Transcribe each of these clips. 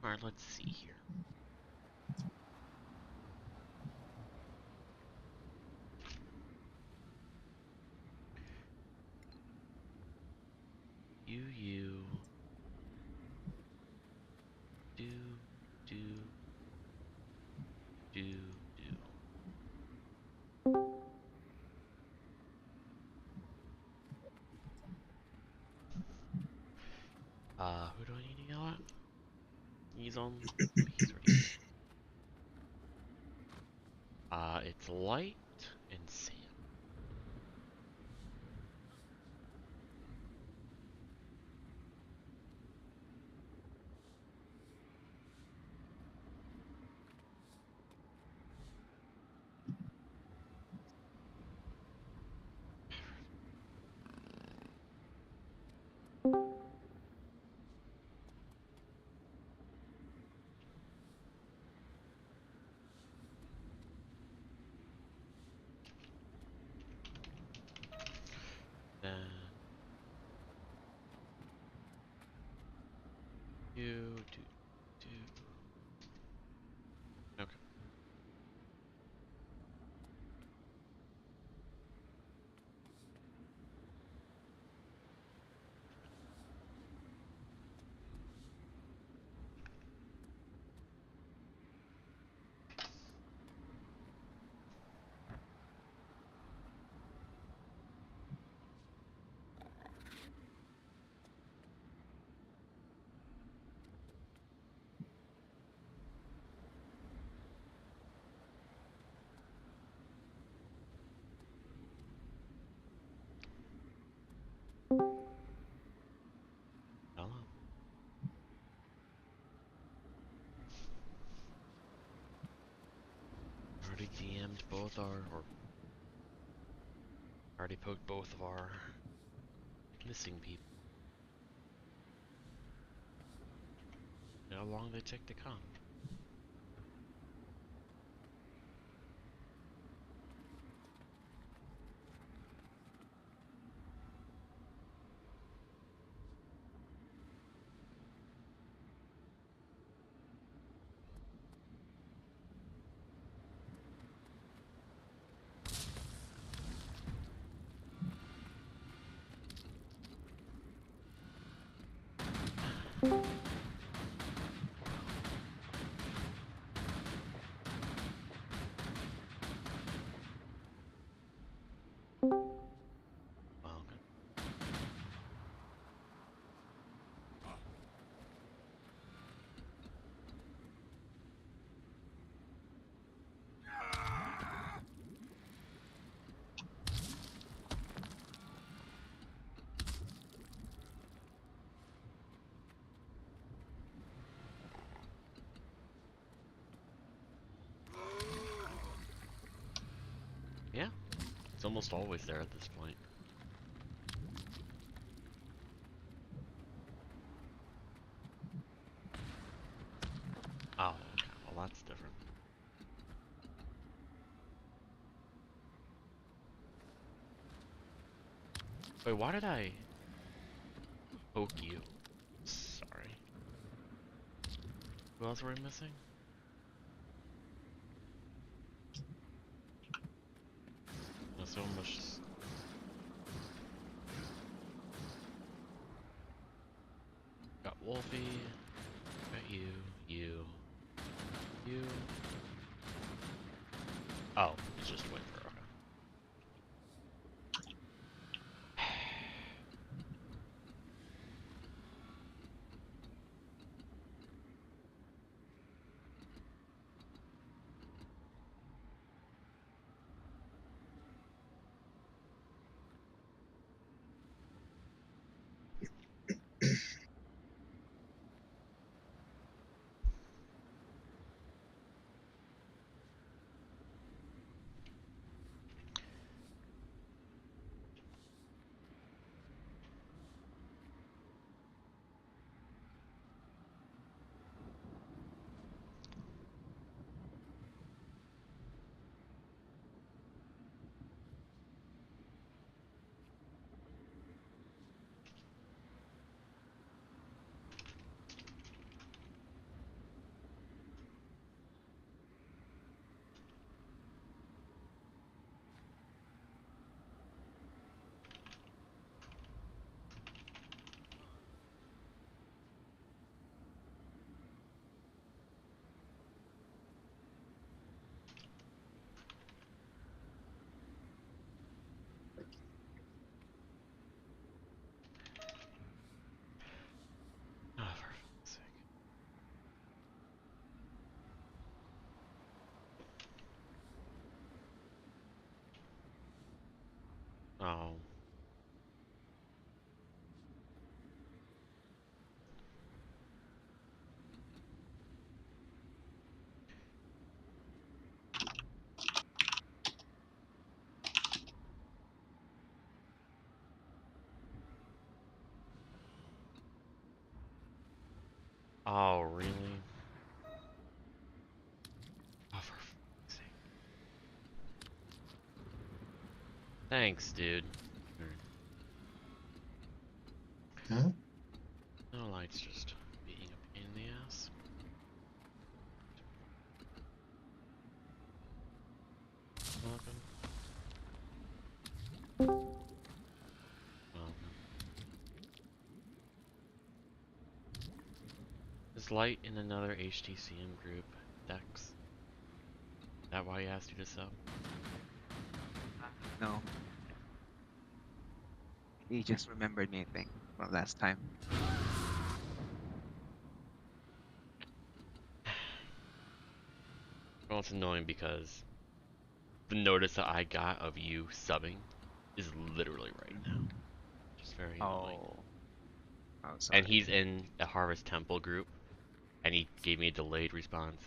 Alright, let's see here. You do do do do. Who do I need to yell at? He's on. He's right here. It's Light and Sam. Then you do. Okay. Hello. Already DM'd both or already poked both of our missing people. How long they take to come? Well, okay. Yeah, it's almost always there at this point. Oh, okay. Well, that's different. Wait, why did I poke you? Sorry. Who else were we missing? No, so much. Got Wolfie. Got you. Oh, it's just wait for okay. Oh. Oh, really? Oh, for fuck's sake. Thanks, dude. Huh? No lights, just being a pain in the ass. Welcome. Is light in another HTcm group, Dex? Is that why he asked you to sub? No. He just remembered me, I think, from last time. Well, it's annoying because the notice that I got of you subbing is literally right now. Just very annoying. Oh, sorry. And he's in a Harvest Temple group, and he gave me a delayed response.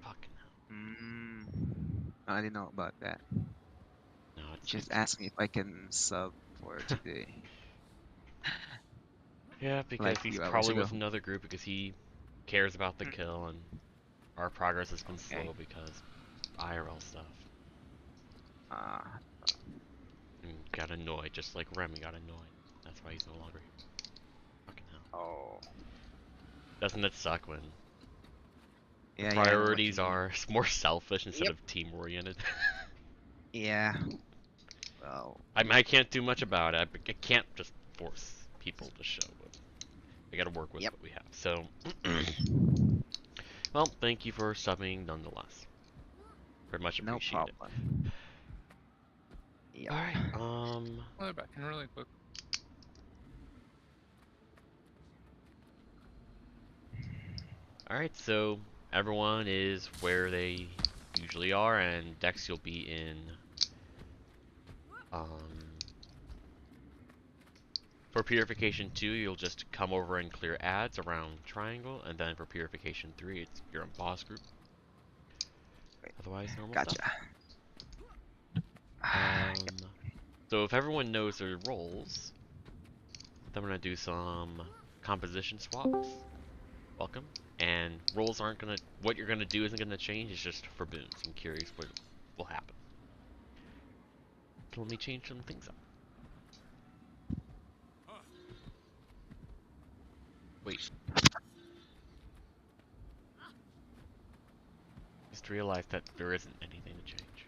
Fucking hell. I didn't know about that. No, it's Just like... ask me if I can sub for today. Yeah, because Like a he's few hours probably ago. with another group because he cares about the kill, and our progress has been Okay. slow because IRL stuff. Ah, And got annoyed, just like Remy got annoyed. That's why he's no longer here. Fucking hell. oh. Doesn't it suck when Yeah, yeah, I know what you priorities mean. are more selfish instead Yep. of team oriented? Yeah. Well, I mean, I can't do much about it. I can't just force people to show up. I gotta work with yep. what we have. So, well, thank you for subbing nonetheless. Very much No appreciate it. problem. Yep. Alright, I'll back in really quick. Alright, so everyone is where they usually are, and Dex, you'll be in for Purification 2, you'll just come over and clear ads around Triangle, and then for Purification 3, you're in boss group. Otherwise, normal Gotcha. stuff. Yep. So if everyone knows their roles, then I'm gonna do some composition swaps. Welcome. And roles aren't gonna, what you're gonna do isn't gonna change, it's just for boons. I'm curious what will happen. So let me change some things up. Wait. Just realized that there isn't anything to change.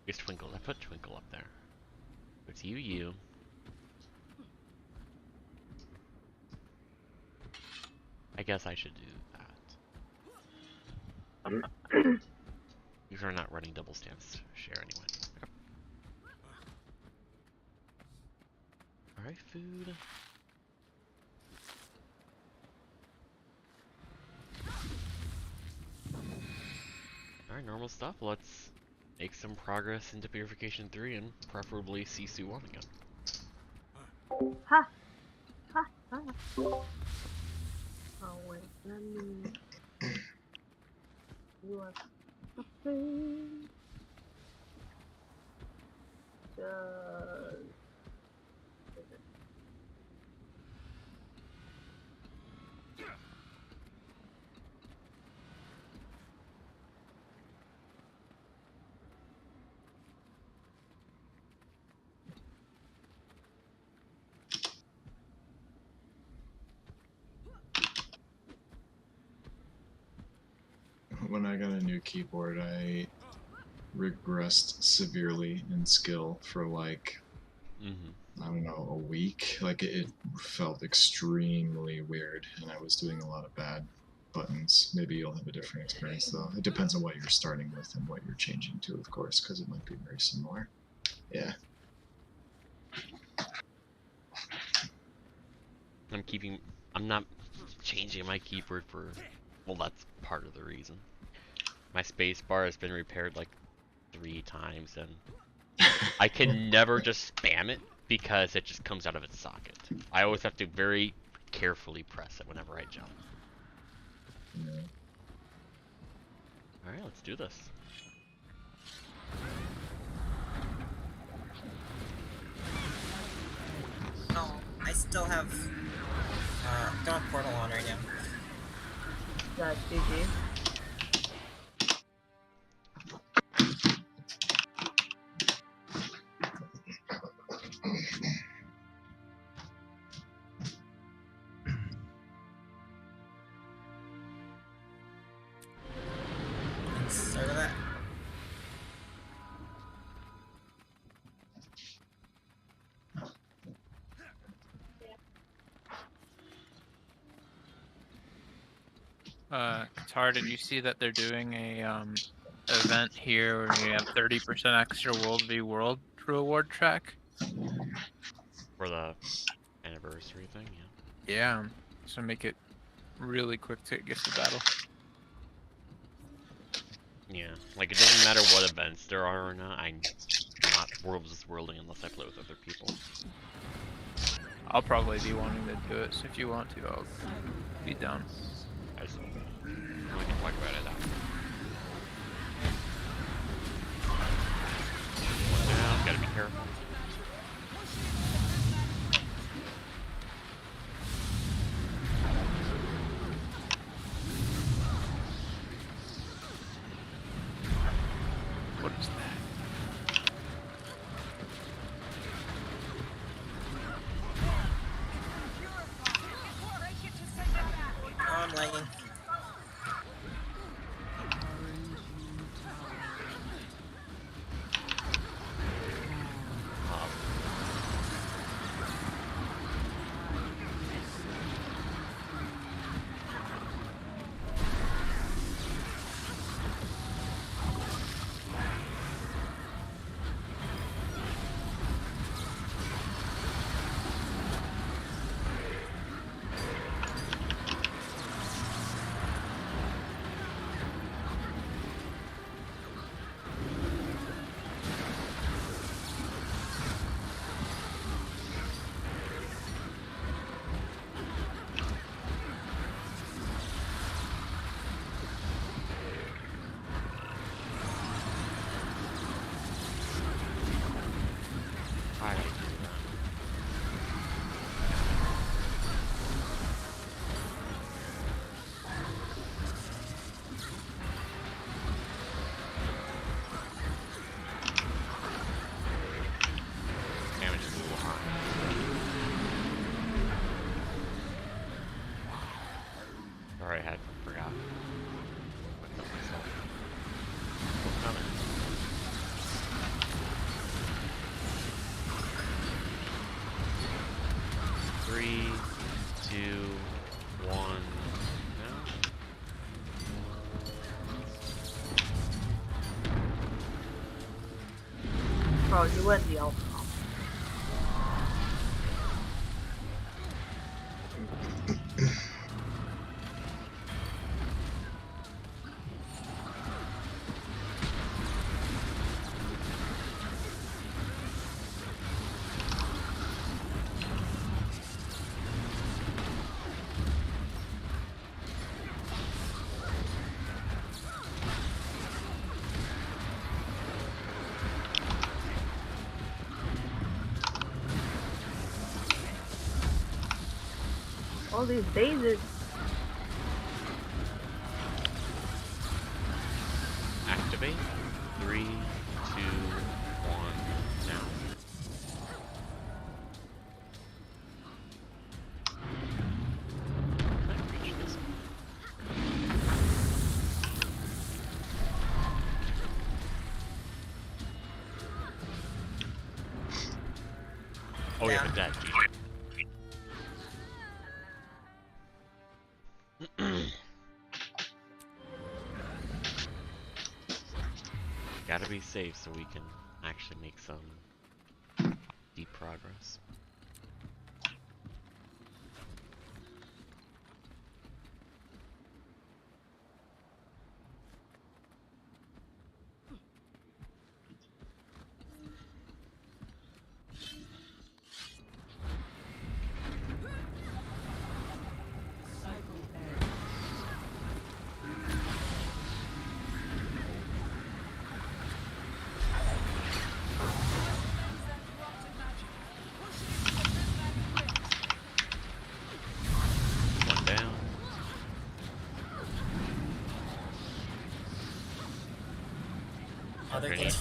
It's Twinkle. I put Twinkle up there. It's you. I guess I should do that. These are not running double stance share anyway. Okay. Alright, food. Alright, normal stuff. Let's make some progress into Purification 3 and preferably see Soo-Won again. Ha! Ha! Ha! Oh wait, let me... You are something... When I got a new keyboard, I regressed severely in skill for like, I don't know, a week. Like it felt extremely weird, and I was doing a lot of bad buttons. Maybe you'll have a different experience though. It depends on what you're starting with and what you're changing to, of course, because it might be very similar. Yeah. I'm not changing my keyboard for, well, that's part of the reason. My space bar has been repaired like 3 times, and I can never just spam it because it just comes out of its socket. I always have to very carefully press it whenever I jump. Yeah. Alright, let's do this. No, I still have don't have portal on right now. That's GG. Sorry about that. Qatar, did you see that they're doing a event here where you have 30% extra World v World reward track? For the anniversary thing, yeah. Yeah, so make it really quick to get to battle. Yeah, like it doesn't matter what events there are or not, I'm not World vs. Worlding unless I play with other people. I'll probably be wanting to do it, so if you want to, I'll be down. I just, we can talk about it after. Yeah, gotta be careful. What is that? Oh, I'm lagging. Sorry, I forgot. Looked up myself. What's coming? Three, two, one. Bro, you win the outcome. All these daisies. Activate. 3, 2, 1, now. Can I reach this? Oh, yeah, but that. Gotta be safe so we can actually make some deep progress.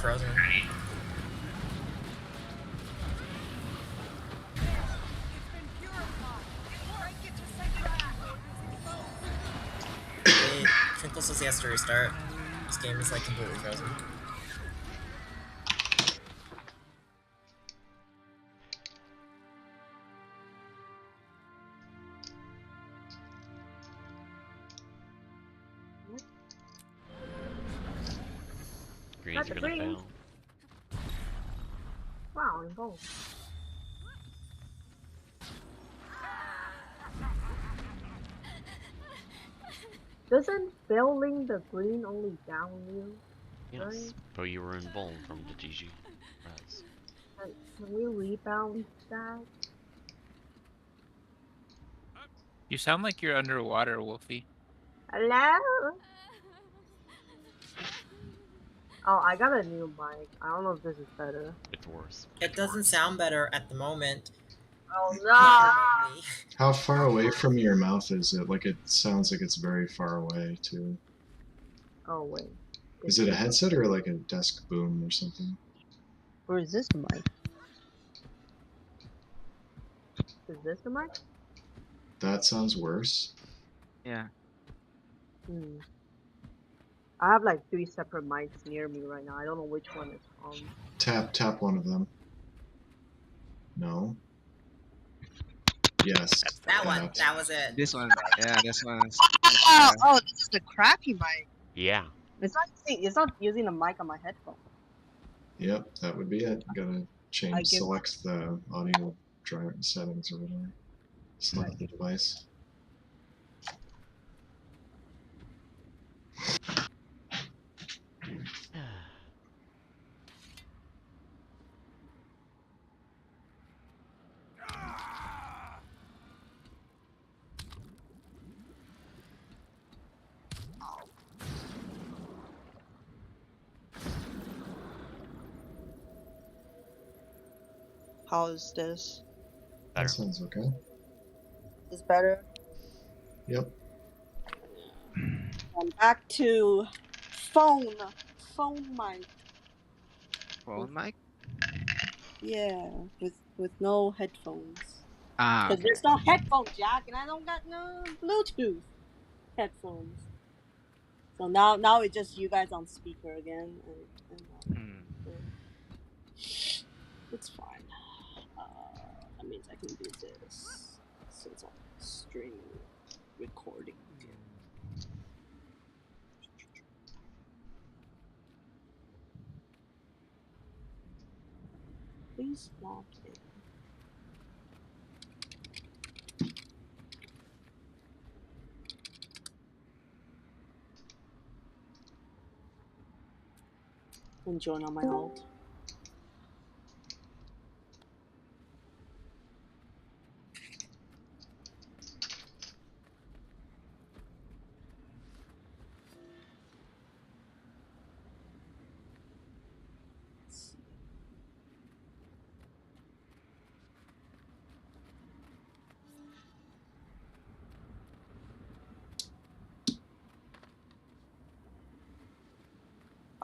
frozen. Wait, Twinkle says he has to restart. This game is like completely frozen. Greens Not are the gonna greens. fail. Wow, involved. Doesn't failing the green only down you? Yes, Right. but you were involved from the GG. Res. Can we rebound that? You sound like you're underwater, Wolfie. Hello? Oh, I got a new mic. I don't know if this is better. It's worse. It doesn't sound better at the moment. Oh Not no! remotely. How far away from your mouth is it? Like it sounds like it's very far away too. Oh wait. Is it a headset or like a desk boom or something? Or is this the mic? Is this the mic? That sounds worse. Yeah. Hmm. I have like 3 separate mics near me right now. I don't know which one is on. Tap one of them. No. Yes. That one. That was it. This one. Yeah, this one's. Oh, oh, this is the crappy mic. Yeah. It's not using the mic on my headphone. Yep, that would be it. Gotta change, give- select the audio driver settings or whatever. Select the device. How is this? Better. That sounds okay. Is better? Yep. And back to phone mic. Phone mic? Yeah, with no headphones. Ah, Because okay. there's no headphone jack, and I don't got no Bluetooth headphones. So now it's just you guys on speaker again, and it's fine. That means I can do this since I'm streaming recording again. Please log in. And join on my alt.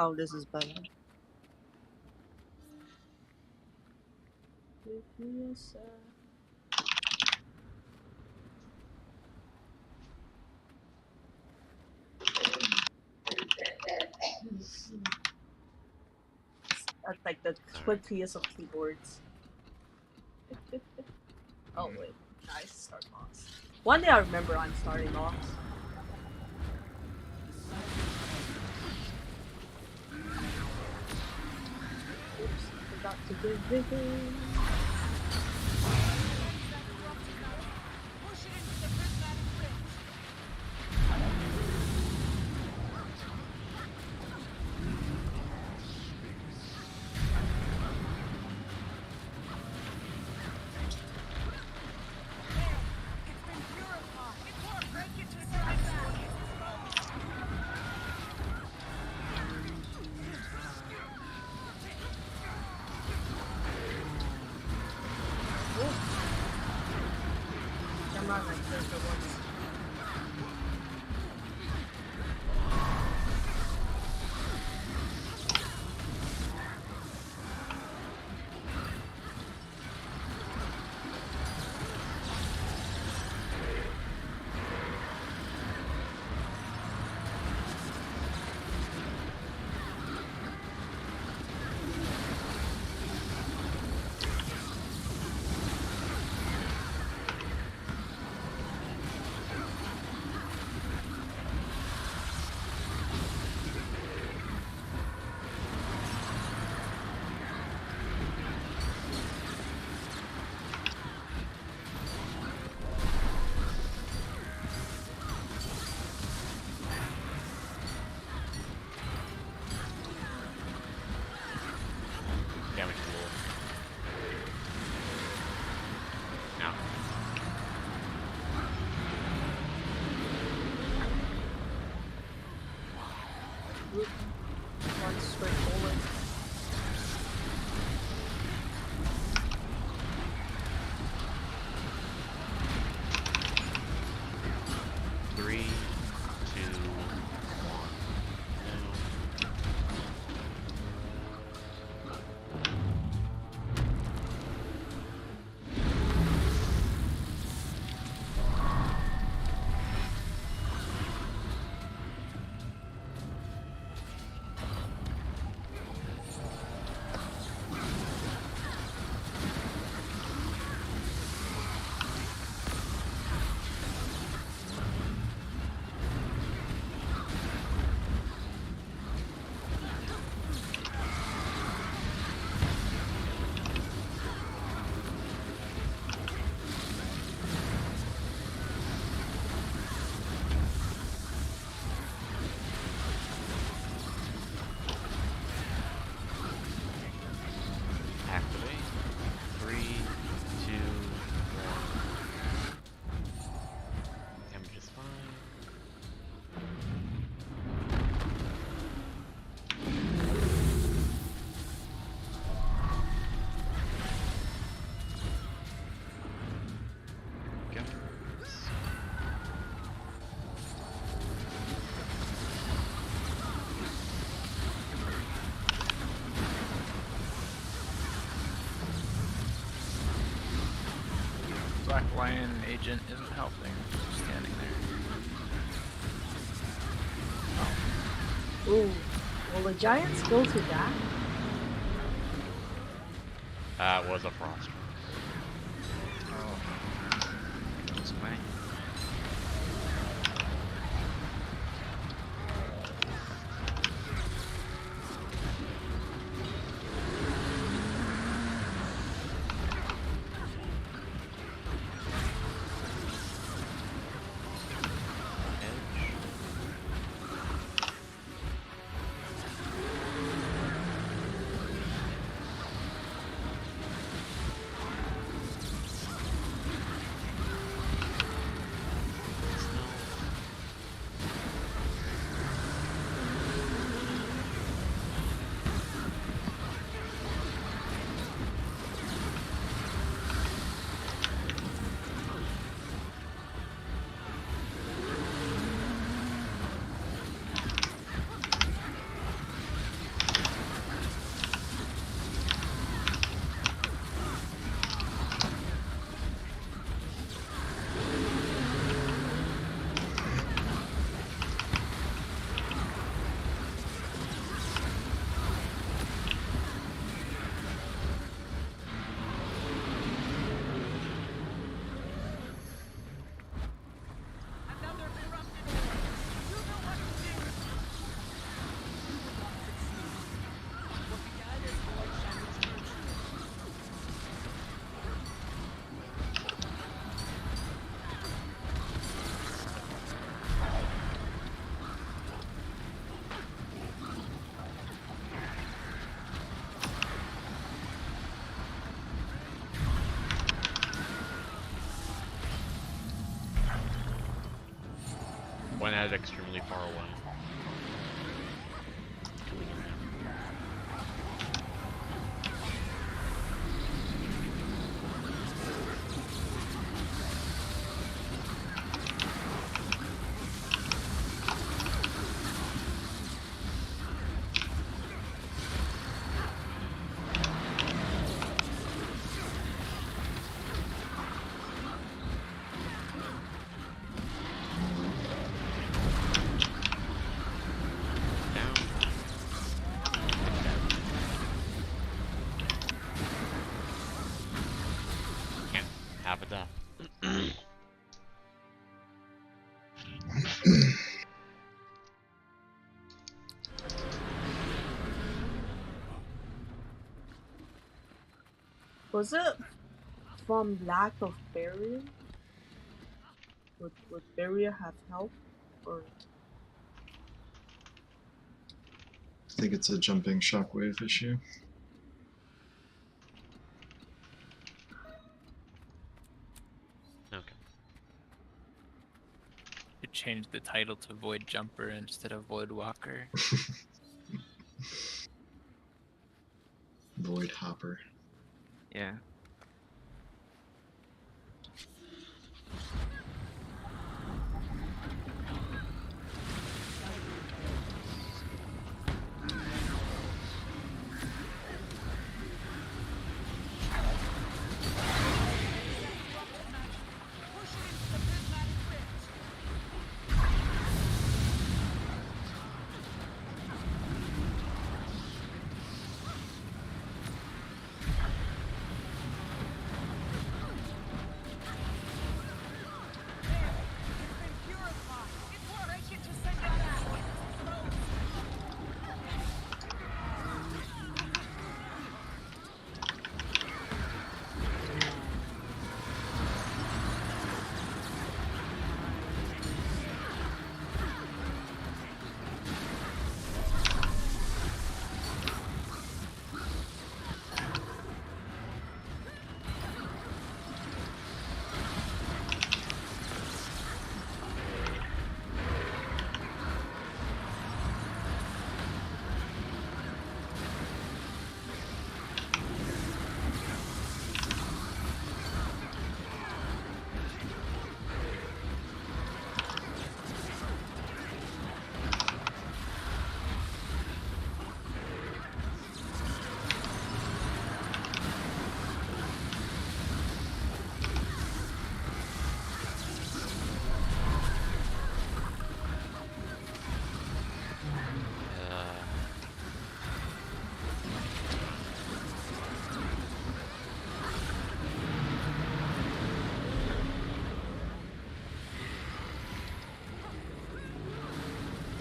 Oh, this is better. Give me a sec. That's like the quickest of keyboards. Oh wait, nice start box. One day I remember I'm starting box. Oops, forgot to give vision. you. Black Lion agent isn't helping. Just standing there. Ooh. Will the giants go to that? That was a frost. Oh. That's why. One is extremely far away. Half a death. Was it from lack of barrier? Would barrier have help? Or I think it's a jumping shockwave issue. Okay. You change the title to Void Jumper instead of Void Walker. Void Hopper. Yeah.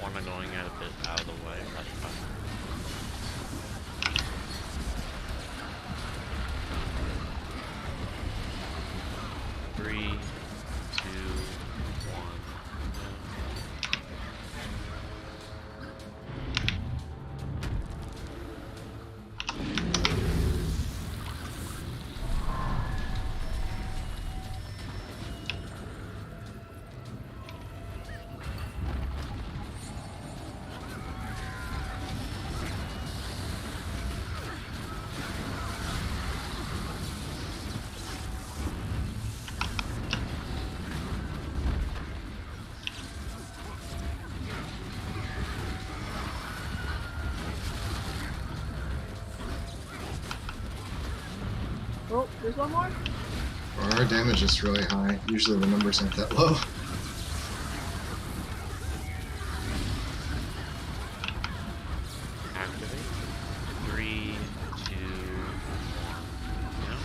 on and going at a bit out of the way. That's fine. Three, two, one. Oh, there's one more? Our damage is really high. Usually the numbers aren't that low. Activate. Three, two, one. Now.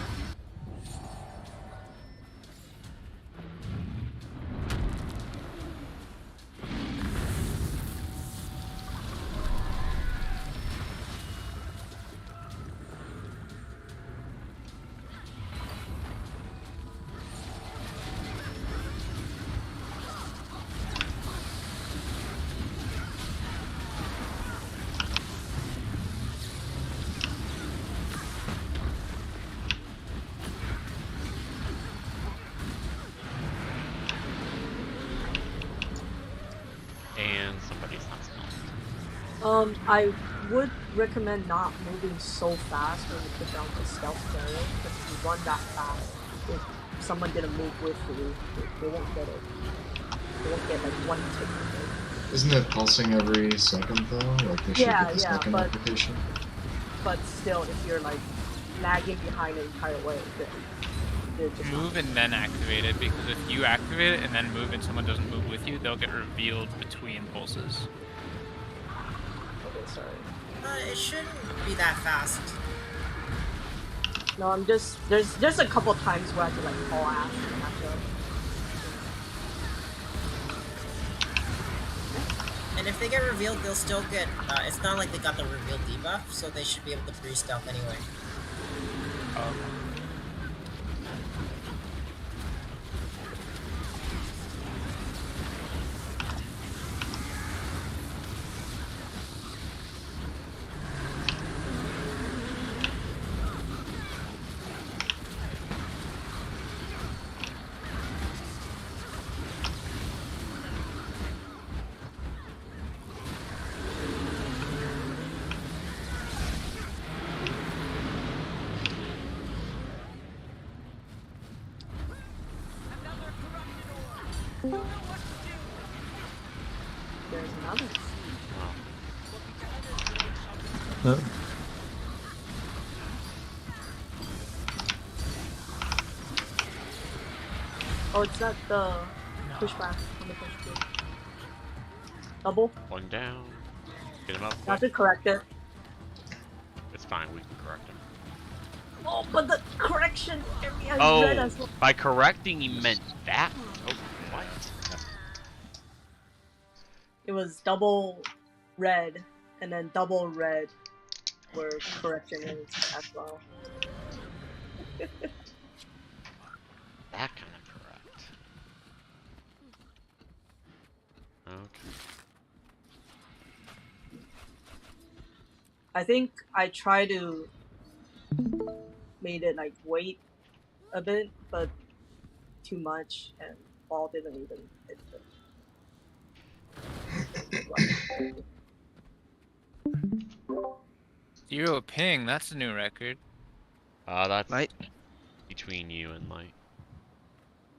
And somebody's not spelled. I would recommend not moving so fast when you put down the stealth barrier, because if you run that fast, if someone didn't move with you, they won't get it. They won't get like one tick with it. Isn't it pulsing every second though? Like they should Yeah, get the yeah, second but- application. But still, if you're like lagging behind the entire way, then they're just not- Move and then activate it, because if you activate it and then move and someone doesn't move with you, they'll get revealed between pulses. Okay, sorry. It shouldn't be that fast. No, I'm just there's a couple times where I have to like haul ass and catch up. And if they get revealed, they'll still get. It's not like they got the reveal debuff, so they should be able to free stealth anyway. There's another. Oh, it's not the pushback on the push through. Double. One down. Get him up. Not Quick. to correct it. It's fine. We can correct him. Oh, but the correction area is red Oh, as well. by correcting you meant that? Oh, what? It was double red, and then double red where correction is as well. That kind of correct. Okay. I think I try to made it like wait a bit, but too much, and ball didn't even hit the 0 ping, that's a new record. That's Light? between you and Light.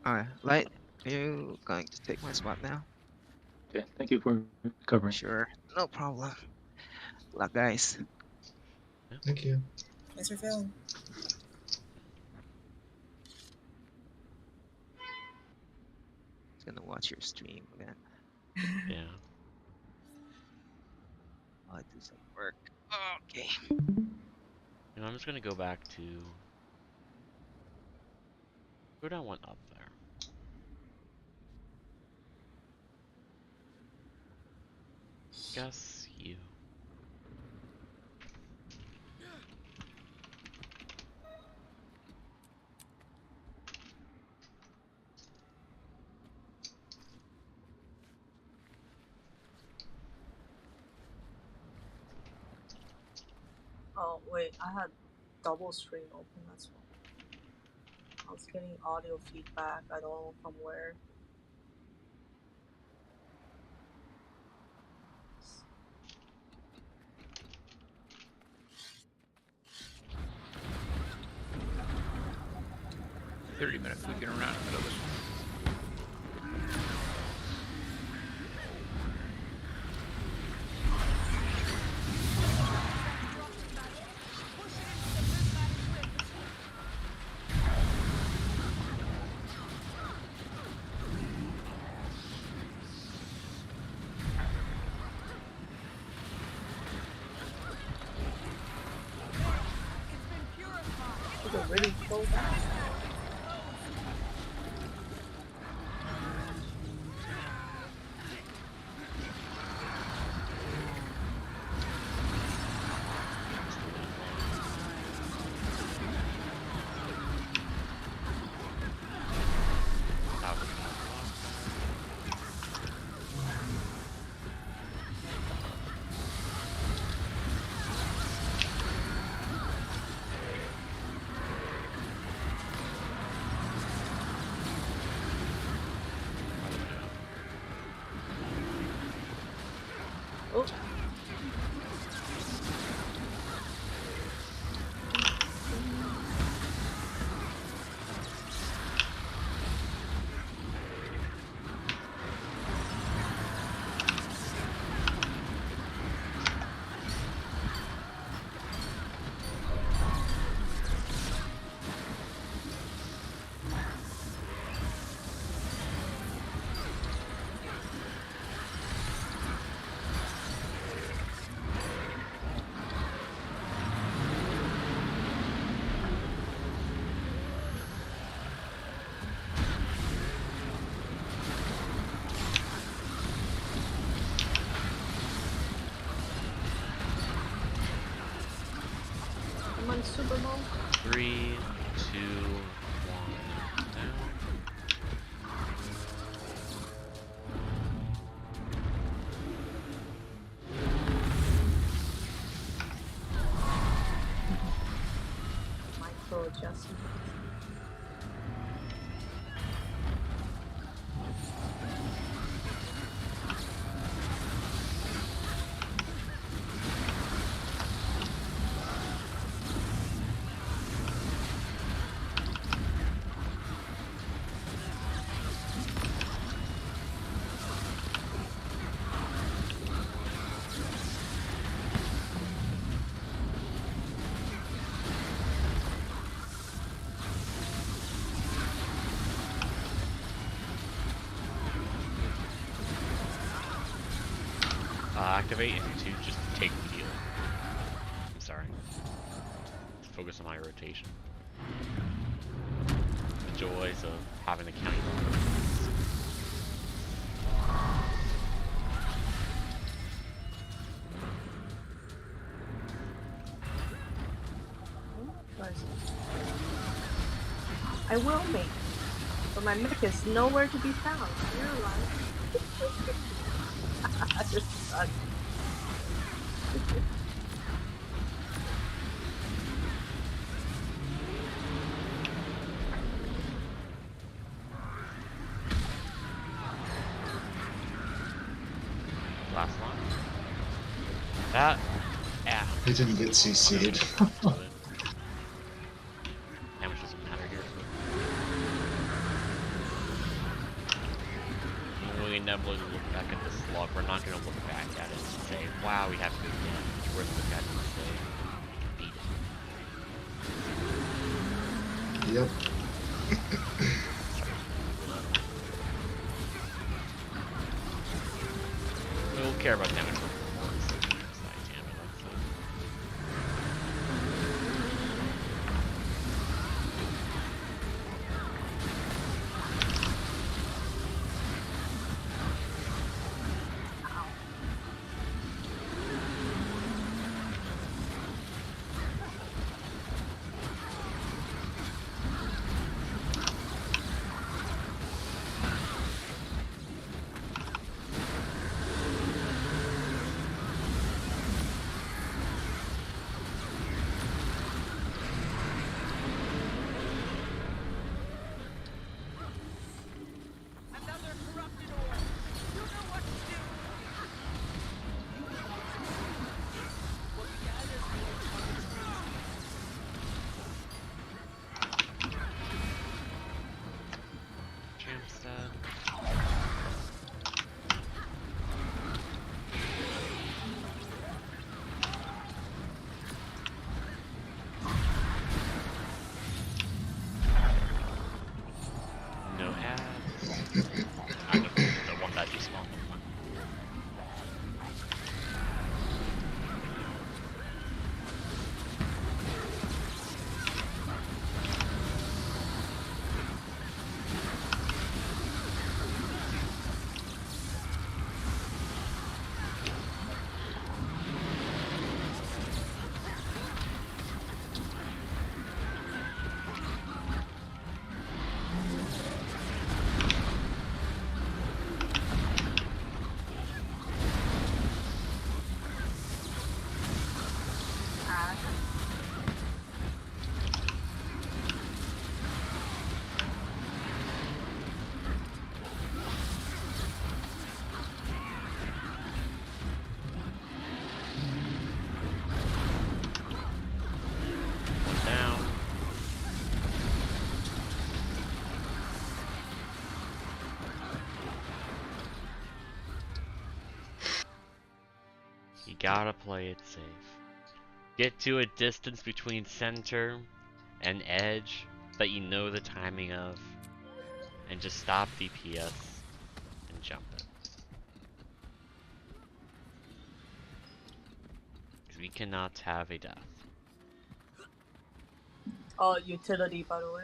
Alright, Light, are you going to take my spot now? Okay, thank you for covering. Sure, no problem. Good luck, guys. Thank you. Thanks for filling. Gonna watch your stream again. Yeah. I'll do some work. Okay. And I'm just gonna go back to. Who do I want up there? guess you. Oh wait, I had double screen open, that's why. I was getting audio feedback, I don't know from where. $30 we can run out of this one. It's really so fast. Oh. Come on, Super Bowl. 3, 2, 1, down. Micro adjustment. Activate and 2 just take the heal. I'm sorry. Focus on my rotation. The joys of having the county line. I will make it, but my mech is nowhere to be found. You're right. I just suck. Last one. That. Yeah. I didn't get CC'd. Damage doesn't matter here. When we inevitably look back at this log, we're not going to look back at it and say, wow, we have good damage. We're going to look at it and say, we beat it. Yep. We'll care about damage performance. Besides damage, that's it. HTcm's dead. No ads. I don't want that too small. You gotta play it safe. Get to a distance between center and edge that you know the timing of, and just stop DPS and jump it. Because we cannot have a death. Oh, utility, by the way.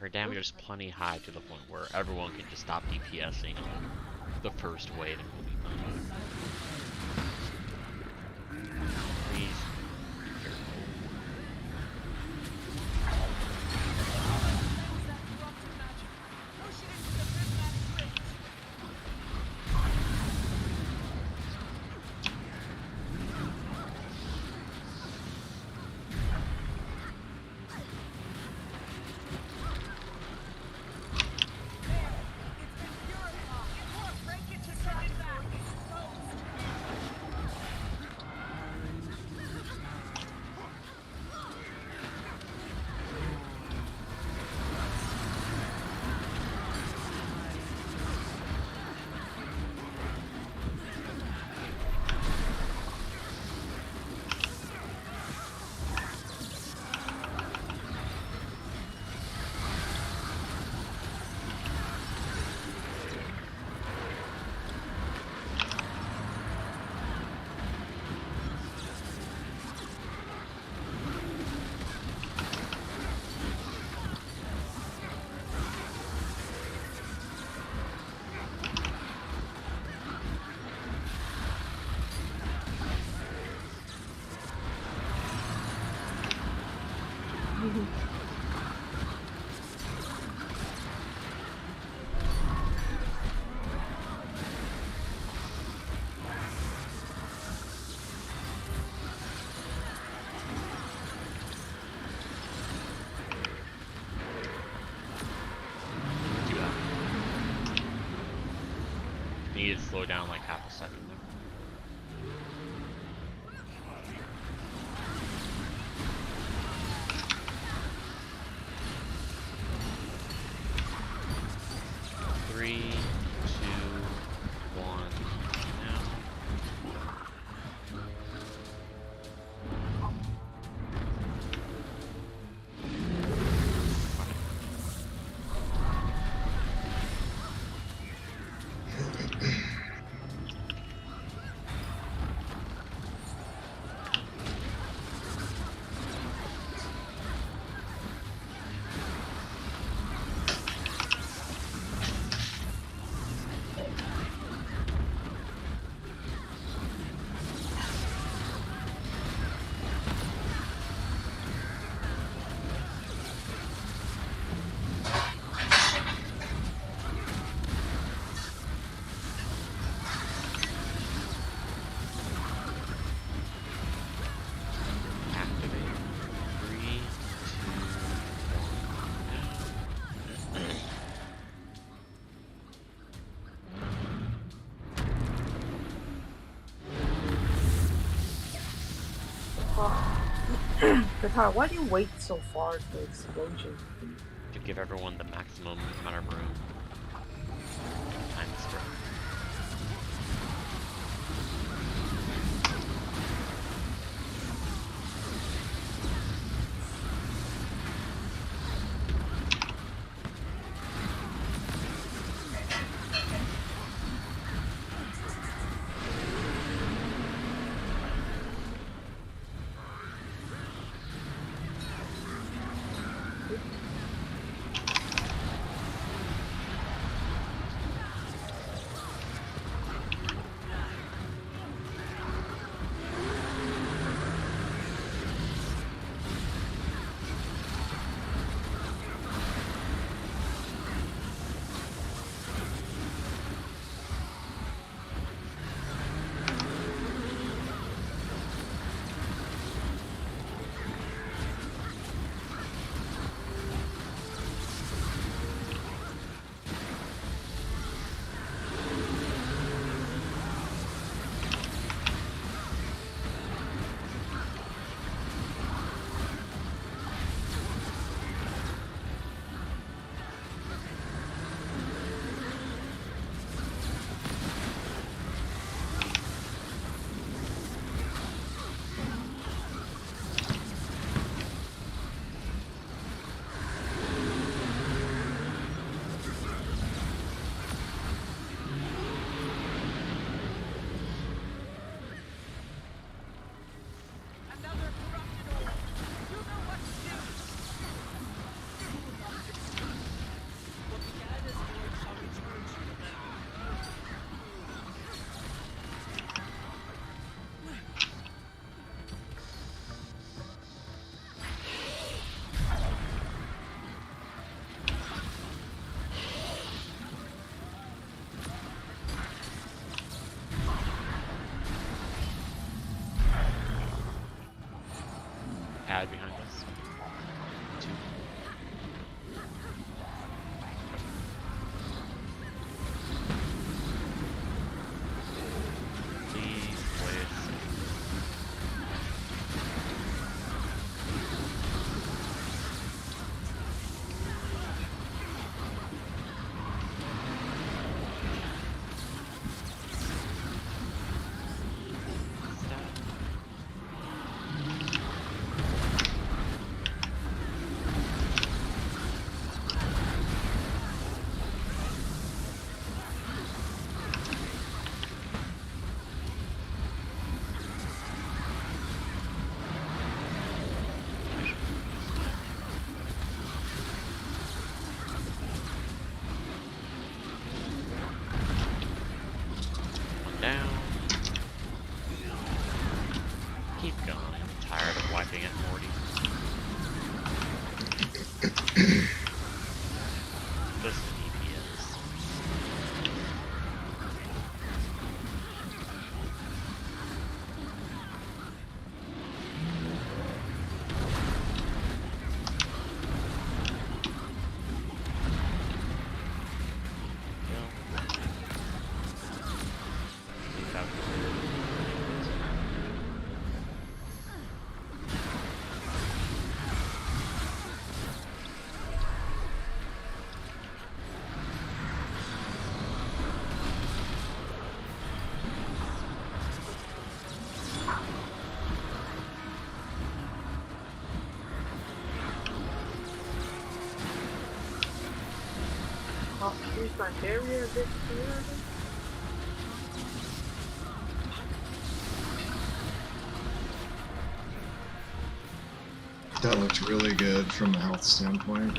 Her damage is plenty high to the point where everyone can just stop DPSing the first wave and we'll be fine. Please be careful. Need to slow down like half a second there. Three, two, one, now. Oh. Qatar, why do you wait so far for explosion? To give everyone the maximum amount of room. Time to spread. Pad behind us. 2. Please, please. Down. Keep going. I'm tired of wiping at 40. Just the DPS. I'll use my barrier a bit here. That looked really good from a health standpoint.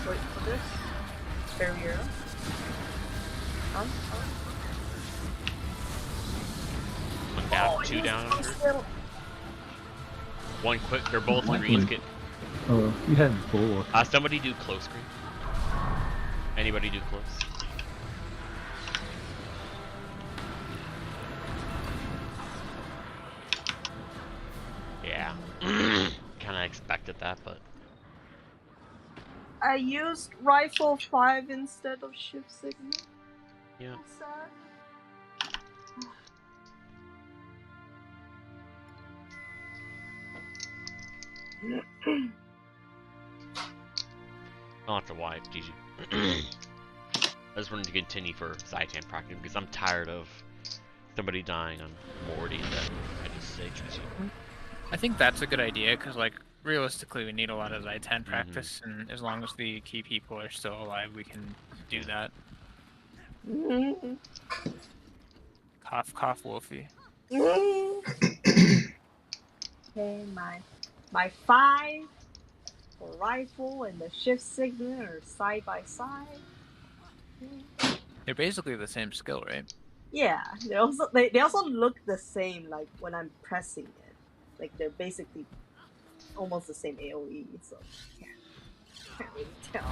Wait for this. Barrier. One down, 2 down under. One quick, they're both greens. Get, Oh, you had bull. somebody do close green. Anybody do close? Yeah. Kind of expected that, but I used rifle 5 instead of shift signal. yeah. Sad. I'll have to wipe, GG. I just wanted to continue for Zaitan practice because I'm tired of somebody dying on Morty and then I just say GG. I think that's a good idea because, like, realistically, we need a lot of Zaitan practice, and as long as the key people are still alive, we can do that. Cough, cough, Wolfie. Okay, my 5 for rifle and the shift signal are side by side. They're basically the same skill, right? Yeah, they also look the same. Like when I'm pressing it, like they're basically almost the same AOE. So can't really tell.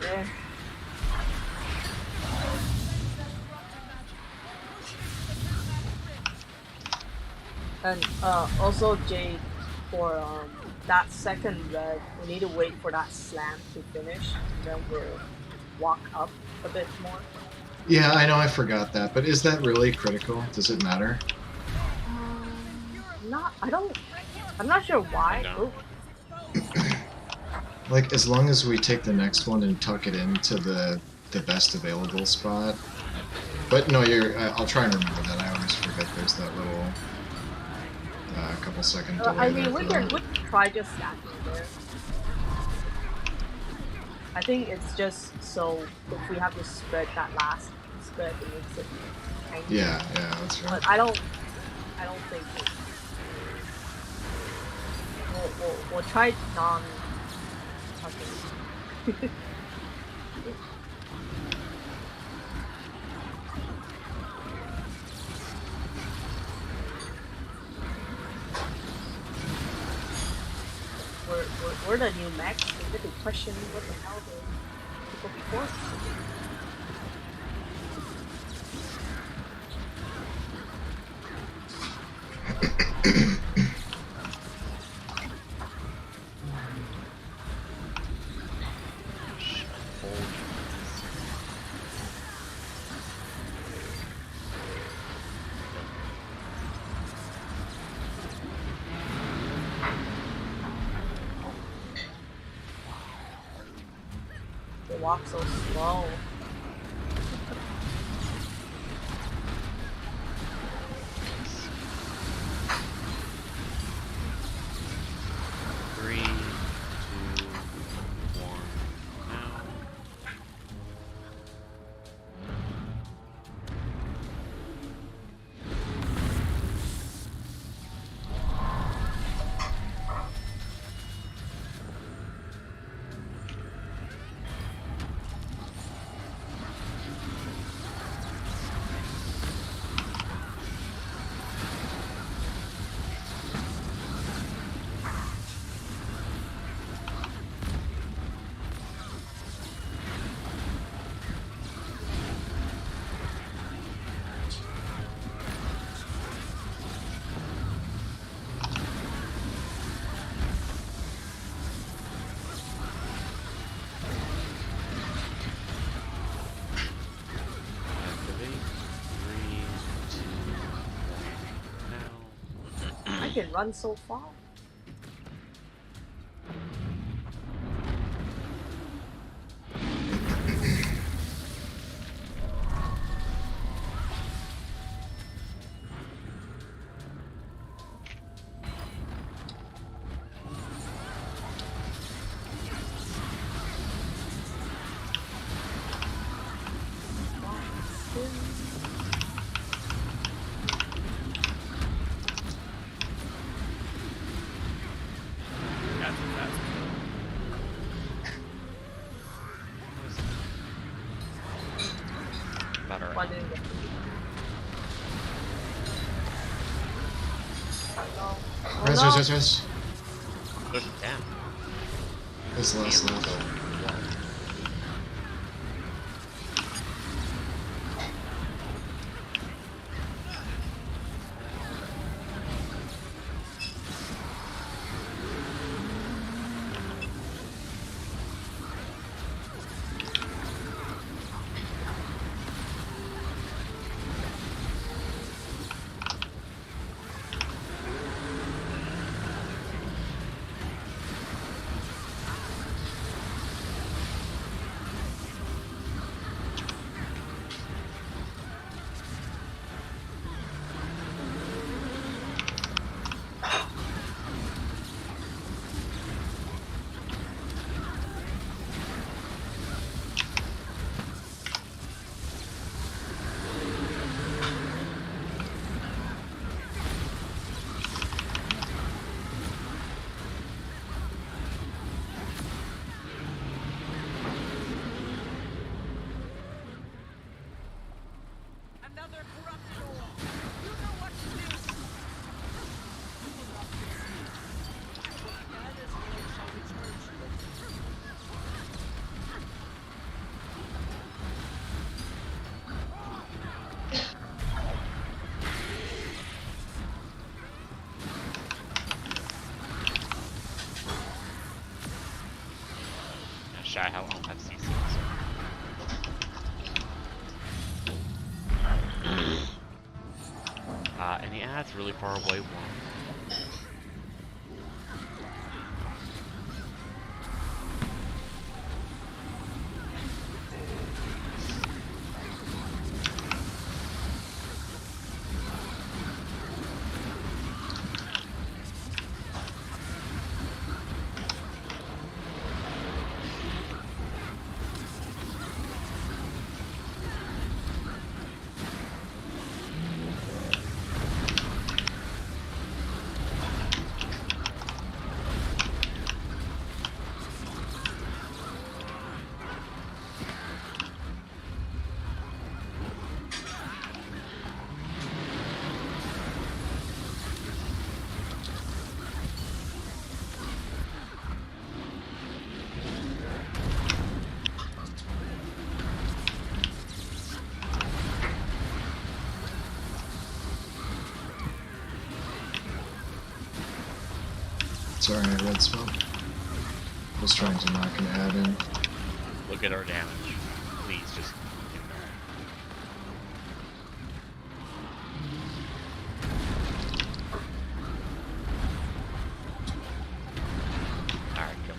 There. And also Jade, for that second red, we need to wait for that slam to finish, then we'll walk up a bit more. Yeah, I know, I forgot that, but is that really critical? Does it matter? I'm not sure why. No. Like, as long as we take the next one and tuck it into the best available spot. But no, I'll try and remember that. I always forget there's that little couple second delay. I mean, we can try just stacking there. I think it's just so if we have to spread that last spread, it makes it tiny. Yeah, that's right. But I don't think it. We'll try non-tucking. We're the new mechs. We get to question what the hell the people before us. They walk so slow. Three, two, one, now. I can run so far. One in the Res. Damn. There's less left. chat how I don't have CC. Any ads really far away? One. Sorry, red smoke. Was trying to knock an ad in. Look at our damage. Please just Alright, go.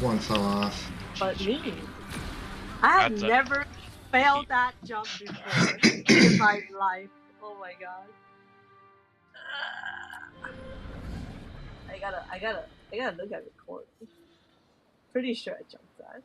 One fell off. But me, I have That's a- never failed that jump before in my life. Oh my god. I gotta look at recording. Pretty sure I jumped that.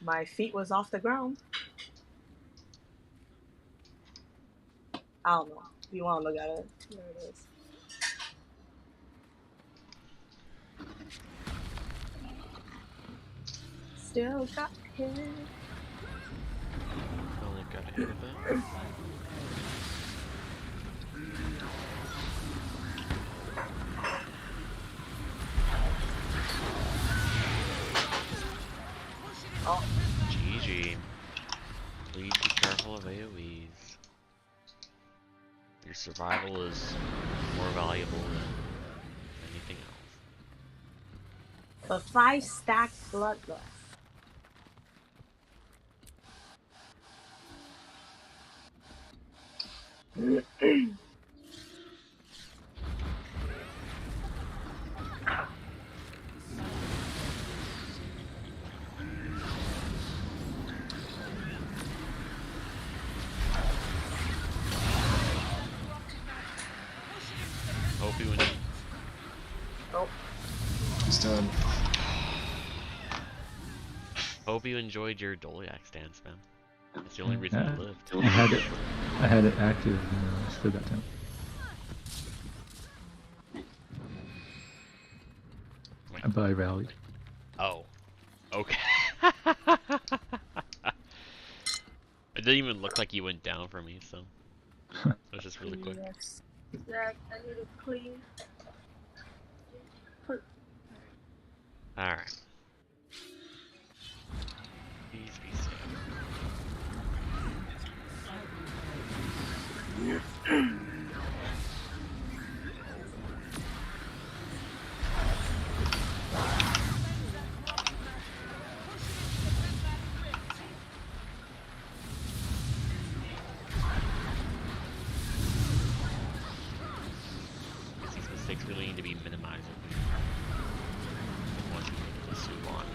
My feet was off the ground. I don't know. If you want to look at it, there it is. Still got hit. Only got hit with that. Oh. GG. Please be careful of AoEs. Your survival is more valuable than anything else. The 5 stack bloodlust. Hope you enjoy. Oh. He's done. Hope you enjoyed your Doliac stance, man. That's the only reason you lived. I had it active stood that time. But I rallied. Oh. Okay. It didn't even look like you went down for me, so. It was just really quick. Yes. Zach, I need to clean. Alright. Please be safe. These mistakes really need to be minimized once we get to Soo-Won.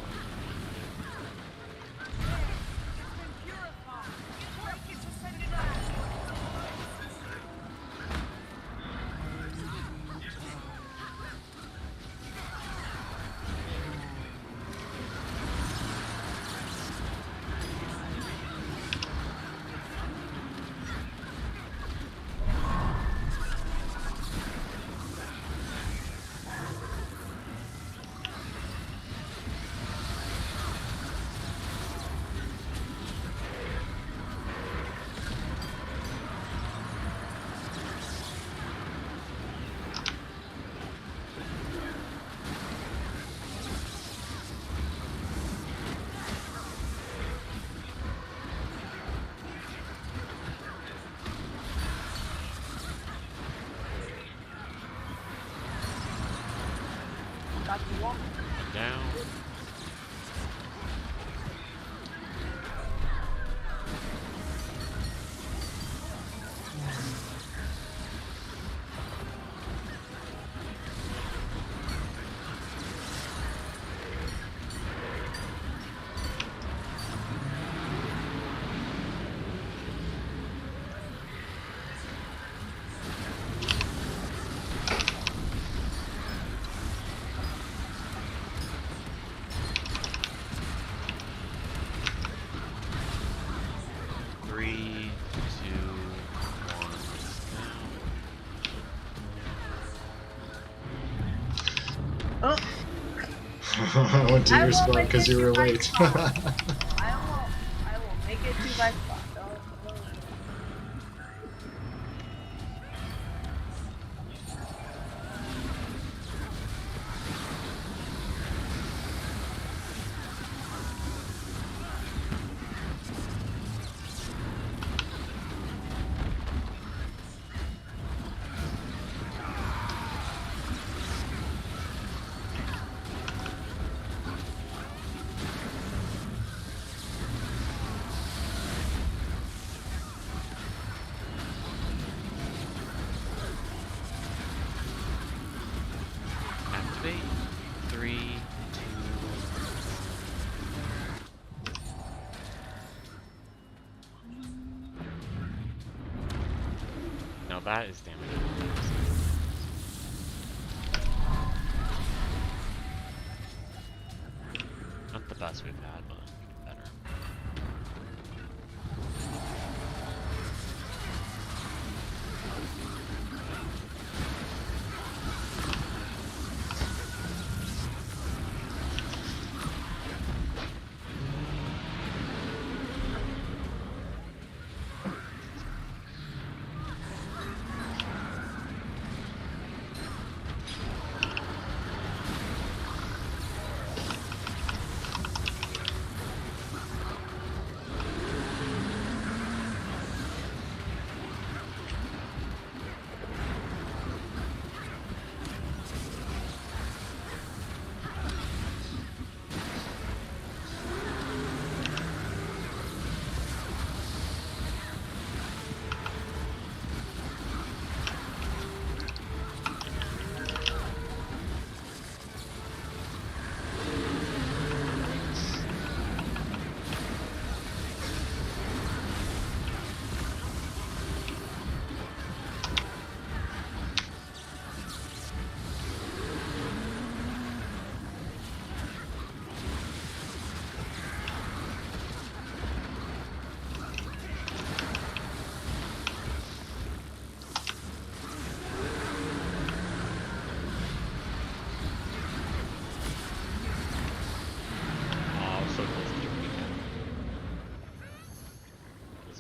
Got you one. Down. I went to your spot because you were late. I will make it to my spot. Activate. 3, 2. Now that is damage. Not the best we've had, but better.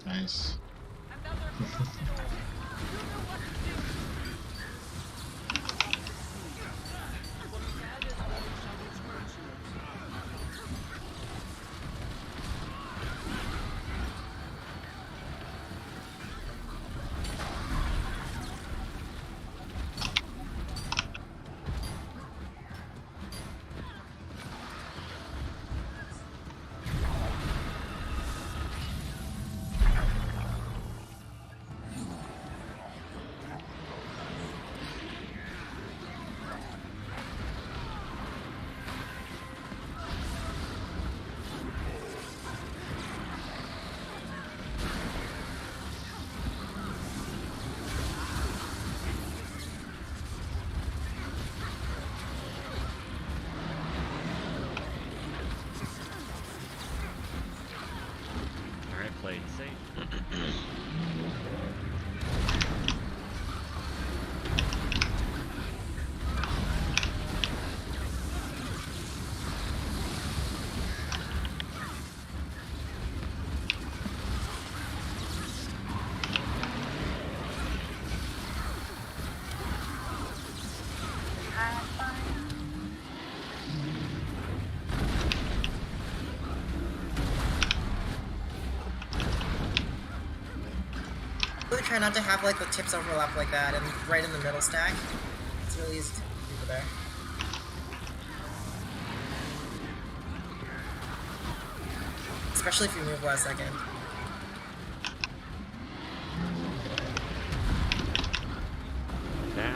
Nice. Played safe. Really try not to have like the tips overlap like that and right in the middle stack. It's really easy to do there. Especially if you move last second. Down.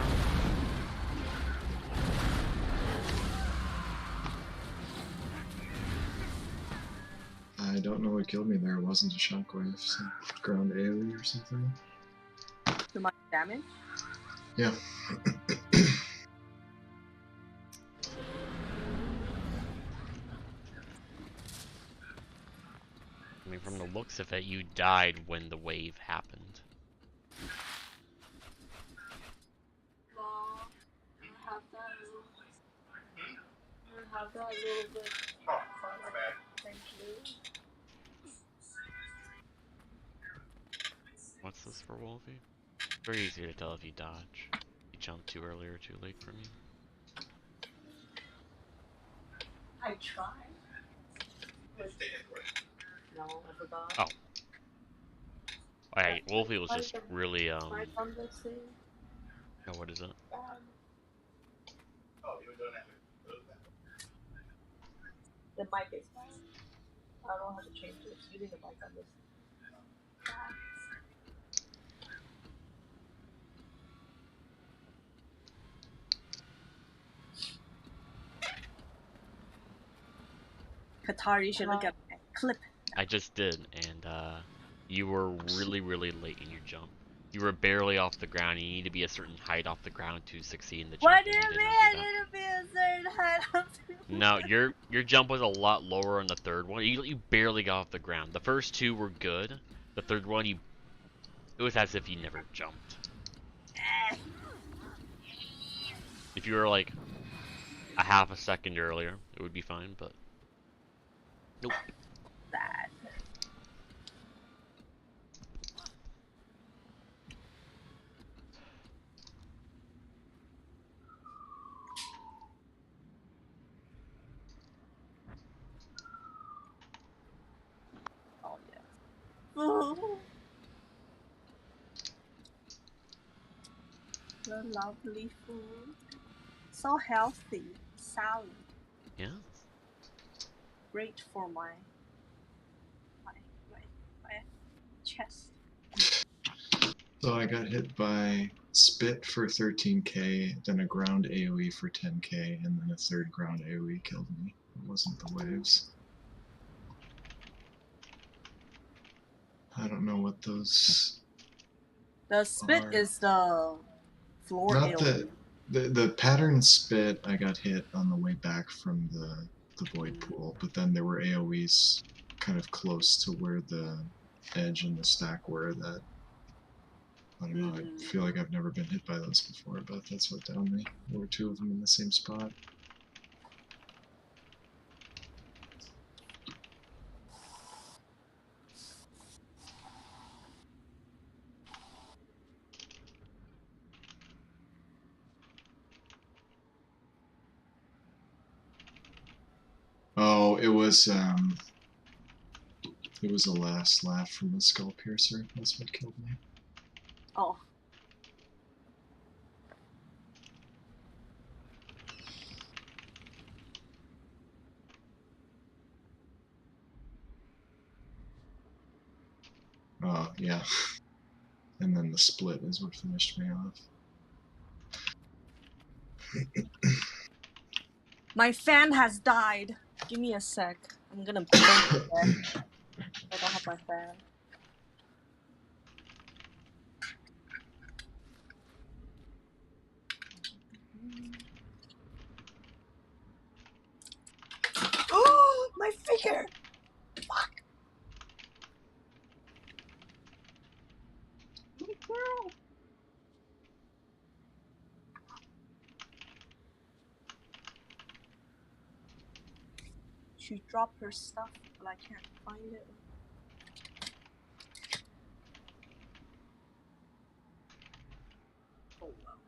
I don't know what killed me there. It wasn't a shockwave, some ground AoE or something. Too much damage? Yeah. I mean, from the looks of it, you died when the wave happened. Have that a little bit. Oh, my bad. Thank you. What's this for Wolfie? Very easy to tell if you dodge. You jump too early or too late from you. I tried. No, I forgot. Oh. Alright, Wolfie was just really, My thumb this thing. Oh, what is it? The mic is bad. I don't know how to change it. It's using the mic on this. Qatar, you should look at my clip. I just did, and you were really, really late in your jump. You were barely off the ground. You need to be a certain height off the ground to succeed in the jump. What do you mean I need to be a certain height off the ground? No, your jump was a lot lower on the third one. You barely got off the ground. The first two were good. The third one, it was as if you never jumped. If you were like a half a second earlier, it would be fine, but nope. Bad. Oh yes. The lovely food. So healthy. Salad. Yeah. Great for my chest. So I got hit by Spit for 13k, then a ground AoE for 10k, and then a third ground AoE killed me. It wasn't the waves. I don't know what those. The spit is the floor Not AoE. the pattern Spit. I got hit on the way back from the void pool, but then there were AoEs kind of close to where the edge and the stack were that. I don't know, I feel like I've never been hit by those before, but that's what downed me. There were two of them in the same spot. Oh, it was a last laugh from the Skull Piercer. That's what killed me. Oh. Oh, yeah. And then the split is what finished me off. My fan has died. Give me a sec. I'm gonna put it there. I don't have my fan. Oh, my figure! Fuck! My girl! She dropped her stuff, but I can't find it. Oh well.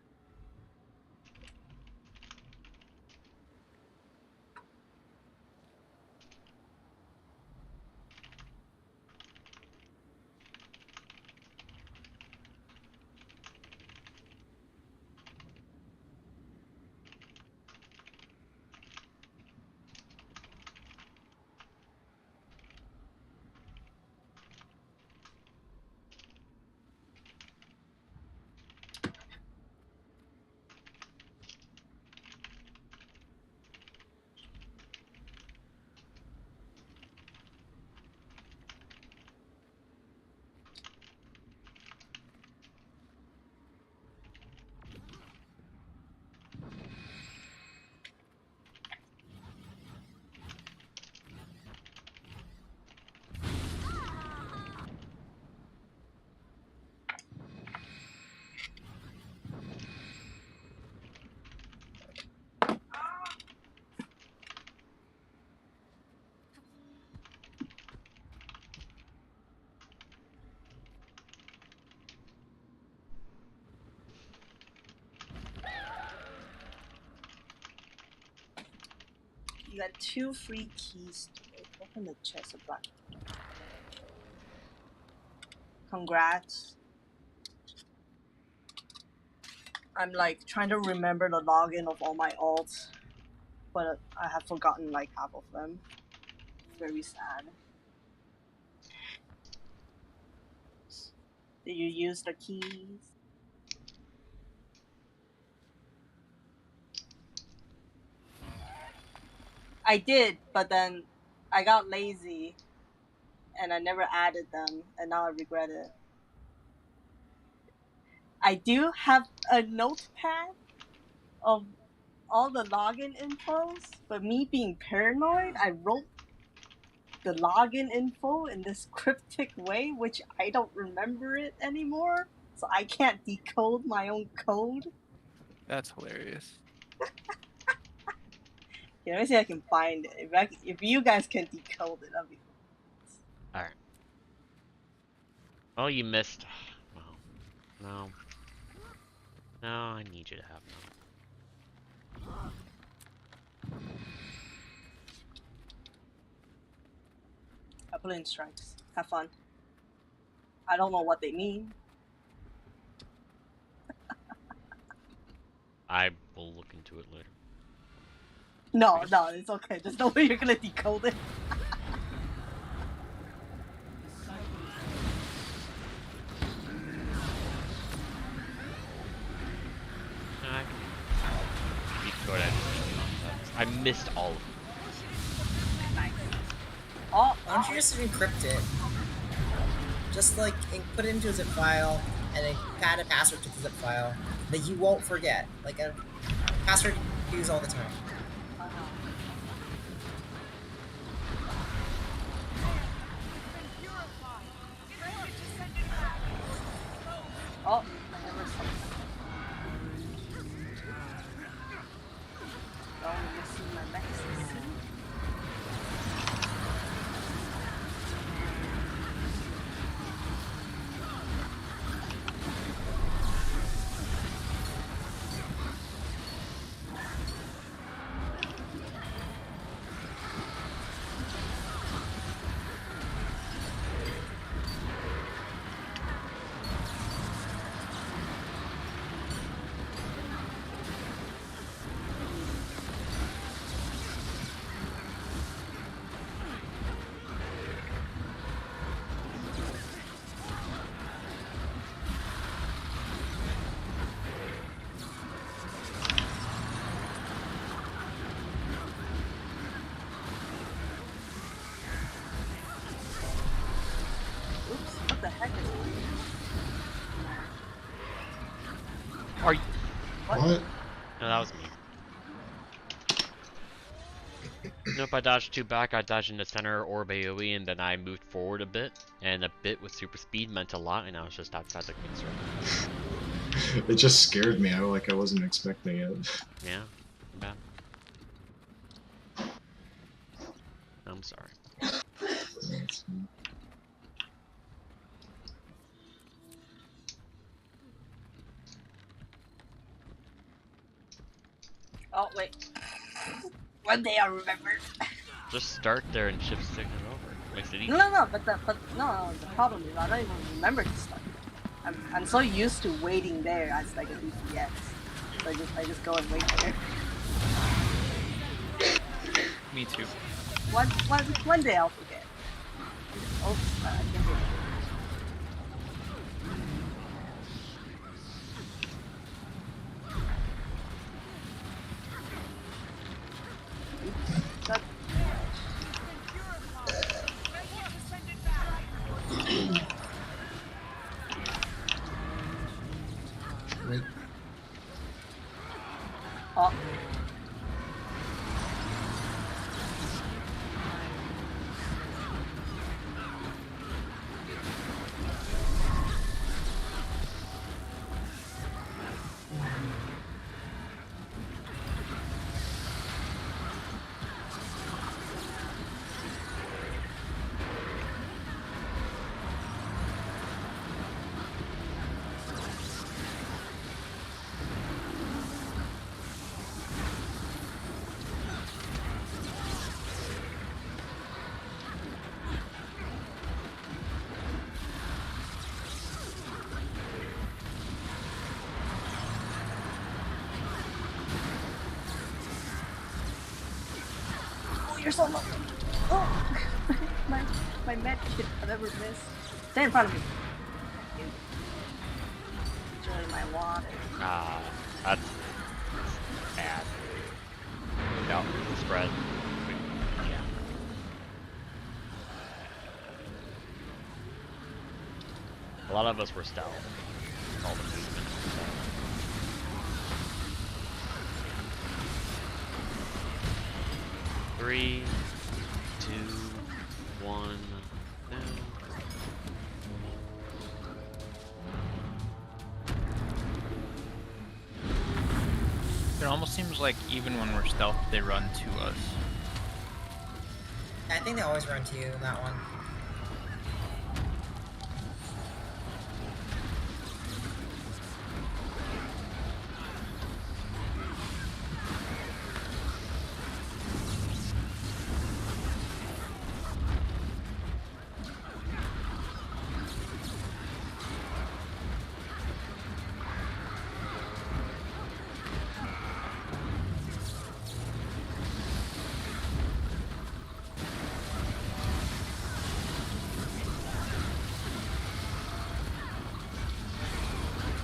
You got 2 free keys today. Open the chest of black. Congrats. I'm like trying to remember the login of all my alts, but I have forgotten like half of them. Very sad. Did you use the keys? I did, but then I got lazy and I never added them, and now I regret it. I do have a notepad of all the login infos, but me being paranoid, I wrote the login info in this cryptic way, which I don't remember it anymore, so I can't decode my own code. That's hilarious. Yeah, let me see if I can find it. If you guys can decode it, that'd be cool. Alright. Oh, you missed. Well, no. No, I need you to have none. Appling strikes. Have fun. I don't know what they mean. I will look into it later. No, it's okay. There's no way you're gonna decode it. No, I can decode it. I missed all of them. Oh, Why don't you just encrypt it? Just like put it into a zip file and then add a password to the zip file that you won't forget. Like a password you use all the time. Oh, missing my next. The heck is Are you? What? No, that was me. Nope, I dodged 2 back, I dodged in the center orb AoE, and then I moved forward a bit, and a bit with super speed meant a lot, and I was just outside the queen circle. It just scared me. I wasn't expecting it. Yeah, bad. I'm sorry. Oh wait. One day I'll remember. Just start there and shift stick it over. Makes it easy. No, but the problem is I don't even remember to start. I'm so used to waiting there as like a DPS. So I just go and wait there. Me too. One day I'll forget. Oh, I can't do it. Oh. You're so low. Oh, my med kit I never missed. Stay in front of me. Enjoy my water. Ah, that's bad. Yep, spread. Yeah. A lot of us were stealth. All the movement. 3, 2, 1, now. It almost seems like even when we're stealth, they run to us. I think they always run to you in that one.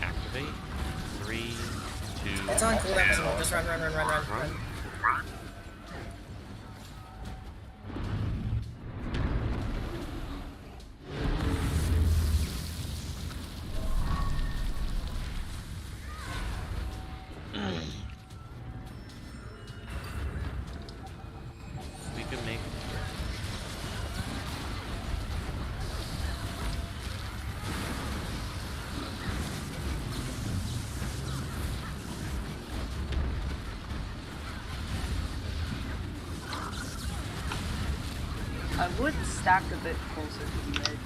Activate. 3, 2. It's on cooldown, so just run. We can make it. I would stack a bit closer to the edge.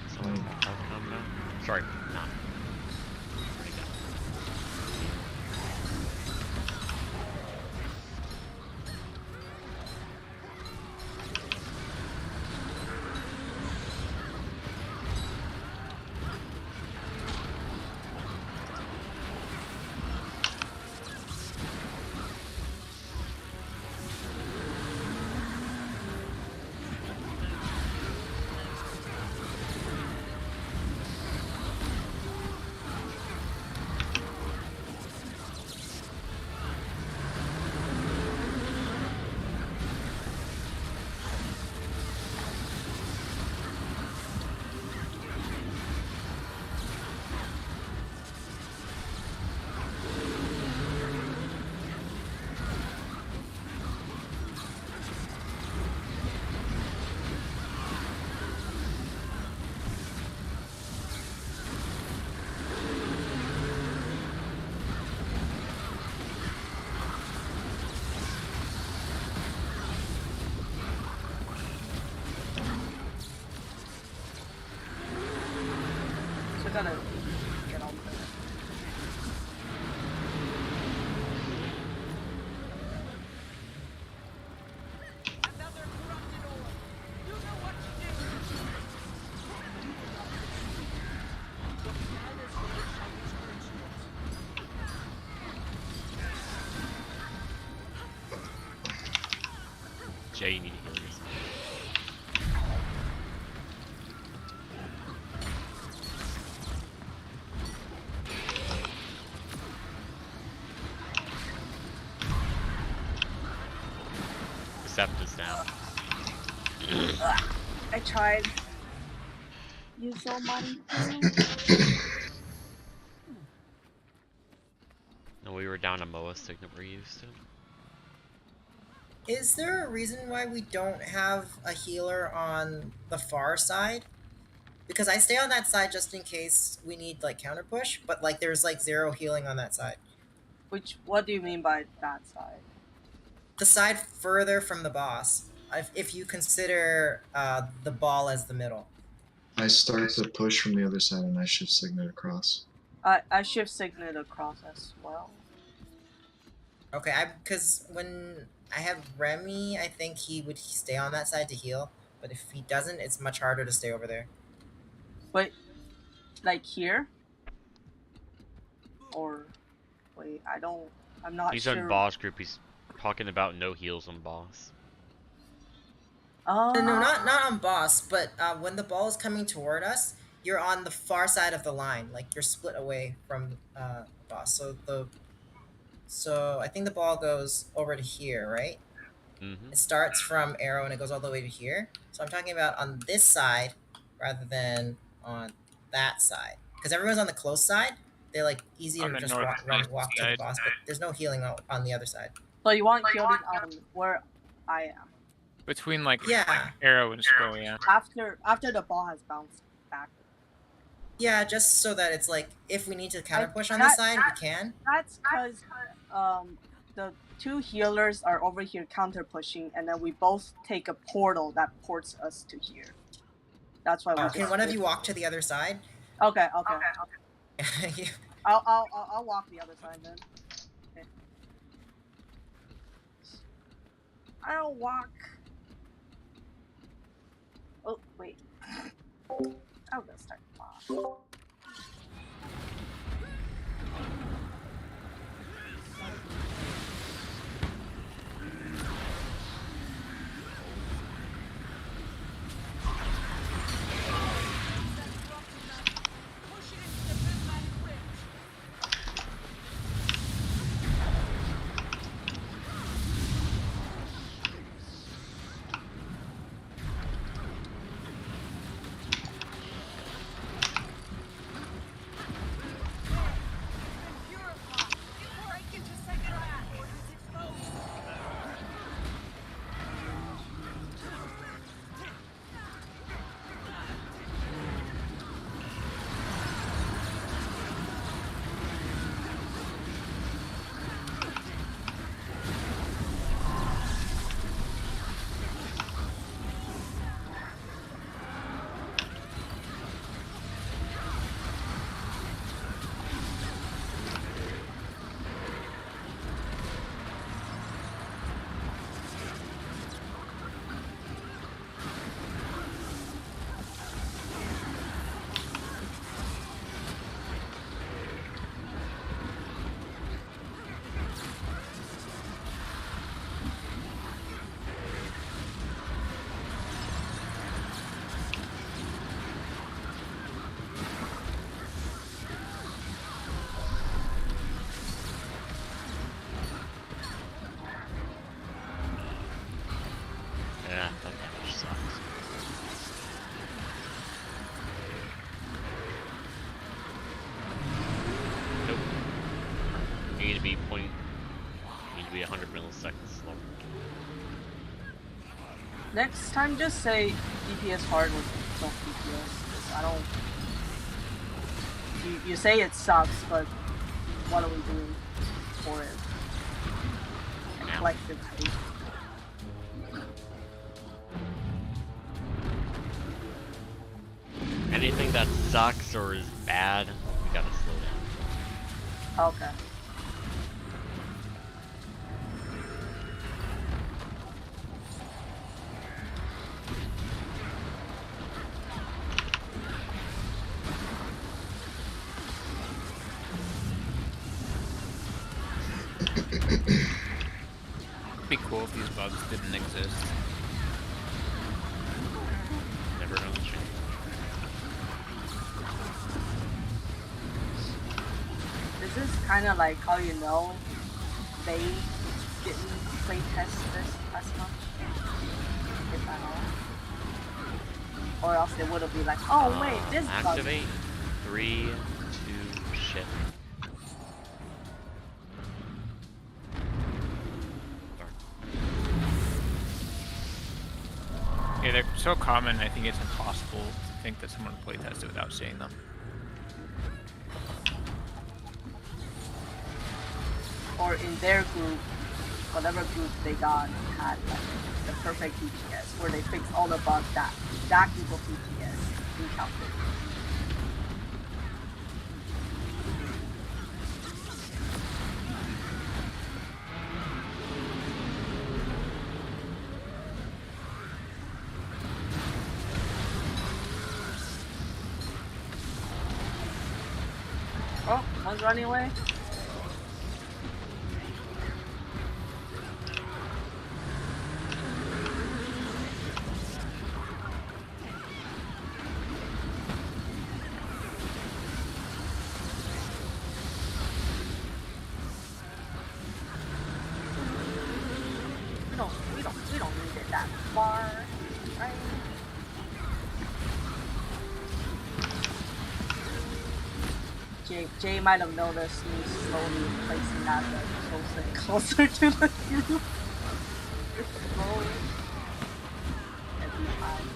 Someone come now? Sorry, not. Already done. So I gotta get on there. Jay, you need to heal yourself. Accept is down. I tried. You so money. And we were down a Moa signet we're used to. Is there a reason why we don't have a healer on the far side? Because I stay on that side just in case we need like counter push, but like there's like 0 healing on that side. What do you mean by that side? The side further from the boss, if you consider the ball as the middle. I start the push from the other side and I shift signet across. I shift signet across as well. Okay, because when I have Remy, I think he would stay on that side to heal, but if he doesn't, it's much harder to stay over there. Wait, like here? Or wait, I'm not He's sure. on boss group. He's talking about no heals on boss. Oh. No, not on boss, but when the ball is coming toward us, you're on the far side of the line, like you're split away from the boss. So I think the ball goes over to here, right? Mm-hmm. It starts from arrow and it goes all the way to here. So I'm talking about on this side rather than on that side, because everyone's on the close side. They're like easy On to the just north walk to the side. boss, but there's no healing on the other side. So you want healing on where I am? Between like Yeah. arrow and skull, yeah. After the ball has bounced back. Yeah, just so that it's like if we need to counter push on this side, we can. That's because the two healers are over here counter pushing, and then we both take a portal that ports us to here. That's why. Can one of you walk to the other side? Okay. Yeah. I'll walk the other side then. Okay. I'll walk. Oh wait. I'm gonna start the boss. Yeah, that damage sucks. Nope. You need to be 100 milliseconds slower. Next time, just say DPS hard with no DPS. 'Cause I don't. You say it sucks, but what are we doing for it? Collectively. Anything that sucks or is bad, you gotta slow down. Okay. It'd be cool if these bugs didn't exist. Never know the change. This is kind of like how you know they didn't play test this as much, if at all. Or else they would have been like, oh wait, this bug. Activate 3, 2, shift. Yeah, they're so common, I think it's impossible to think that someone would playtest it without seeing them. Or in their group, whatever group they got had like the perfect DPS, where they fixed all the bugs that group of DPS encountered. Someone's running away. We don't need it that far, right? Jay might have noticed me slowly placing that closer and closer to the group. Slowly. Every time.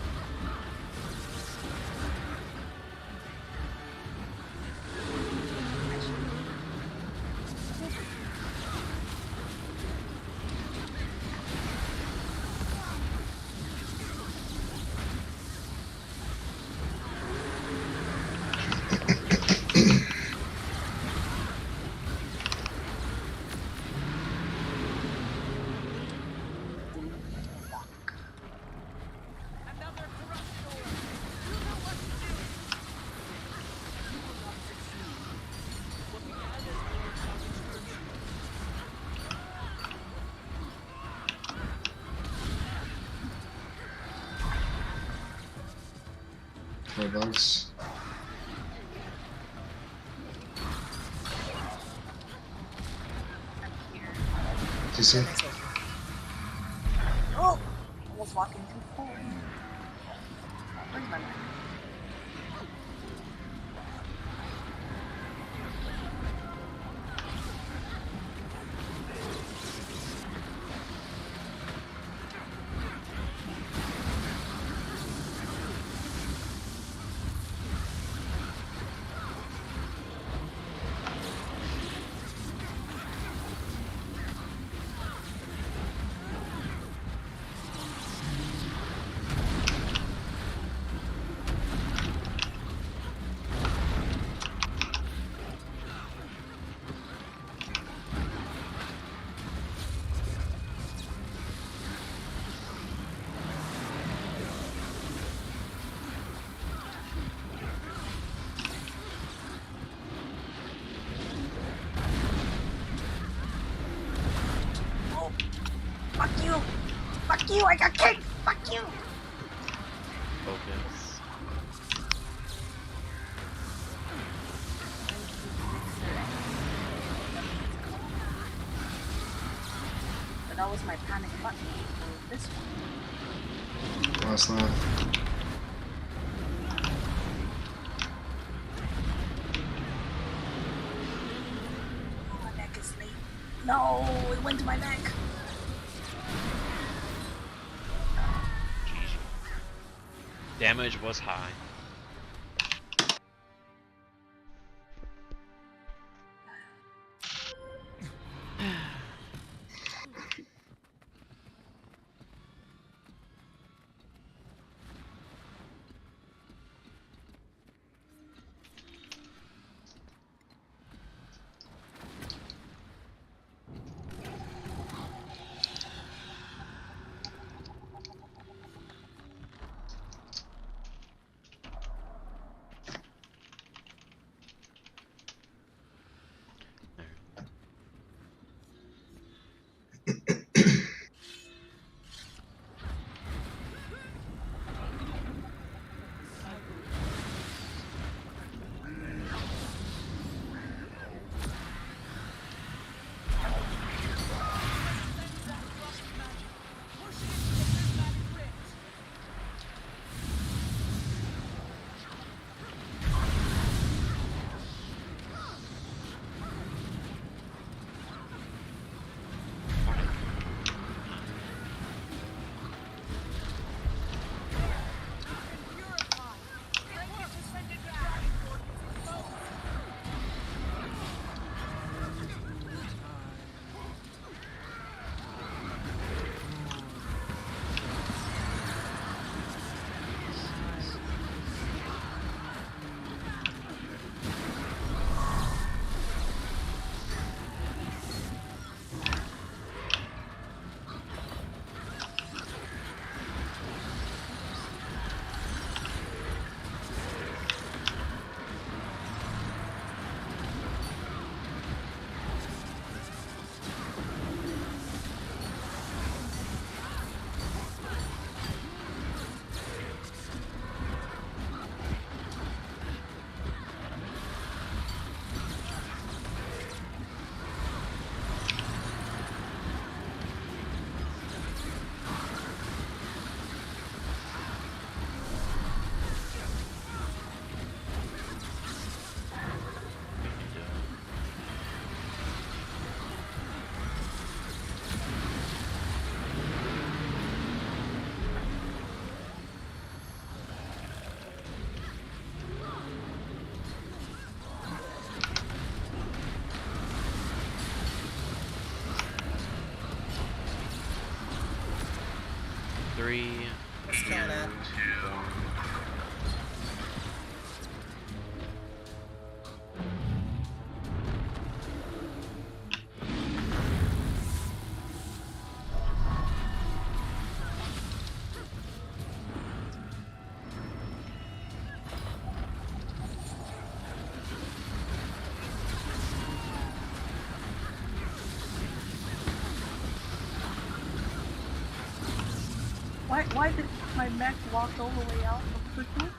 Bugs. TC? Oh! Almost walking too far. Where's my mic? Fuck you! Fuck you! I got kicked! Fuck you! Focus. But that was my panic button for this one. Last lap. My neck is late. No! It went to my neck! Damage was high. 3, Let's 2, count that. 1. Why did my mech walk all the way out so quickly?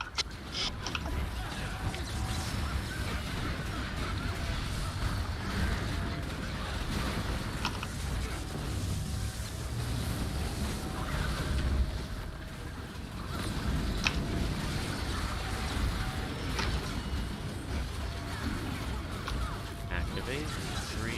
Activate. 3, 2.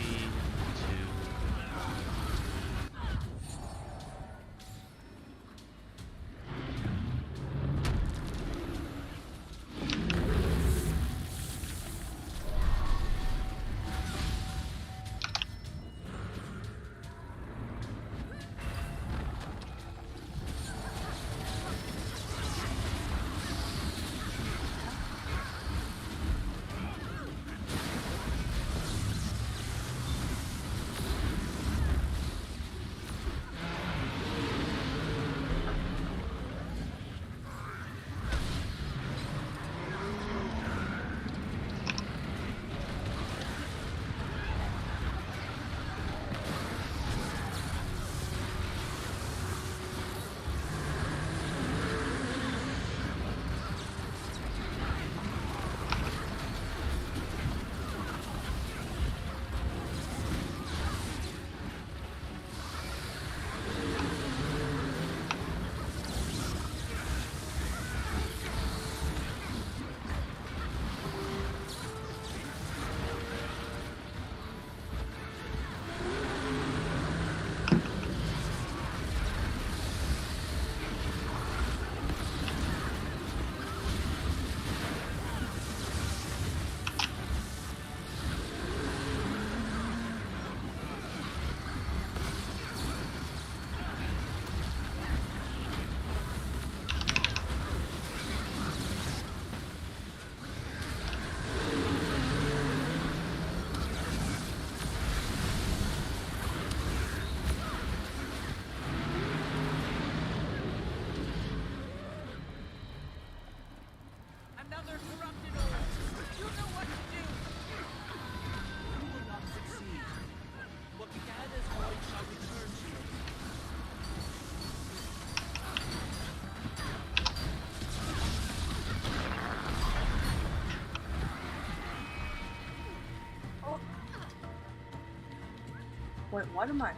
Wait, what am I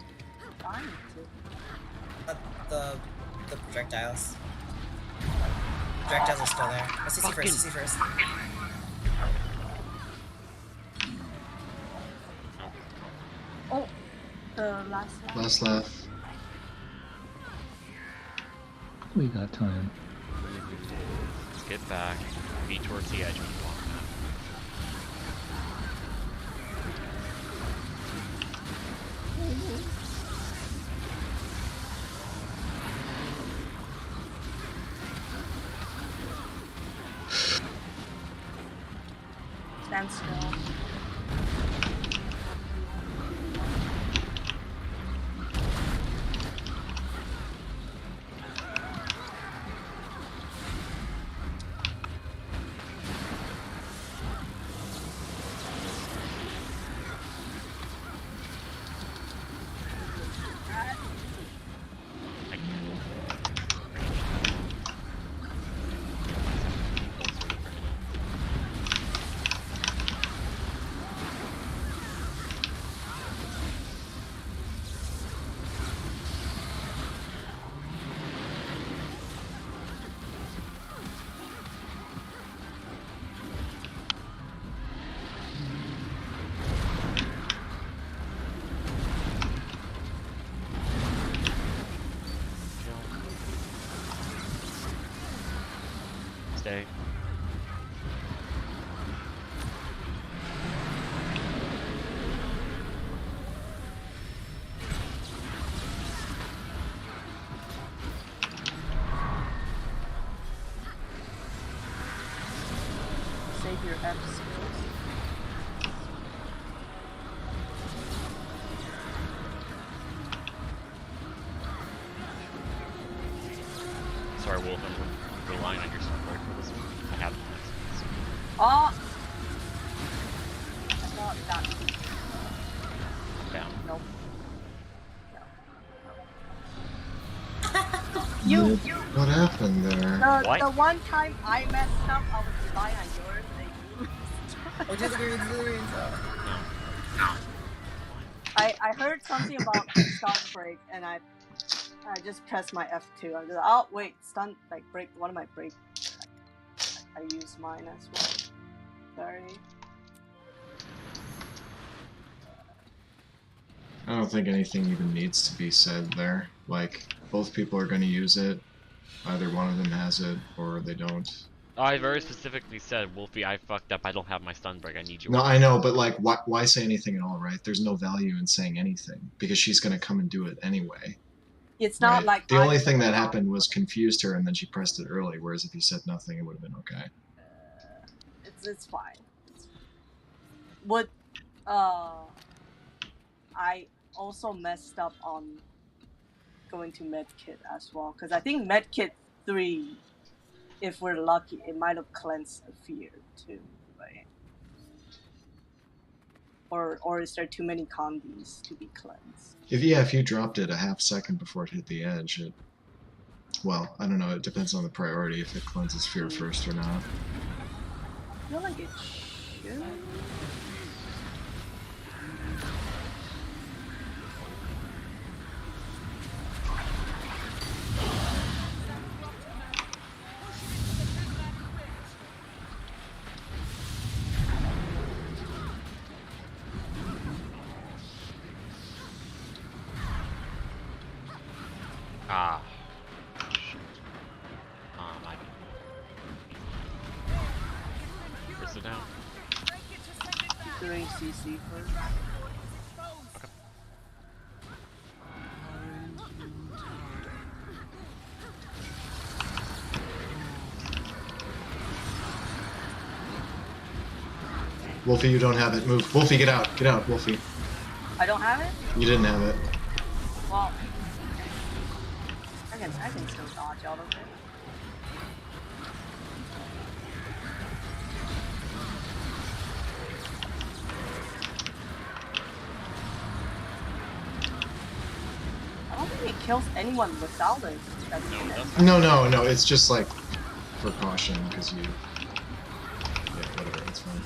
dying to? The projectiles. Projectiles are still there. Let's CC first, CC first. Oh, the last one. Last laugh. We got time. Let's get back. Feet towards the edge when you walk back. Stand still. Stay. your F skills. Sorry, Wolf, I'm relying on your support for this one. I have Oh! I thought that. down. Nope. No. You. What happened there? What? The one time I messed up, I was relying on yours and you. Oh, just the greens. I heard something about stun break and I just pressed my F2. I was like, oh wait, stun like break one of my break. I used mine as well. Sorry. I don't think anything even needs to be said there. Like, both people are going to use it. Either one of them has it, or they don't. Oh, I very specifically said, Wolfie, I fucked up. I don't have my stun break. I need you. No, I know, but like, why say anything at all, right? There's no value in saying anything, because she's going to come and do it anyway. It's not Right? like the only thing that happened was confused her, and then she pressed it early. Whereas if you said nothing, it would have been okay. It's fine. What I also messed up on going to medkit as well, because I think medkit 3, if we're lucky, it might have cleansed the fear too, right? Or is there too many combis to be cleansed? If you dropped it a half second before it hit the edge, well, I don't know. It depends on the priority if it cleanses fear first or not. I feel like it should. Ah. I Press it down. Doing CC first. Okay. Wolfie, you don't have it. Move. Wolfie, get out. Get out, Wolfie. I don't have it? You didn't have it. Well, I can still dodge out of it. I don't think it kills anyone without it. No. It's just like for caution, because you. Yeah, whatever. It's fine.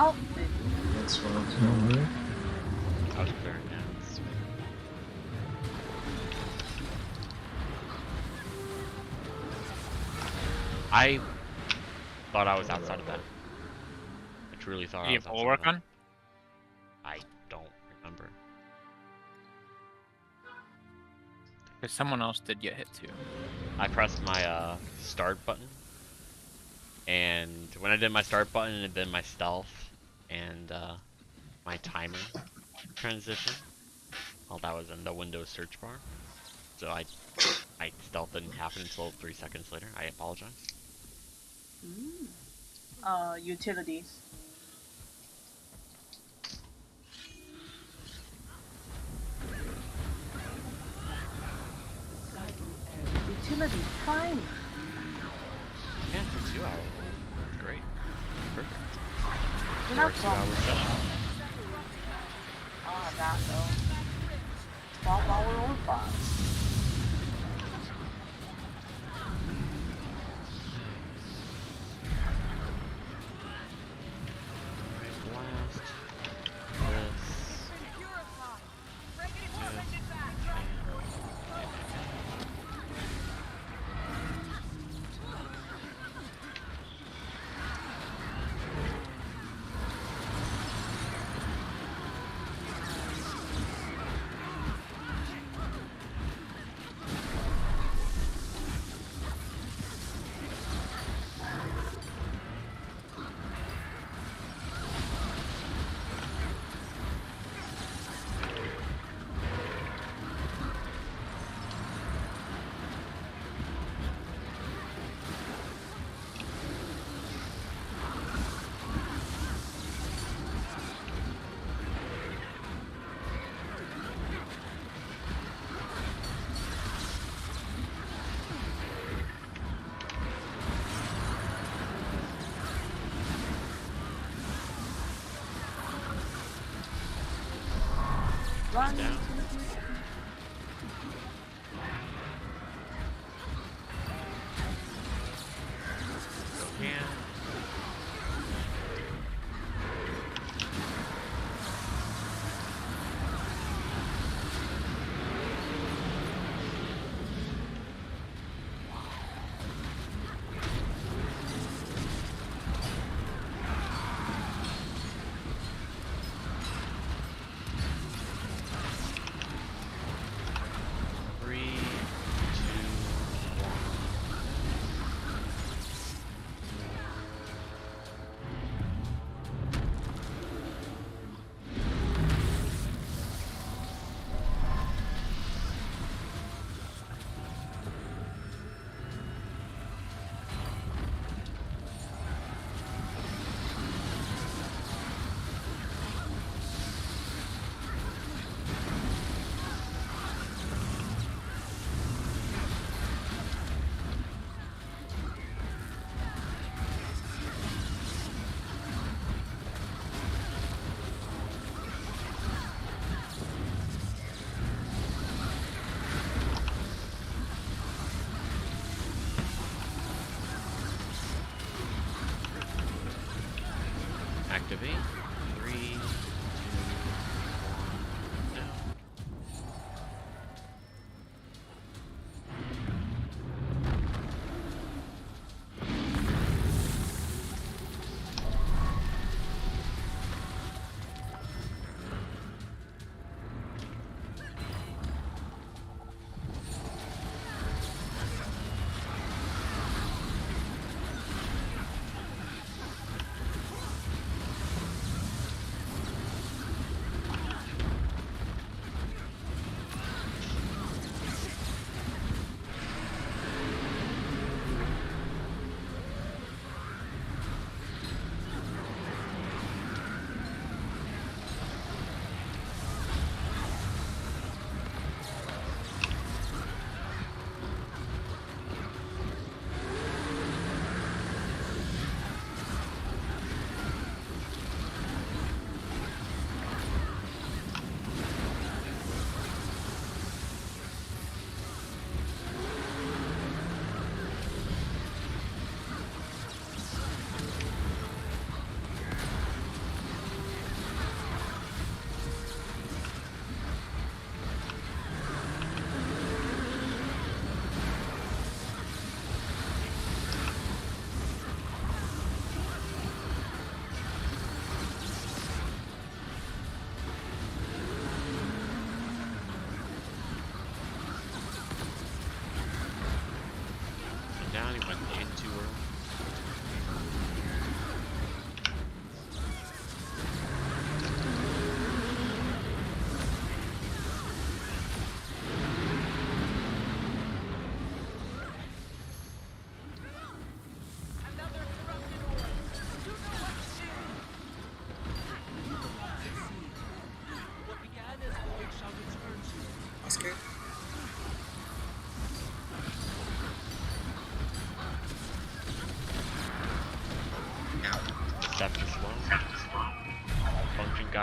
Oh, That's well. No worry. I was clearing down. I thought I was outside of that. I truly thought Did I you was have outside full work of that. on? I don't remember. Because someone else did get hit too. I pressed my start button, and when I did my start button and then my stealth and my timer transition, all that was in the Windows search bar. So my stealth didn't happen until 3 seconds later. I apologize. Utilities. Utility time. Yeah, for 2 hours. Great. Perfect. You're For not a 2-hour session. that though. 12-hour or 5. Blast. This. Run. Down. Yeah. Three, two, activate. 3, 2, 1, now.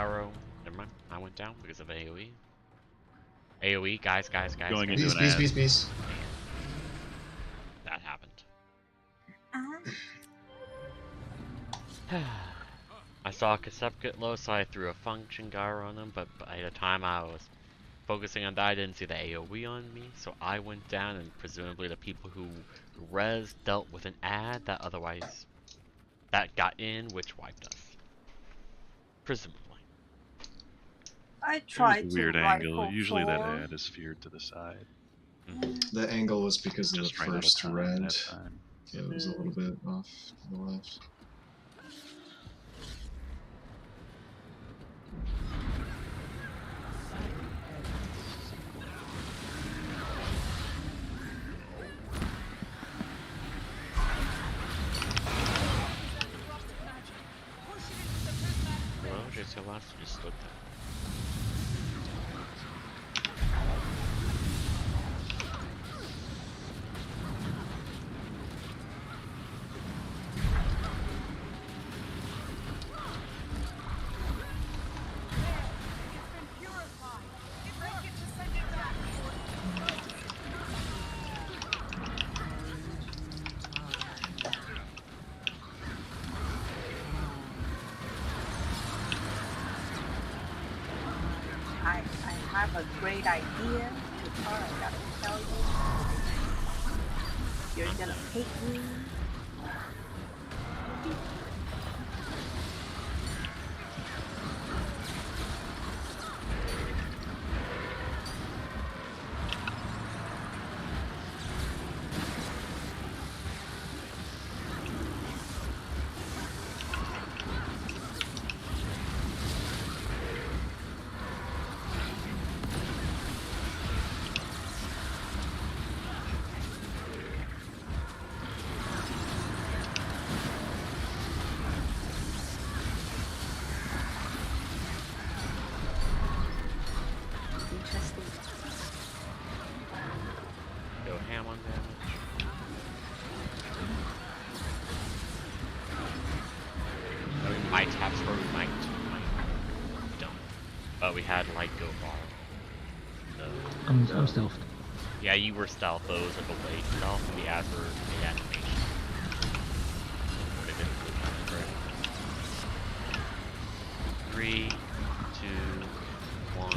Garo. Never mind. I went down because of AoE. AoE, guys. Going guys. into an ad. Beast. That happened. I saw Kasep get low, so I threw a function Garo on him, but by the time I was focusing on that, I didn't see the AoE on me, so I went down, and presumably the people who res dealt with an ad that otherwise that got in, which wiped us. Presumably. I It was tried a to weird rifle angle. Usually that for- ad is veered to the side. The angle was because of the Just ran out of first time red. that time. Yeah, it was a little bit off to the left. Well, just your last just stood there. I have a great idea, Guitar, I gotta tell you. You're gonna hate me. Interesting. Go ham on damage. I mean, my taps where we might don't. But we had light go far. So, I'm stealthed. yeah, you were stealth, those are the late stealth, and the ads were the animation. Would have been good for 3, 2, 1.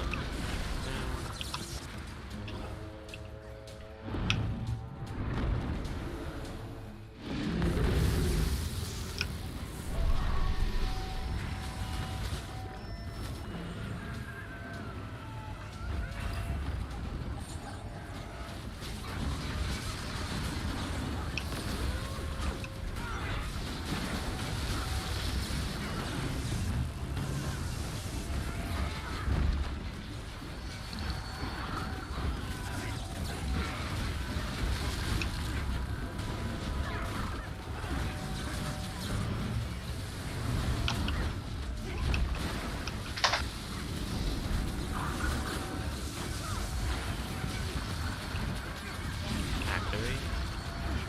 Activate.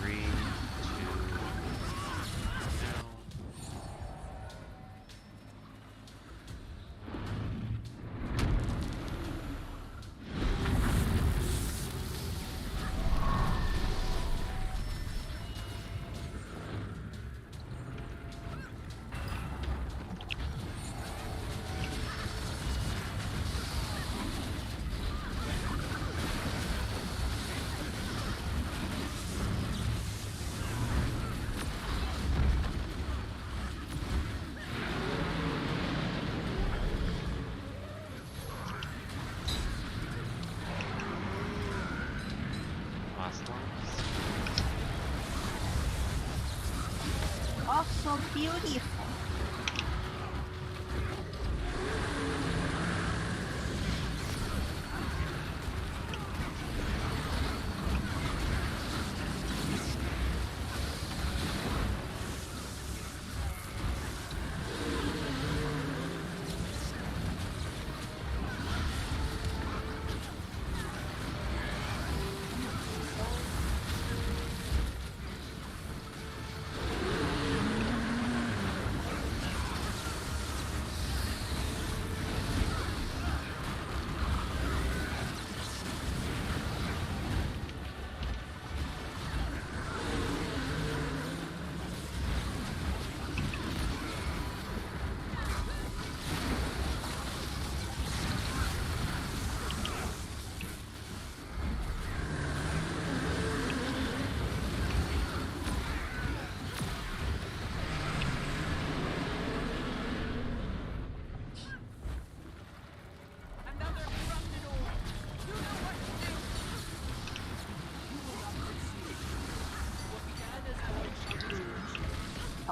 3, 2, now. Last ones. Oh, so beautiful.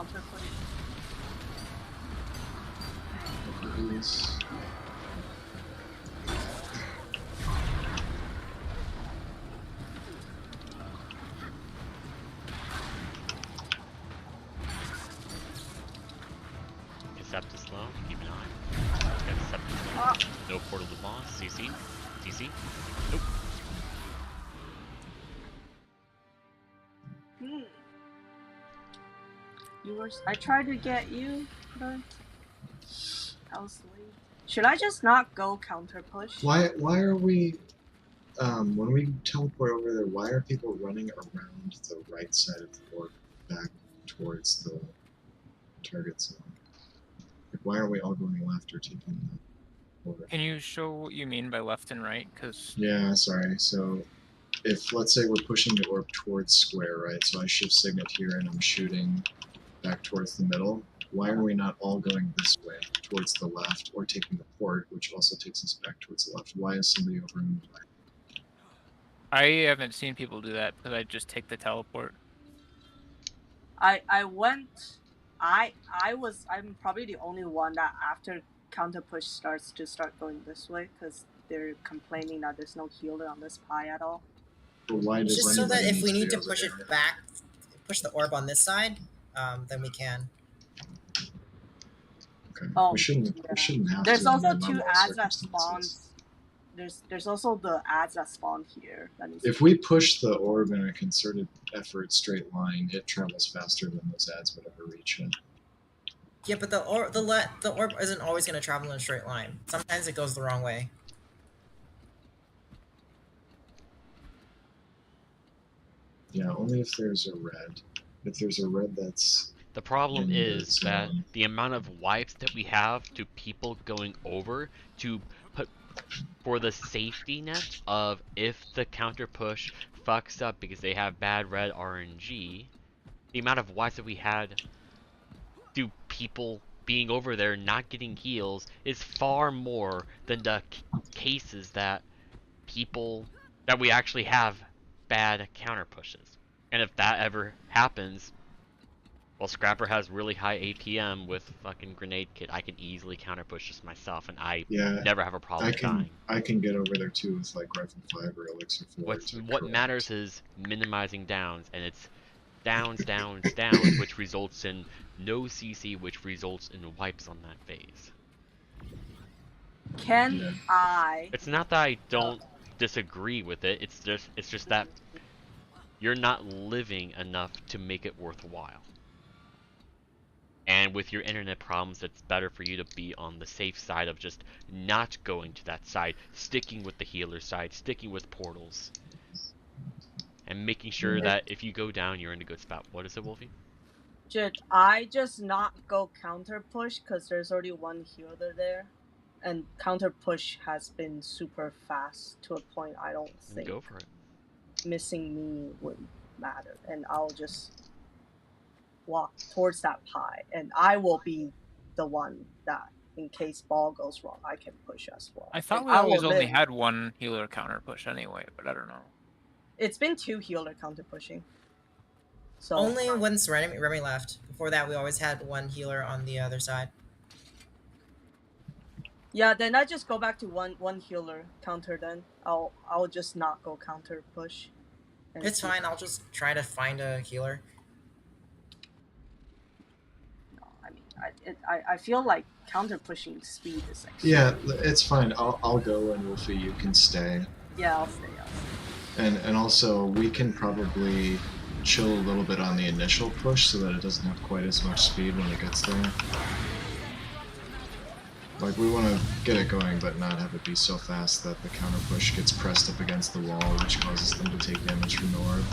counter push. Please. Accept is slow. Keep an eye. Got accept is slow. Ah. No portal to boss. CC. CC. Nope. I tried to get you, but I was late. Should I just not go counter push? Why are we when we teleport over there, why are people running around the right side of the board back towards the target zone? Like, why are we all going left or taking the order? Can you show what you mean by left and right? Because Yeah, sorry. So if let's say we're pushing the orb towards square, right? So I shift signet here and I'm shooting back towards the middle. Why are we not all going this way towards the left or taking the port, which also takes us back towards the left? Why is somebody over in the right? I haven't seen people do that because I just take the teleport. I'm probably the only one that after counter push starts going this way because they're complaining that there's no healer on this pie at all. But why does Just so that anybody if we to need be to over push it there? back, push the orb on this side, then we can. Okay. Oh, we shouldn't have There's to. also under two normal ads that circumstances. spawns. There's also the ads that spawn here. That needs If we push the orb in a concerted effort straight line, it travels faster than those ads would ever reach it. Yeah, but the orb isn't always going to travel in a straight line. Sometimes it goes the wrong way. Yeah, only if there's a red. If there's a red that's... The problem in the is that zone. the amount of wipes that we have to people going over to put for the safety net of if the counter push fucks up because they have bad red RNG, the amount of wipes that we had to people being over there not getting heals is far more than the cases that we actually have bad counter pushes. And if that ever happens, well, Scrapper has really high APM with fucking grenade kit. I can easily counter push this myself, and I never have a problem dying. I can get over there too with like Rifle 5 or Elixir 4. What matters is minimizing downs, and it's downs, downs, downs, which results in no CC, which results in wipes on that phase. It's not that I don't disagree with it. It's just that you're not living enough to make it worthwhile. And with your internet problems, it's better for you to be on the safe side of just not going to that side, sticking with the healer side, sticking with portals, and making sure that if you go down, you're in a good spot. What is it, Wolfie? I just not go counter push because there's already one healer there, and counter push has been super fast to a point I don't think go for it. Missing me would matter, and I'll just walk towards that pie, and I will be the one that, in case ball goes wrong, I can push as well. I thought we always only had one healer counter push anyway, but I don't know. It's been 2 healer counter pushing. So only once Remy left. Before that, we always had one healer on the other side. Yeah, then I just go back to one healer counter. Then I'll just not go counter push. It's fine. I'll just try to find a healer. I feel like counter pushing speed is like... Yeah, it's fine. I'll go, and Wolfie, you can stay. Yeah, I'll stay. And also, we can probably chill a little bit on the initial push so that it doesn't have quite as much speed when it gets there. Like, we want to get it going, but not have it be so fast that the counter push gets pressed up against the wall, which causes them to take damage from the orb.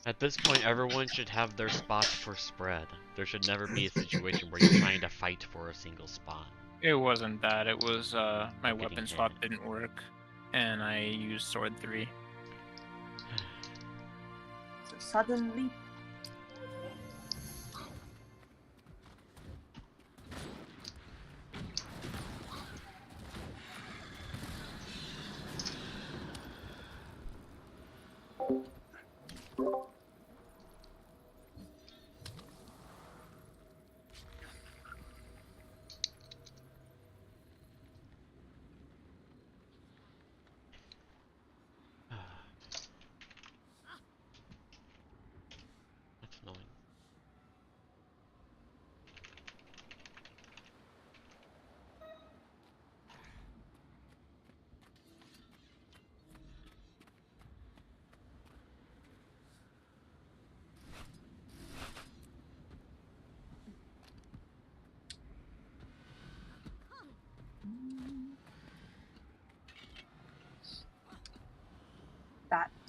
At this point, everyone should have their spots for spread. There should never be a situation where you're trying to fight for a single spot. It wasn't that. It was my Getting weapon hit. swap didn't work, and I used sword 3. So suddenly, That's annoying.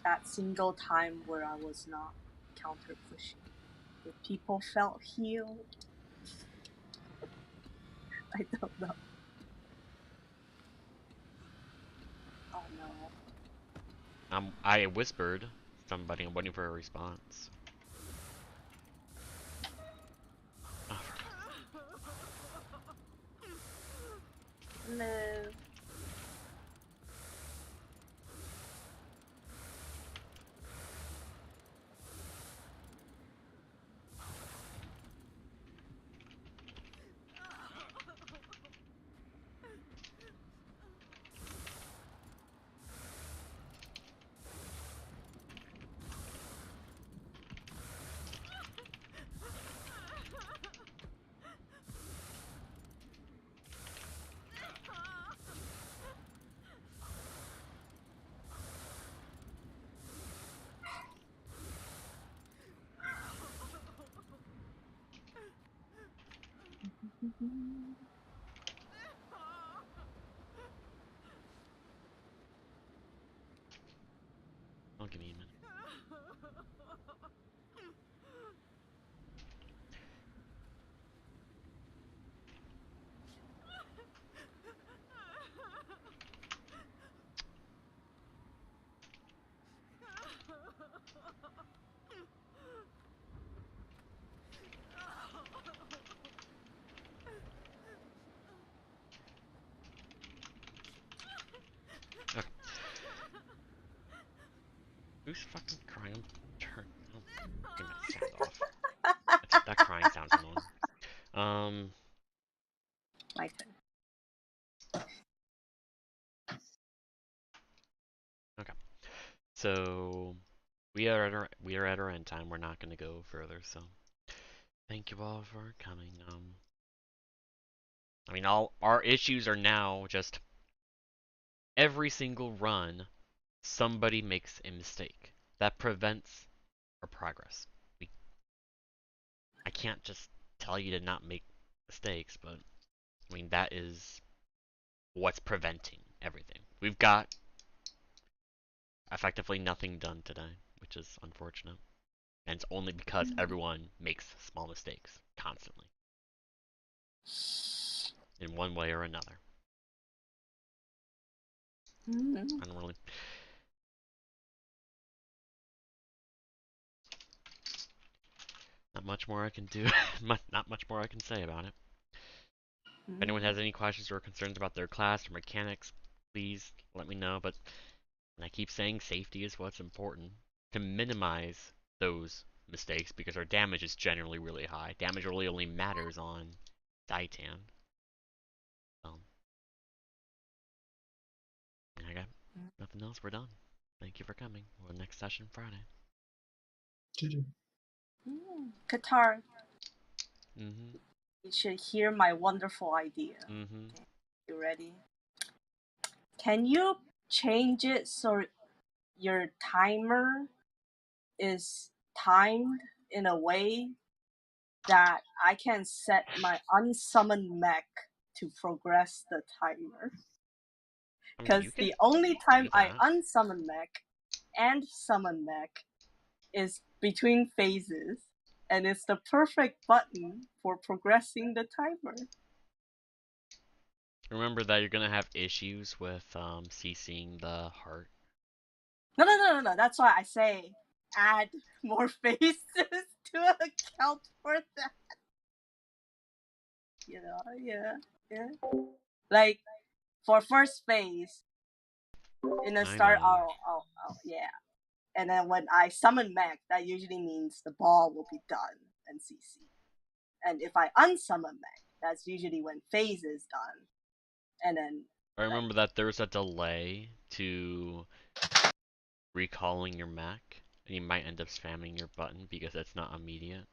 that single time where I was not counter pushing, the people felt healed. I don't know. Oh no. I whispered somebody. I'm waiting for a response. Oh, No. Don't give me a minute. Okay. Who's fucking crying? Turn. Oh, give that sound off. That crying sounds annoying. My turn. Okay. So we are at our end time. We're not going to go further. So thank you all for coming. I mean, all our issues are now just every single run, somebody makes a mistake that prevents our progress. I can't just tell you to not make mistakes, but I mean that is what's preventing everything. We've got effectively nothing done today, which is unfortunate. And it's only because everyone makes small mistakes constantly. In one way or another. I don't really... Not much more I can do. Not much more I can say about it. If anyone has any questions or concerns about their class or mechanics, please let me know. But and I keep saying safety is what's important. To minimize those mistakes because our damage is generally really high. Damage really only matters on Titan. I got nothing else. We're done. Thank you for coming. Well, next session Friday. Qatar, Mm-hmm. you should hear my wonderful idea. Mm-hmm. Okay, you ready? Can you change it so your timer is timed in a way that I can set my unsummoned mech to progress the timer? I mean, Because you can the only do time I that. unsummon mech and summon mech is between phases, and it's the perfect button for progressing the timer. Remember that you're gonna have issues with CCing the heart. No. That's why I say add more phases to account for that. You know, yeah. Like for first phase, in the start, yeah. And then when I summon mech, that usually means the ball will be done and CC. And if I unsummon mech, that's usually when phase is done. And then I remember that there's a delay to recalling your mech, and you might end up spamming your button because it's not immediate.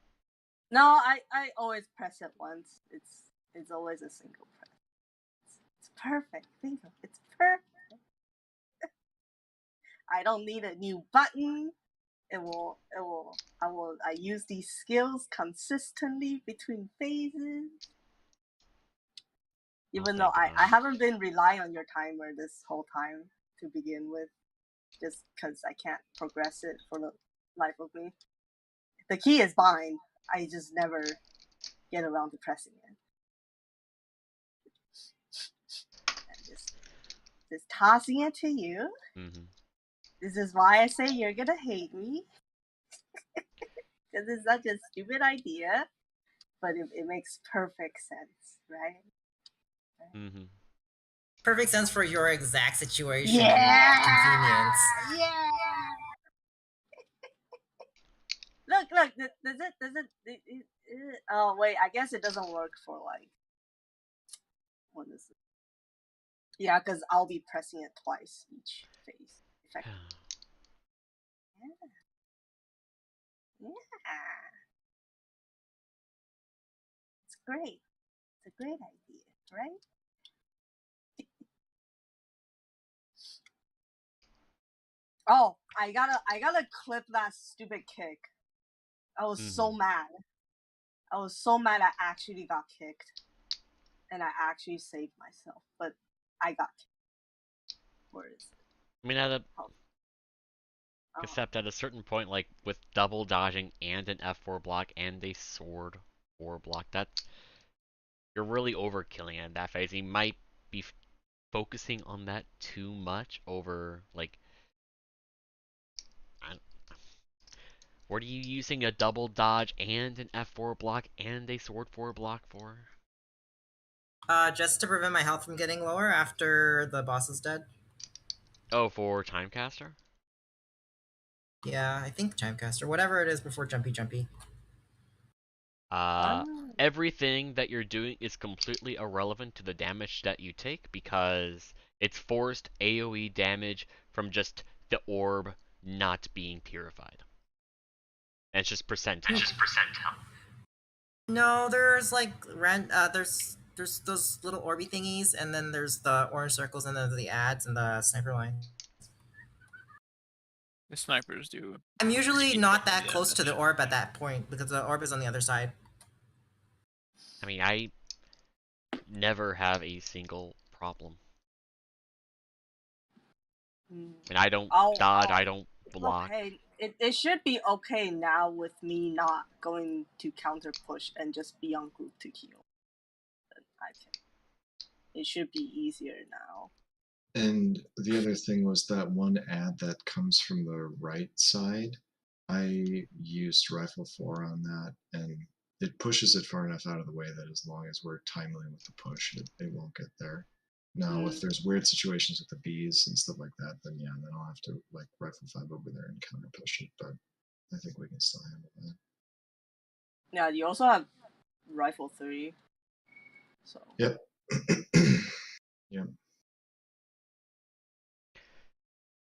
no, I always press it once. It's always a single press. It's perfect. Think of it. It's perfect. I don't need a new button. I use these skills consistently between phases. Even though I haven't been relying on your timer this whole time to begin with, just because I can't progress it for the life of me. The key is bind. I just never get around to pressing it. And just tossing it to you. Mm-hmm. This is why I say you're gonna hate me. Because it's such a stupid idea, but it makes perfect sense, right? Mm-hmm. Perfect sense for your exact situation Yeah! and convenience. Yeah! Look, does it, oh wait, I guess it doesn't work for like, what is it? Yeah, because I'll be pressing it twice each phase. Yeah. It's great. It's a great idea, right? Oh, I gotta clip that stupid kick. I was so mad. I was so mad I actually got kicked. And I actually saved myself. But I got kicked. Where is it? I mean, except at a certain point, like with double dodging and an F4 block and a sword 4 block, you're really overkilling it in that phase. You might be focusing on that too much over, like, what are you using a double dodge and an F4 block and a sword 4 block for? Just to prevent my health from getting lower after the boss is dead. Oh, for Timecaster? Yeah, I think Timecaster. Whatever it is before Jumpy. Everything that you're doing is completely irrelevant to the damage that you take because it's forced AoE damage from just the orb not being purified. And it's just percent health. No, there's like there's those little orby thingies, and then there's the orange circles, and then the ads and the sniper line. The snipers do. I'm usually not that close to the orb at that point because the orb is on the other side. I mean, I never have a single problem. And I don't dodge, I don't block. Okay, it should be okay now with me not going to counter push and just be on group to heal. I think it should be easier now. And the other thing was that one ad that comes from the right side. I used Rifle 4 on that, and it pushes it far enough out of the way that as long as we're timely with the push, it won't get there. Now, if there's weird situations with the bees and stuff like that, then yeah, then I'll have to like Rifle 5 over there and counter push it, but I think we can still handle that. Yeah, you also have Rifle 3. So. Yep. Yep.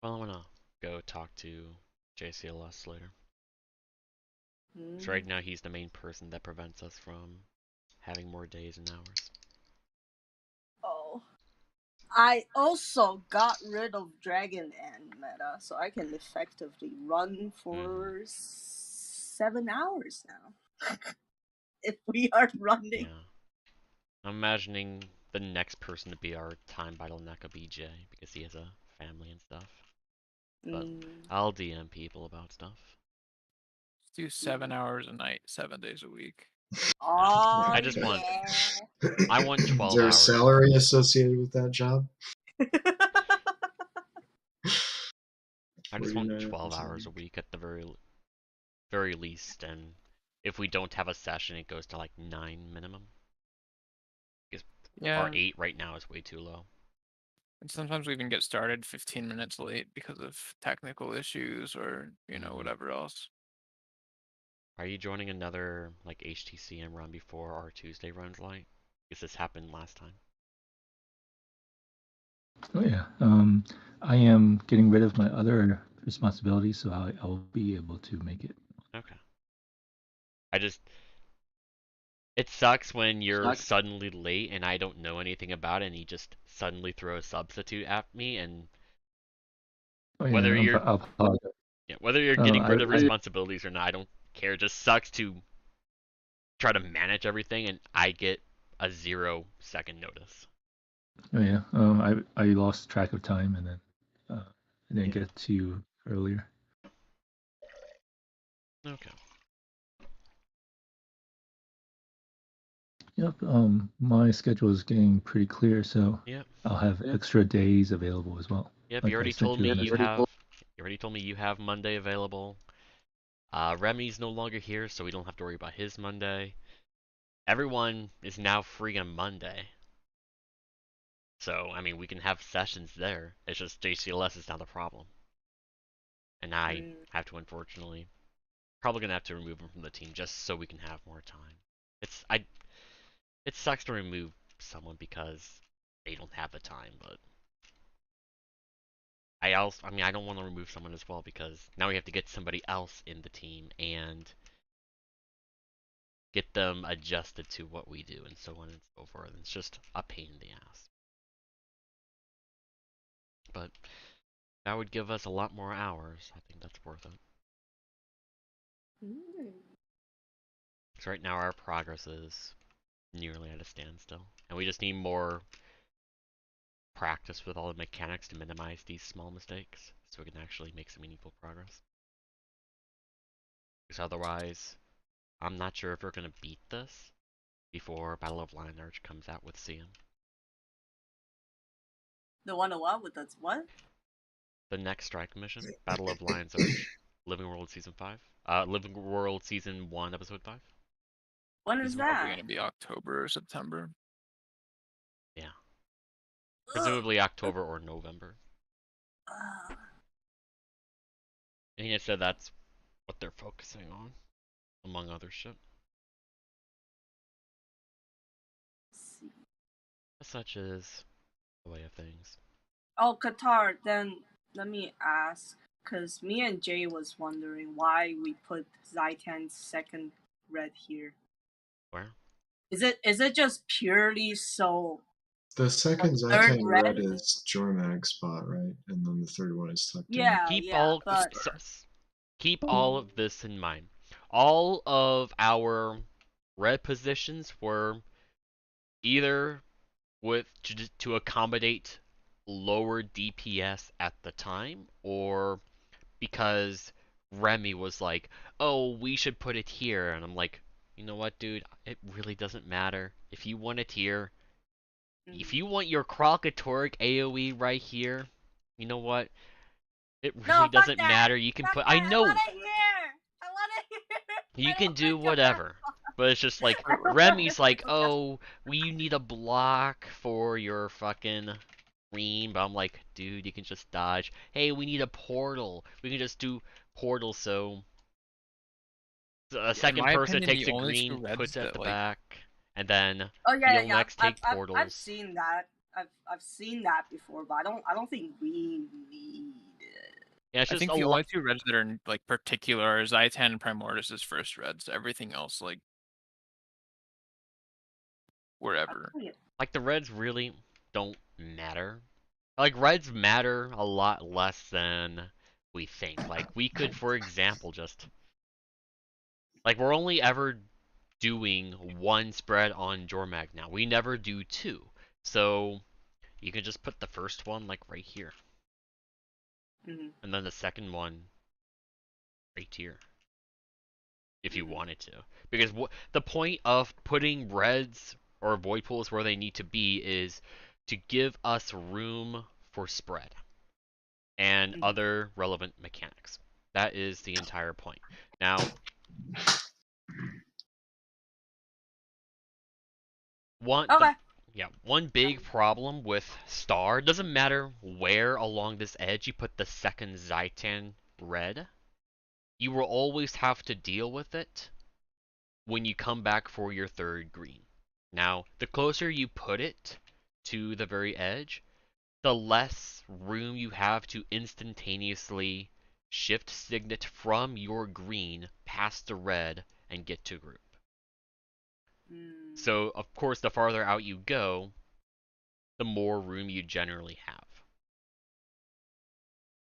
Well, I'm gonna go talk to JCLS later. So right now he's the main person that prevents us from having more days and hours. Oh. I also got rid of Dragon End meta, so I can effectively run for 7 hours now. If we are running. Yeah. I'm imagining the next person to be our time bottleneck will be BJ, because he has a family and stuff. But I'll DM people about stuff. Do 7 hours a night, 7 days a week. Oh, I just want- yeah. I want Is 12 there a hours. salary associated with that job? I just want 49 12 hours a hours a week. week at the very least, and if we don't have a session, it goes to like 9 minimum. Yeah. Our 8 right now is way too low. And sometimes we even get started 15 minutes late because of technical issues or, you know, whatever else. Are you joining another like HTcm run before our Tuesday runs light? Because this happened last time. Oh yeah. I am getting rid of my other responsibilities, so I will be able to make it. Okay. It sucks when you're suddenly late and I don't know anything about it and you just suddenly throw a substitute at me, and Oh yeah. whether you're I'll apologize. whether you're No, getting rid of I- responsibilities or not, I don't care. It just sucks to try to manage everything and I get a 0-second notice. Oh yeah. I lost track of time and then I didn't get to you earlier. Okay. Yep. My schedule is getting pretty clear, so Yep. I'll have extra days available as well. Yep. Like You I already sent told me a you message. have Monday available. Remy's no longer here, so we don't have to worry about his Monday. Everyone is now free on Monday. So, I mean, we can have sessions there. It's just JCLS is now the problem. And I have to, unfortunately, probably going to have to remove him from the team just so we can have more time. It sucks to remove someone because they don't have the time, but I don't want to remove someone as well because now we have to get somebody else in the team and get them adjusted to what we do and so on and so forth. It's just a pain in the ass. But that would give us a lot more hours. I think that's worth it. Because right now our progress is nearly at a standstill. And we just need more practice with all the mechanics to minimize these small mistakes so we can actually make some meaningful progress. Because otherwise, I'm not sure if we're going to beat this before Battle of Lion Arch comes out with CM. The one with that's what? The next strike mission, Battle of Lion's Arch, Living World Season 5. Living World Season 1, Episode 5. When is It's probably that? going to be October or September. Yeah. Presumably October or November. And he said that's what they're focusing on, among other shit. Such is the way of things. Oh, Qatar, then let me ask, because me and Jay was wondering why we put Zaitan's second red here. Where? Is it just purely so... The second third Zaitan red? red is Jormag's spot, right? And then the third one is tucked in. Yeah, Keep but... all of this in mind. All of our red positions were either to accommodate lower DPS at the time, or because Remy was like, oh, we should put it here, and I'm like, you know what, dude, it really doesn't matter. If you want it here, if you want your Kralkatorg AoE right here, you know what, it really doesn't matter. You can put, I know, I want it here! you can do whatever. But it's just like, Remy's like, oh, you need a block for your fucking green. But I'm like, dude, you can just dodge. Hey, we need a portal. We can just do portal so a second person opinion, takes the a only green, two reds puts it at that, the like... back, and then Yeah. next take portals. I've seen that. I've seen that before, but I don't think we need it. Yeah, it's I just think a the lot. only two reds that are like particular are Zaitan and Primordius' first reds. Everything else, like, wherever. Like, the reds really don't matter. Like, reds matter a lot less than we think. Like, we could, for example, just... Like, we're only ever doing one spread on Jormag now. We never do two. So, you can just put the first one, like, right here. And then the second one right here. if you wanted to. Because the point of putting reds or void pools where they need to be is to give us room for spread and other relevant mechanics. That is the entire point. Now, one big problem with Star, doesn't matter where along this edge you put the second Zaitan red, you will always have to deal with it when you come back for your third green. Now, the closer you put it to the very edge, the less room you have to instantaneously shift signet from your green past the red and get to group. So, of course, the farther out you go, the more room you generally have.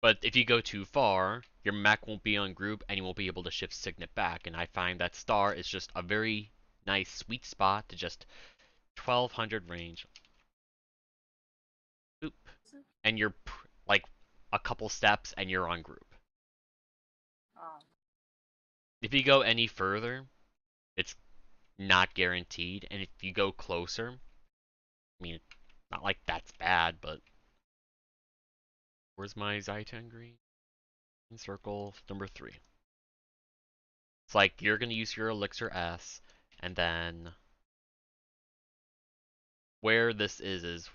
But if you go too far, your mech won't be on group and you won't be able to shift signet back. And I find that Star is just a very nice sweet spot to just 1200 range. Oop. And you're like a couple steps and you're on group. If you go any further, it's not guaranteed. And if you go closer, I mean, not like that's bad, but where's my Zaitan green? In circle number 3. It's like you're gonna use your elixir S, and then where this is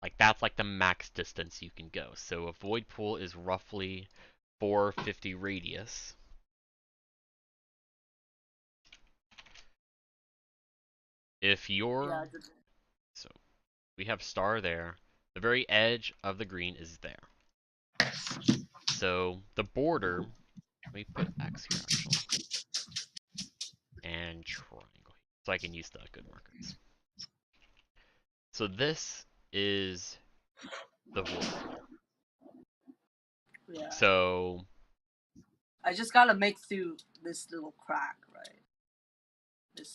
like that's like the max distance you can go. So a void pool is roughly 450 radius. If you're so we have Star there, the very edge of the green is there. So the border, let me put X here actually, and triangle so I can use the good markers. So this is the void pool. Yeah. So I just gotta make through this little crack, right? This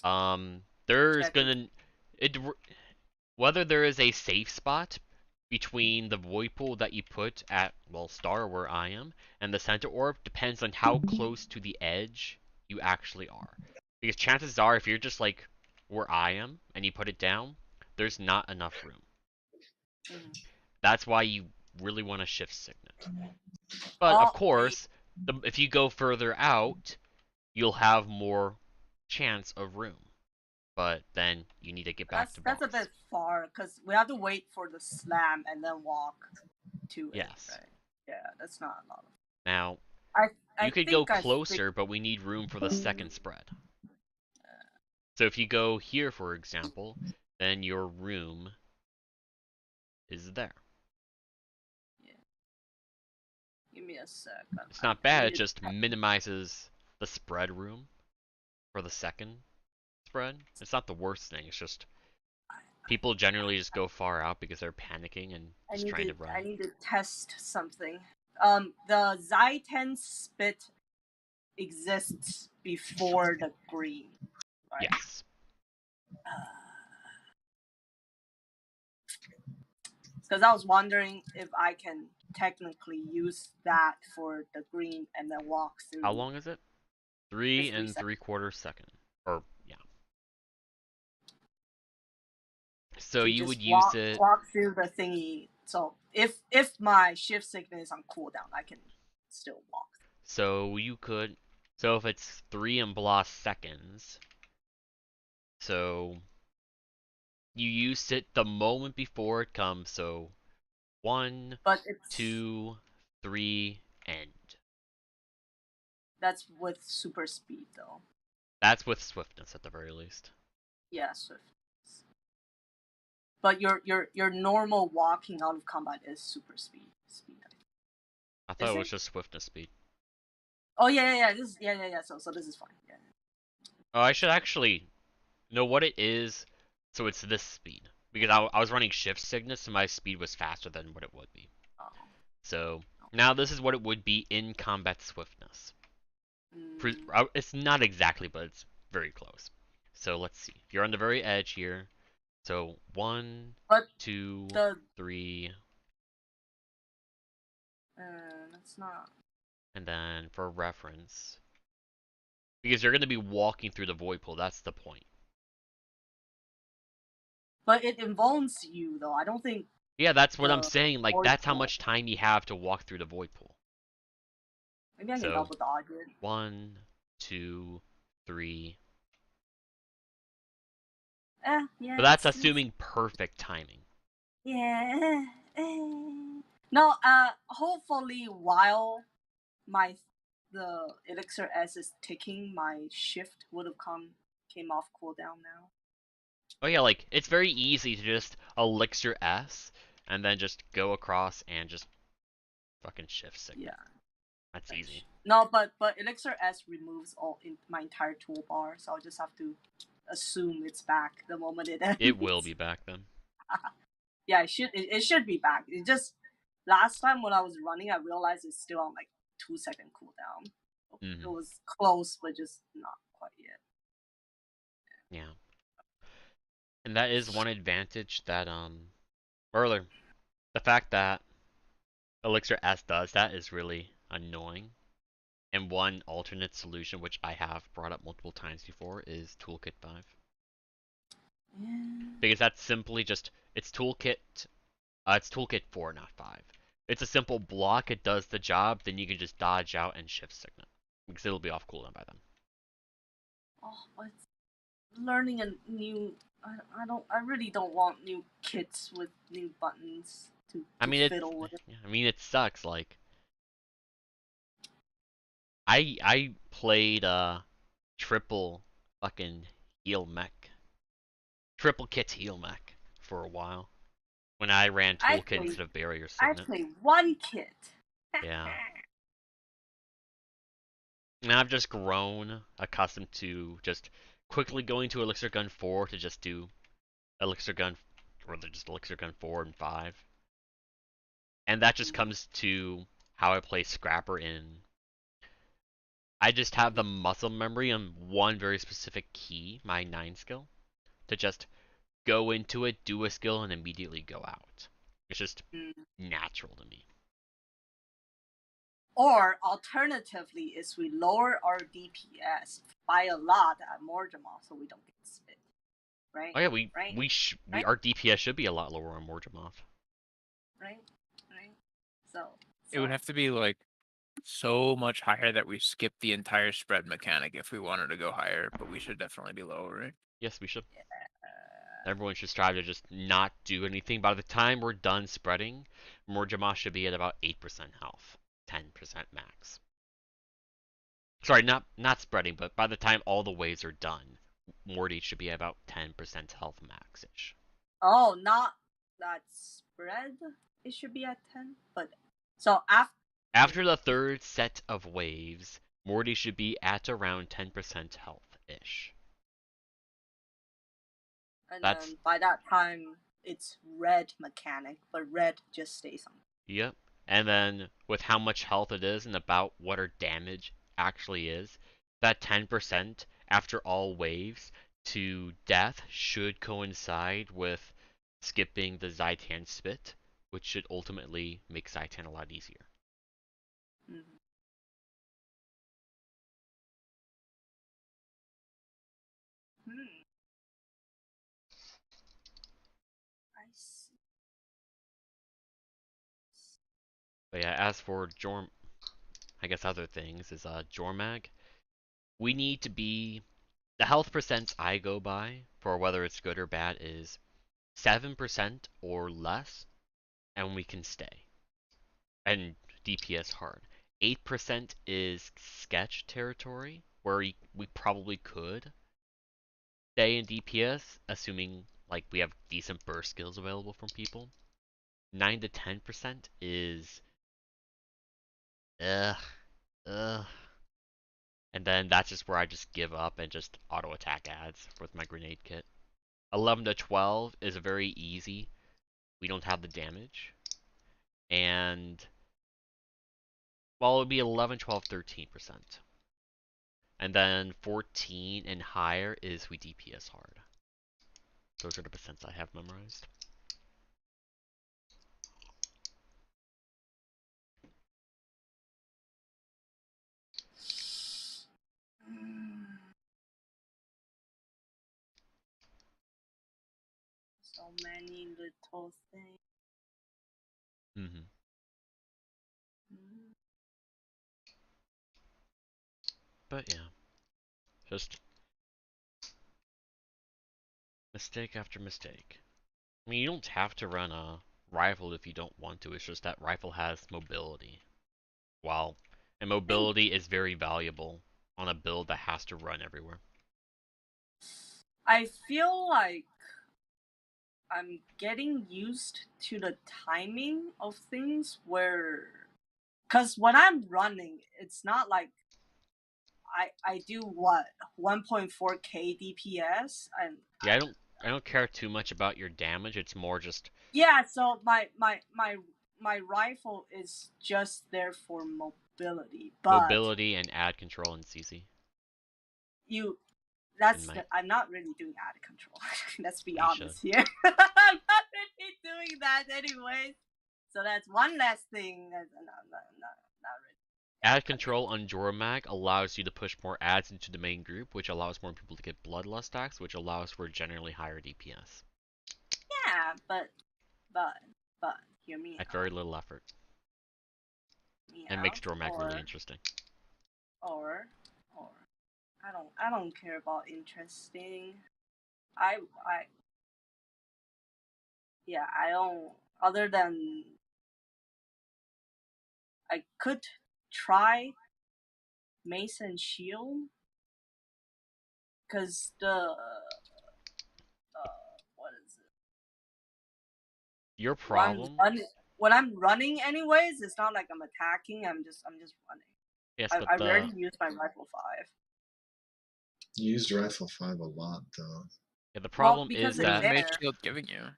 there's gonna whether there is a safe spot between the void pool that you put at, well, Star where I am and the center orb depends on how close to the edge you actually are. Because chances are if you're just like where I am and you put it down, there's not enough room. That's why you really want to shift signet. But of course, if you go further out, you'll have more chance of room. But then you need to get back to boss. That's a bit far, because we have to wait for the slam and then walk to it. Yes. Right? Yeah, that's not a lot. Now, I you could go closer, but we need room for the second spread. So if you go here, for example, then your room is there. Yeah. Give me a sec. It's not bad, it just minimizes the spread room for the second spread. It's not the worst thing, it's just people generally just go far out because they're panicking and just trying to run. I need to test something. The Zaitan spit exists before the green, right? Yes. Because I was wondering if I can technically use that for the green and then walk through. How long is it? 3 3/4 seconds. Or, yeah. So you would use it. Walk through the thingy. So if my shift signet is on cooldown, I can still walk. So you could. So if it's 3 and blah seconds, so you use it the moment before it comes. So 1, 2, 3, end. That's with super speed, though. That's with swiftness at the very least. Yeah, swiftness. But your normal walking out of combat is super speed. I thought it was just swiftness speed. Oh yeah. This yeah. So this is fine. Yeah. Oh, I should actually know what it is. So it's this speed because I was running shift signet, so my speed was faster than what it would be. Oh. So now this is what it would be in combat swiftness. It's not exactly, but it's very close. So let's see. You're on the very edge here. So 1, 2, 3. That's not. And then for reference, Because you're going to be walking through the void pool. That's the point. But it involves you, though. I don't think. Yeah, that's what I'm saying. Like, void that's how pool- much time you have to walk through the void pool. Maybe I can So, double dodge it. 1, 2, 3. Yeah. But that's assuming perfect timing. Yeah. No, hopefully while the Elixir S is ticking, my shift would have came off cooldown now. Oh yeah, like, it's very easy to just Elixir S, and then just go across and just fucking shift signal. Yeah. That's easy. No, but Elixir S removes my entire toolbar, so I'll just have to assume it's back the moment it ends. It will be back then. Yeah, it should be back. It just last time when I was running, I realized it's still on like 2-second cooldown. Mm-hmm. It was close, but just not quite yet. Yeah. And that is one advantage that earlier, the fact that Elixir S does that is really annoying. And one alternate solution, which I have brought up multiple times before, is Toolkit 5. Yeah. Because that's simply just, it's Toolkit 4, not 5. It's a simple block, it does the job, then you can just dodge out and shift signal. Because it'll be off cooldown by then. Oh, but learning a new... I really don't want new kits with new buttons to fiddle with. I mean, it sucks, like... I played triple fucking heal mech. Triple kit heal mech for a while. When I ran toolkit instead of barrier signet. I play one kit. Yeah. And I've just grown accustomed to just quickly going to Elixir Gun 4 to just do Elixir Gun, or just Elixir Gun 4 and 5. And that just comes to how I play Scrapper in. I just have the muscle memory on one very specific key, my 9 skill, to just go into it, do a skill, and immediately go out. It's just natural to me. Or alternatively, is we lower our DPS by a lot at Morjamal so we don't get spit. Right? Oh yeah, our DPS should be a lot lower on Morjamoth. Right? So it would have to be like so much higher that we skip the entire spread mechanic if we wanted to go higher, but we should definitely be lower, right? Yes, we should. Everyone should strive to just not do anything. By the time we're done spreading, Morjamoth should be at about 8% health. 10% max. Sorry, not spreading, but by the time all the waves are done, Morty should be at about 10% health max-ish. Oh, not that spread. It should be at 10, but so after the third set of waves, Morty should be at around 10% health-ish. And then by that time, it's red mechanic, but red just stays on. Yep. And then with how much health it is and about what our damage actually is, that 10% after all waves to death should coincide with skipping the Zaitan spit, which should ultimately make Zaitan a lot easier. Mm-hmm. I see. But yeah, as for I guess other things is Jormag. We need to be, the health percents I go by for whether it's good or bad is 7% or less, and we can stay. And DPS hard. 8% is sketch territory, where we probably could stay in DPS, assuming like we have decent burst skills available from people. 9 to 10% is and then that's just where I just give up and just auto attack ads with my grenade kit. 11 to 12 is very easy. We don't have the damage. And well, it would be 11, 12, 13%. And then 14 and higher is we DPS hard. Those are the percents I have memorized. many little things. Mm-hmm. But yeah, just mistake after mistake. I mean, you don't have to run a rifle if you don't want to. It's just that rifle has mobility. And mobility is very valuable on a build that has to run everywhere. I feel like I'm getting used to the timing of things because when I'm running, it's not like I do what 1.4k DPS and Yeah, I don't care too much about your damage. It's more just yeah. So my rifle is just there for mobility, but mobility and ad control and CC. I'm not really doing ad control. Let's be You honest should. here. I'm not really doing that anyway. So that's one less thing. Not really. Ad control on Jormag allows you to push more ads into the main group, which allows more people to get bloodlust stacks, which allows for generally higher DPS. Yeah, but hear me At out. very little effort. And makes Jormag really interesting. Or I don't care about interesting. I don't. Other than I could try Mace and Shield, cause what is it? Your problem. When I'm running, anyways, it's not like I'm attacking. I'm just running. Yes, I rarely use my rifle 5. You used rifle 5 a lot, though. Yeah, the problem is that Mace shield giving you.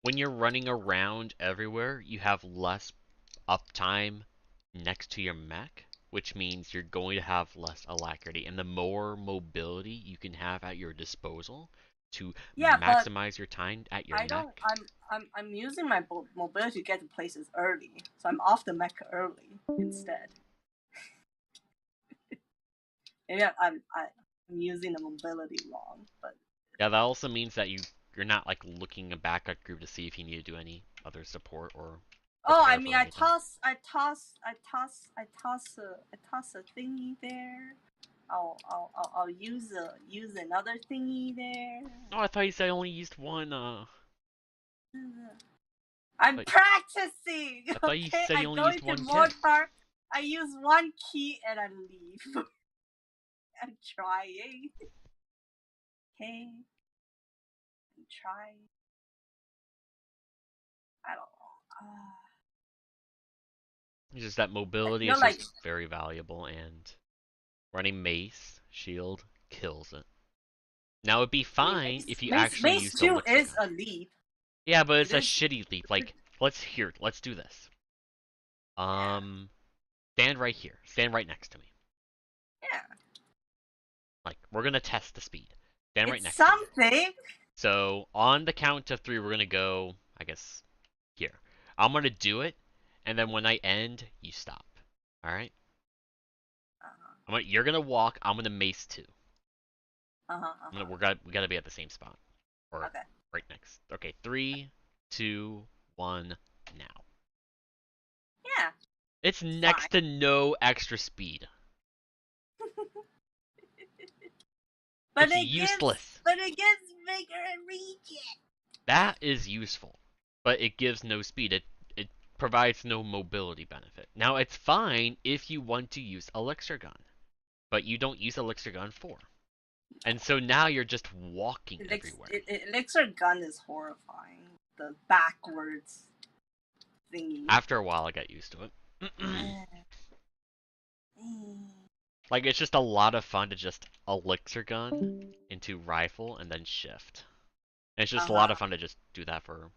When you're running around everywhere, you have less uptime next to your mech, which means you're going to have less alacrity. And the more mobility you can have at your disposal to maximize your time at your mech. I'm using my mobility to get to places early, so I'm off the mech early instead. Maybe I'm using the mobility wrong, but yeah, that also means that you're not like looking a backup group to see if you need to do any other support or. Oh, I mean, I toss a thingy there. I'll use another thingy there. Oh, I thought you said I only used one. I'm practicing. I thought you said you only used one kit. I use one key and I leave. I'm trying. Okay. I'm trying. I don't know. It's just that mobility is just very valuable, and running mace, shield, kills it. Now it'd be fine if you actually used the elixir. Mace 2 is a leap. Yeah, but it's a shitty leap. Like, let's do this. Stand right here. Stand right next to me. Yeah. Like, we're gonna test the speed. Stand right next to me. So, on the count of 3, we're gonna go, I guess, here. I'm gonna do it, and then when I end, you stop. Alright? You're gonna walk, I'm gonna mace 2. We gotta be at the same spot. Or right next. Okay, 3, 2, 1, now. Yeah. It's next to no extra speed. But it's useless. But it gives vigor and regen. That is useful, but it gives no speed. It provides no mobility benefit. Now, it's fine if you want to use Elixir Gun, but you don't use Elixir Gun 4. And so now you're just walking everywhere. Elixir Gun is horrifying. The backwards thingy. After a while, I got used to it. Like, it's just a lot of fun to just Elixir Gun into Rifle and then Shift. And it's just a lot of fun to just do that for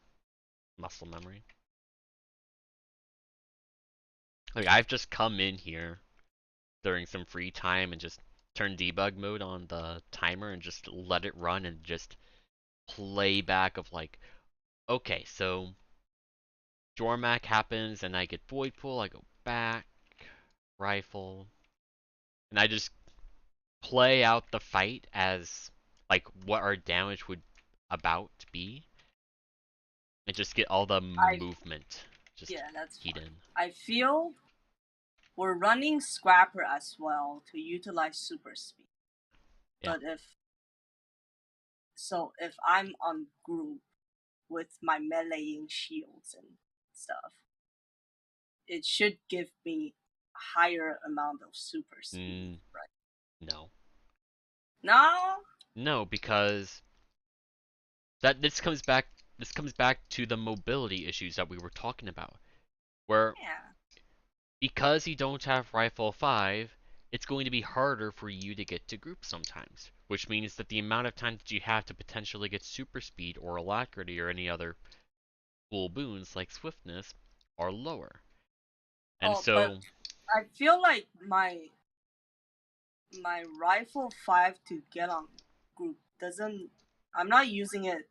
muscle memory. Like, I've just come in here during some free time and just turn debug mode on the timer and just let it run and just play back of like, okay, so Jormac happens and I get Void Pool, I go back, Rifle, and I just play out the fight as like what our damage would about be, And just get all the movement. Just that's keyed fine. in. I feel we're running Scrapper as well to utilize super speed. Yeah. But if I'm on group with my meleeing shields and stuff, it should give me a higher amount of super speed, right? No. No? No, because this comes back to the mobility issues that we were talking about. Where because you don't have Rifle 5, it's going to be harder for you to get to group sometimes. Which means that the amount of time that you have to potentially get super speed or alacrity or any other cool boons like swiftness are lower. And but I feel like my Rifle 5 to get on group I'm not using it,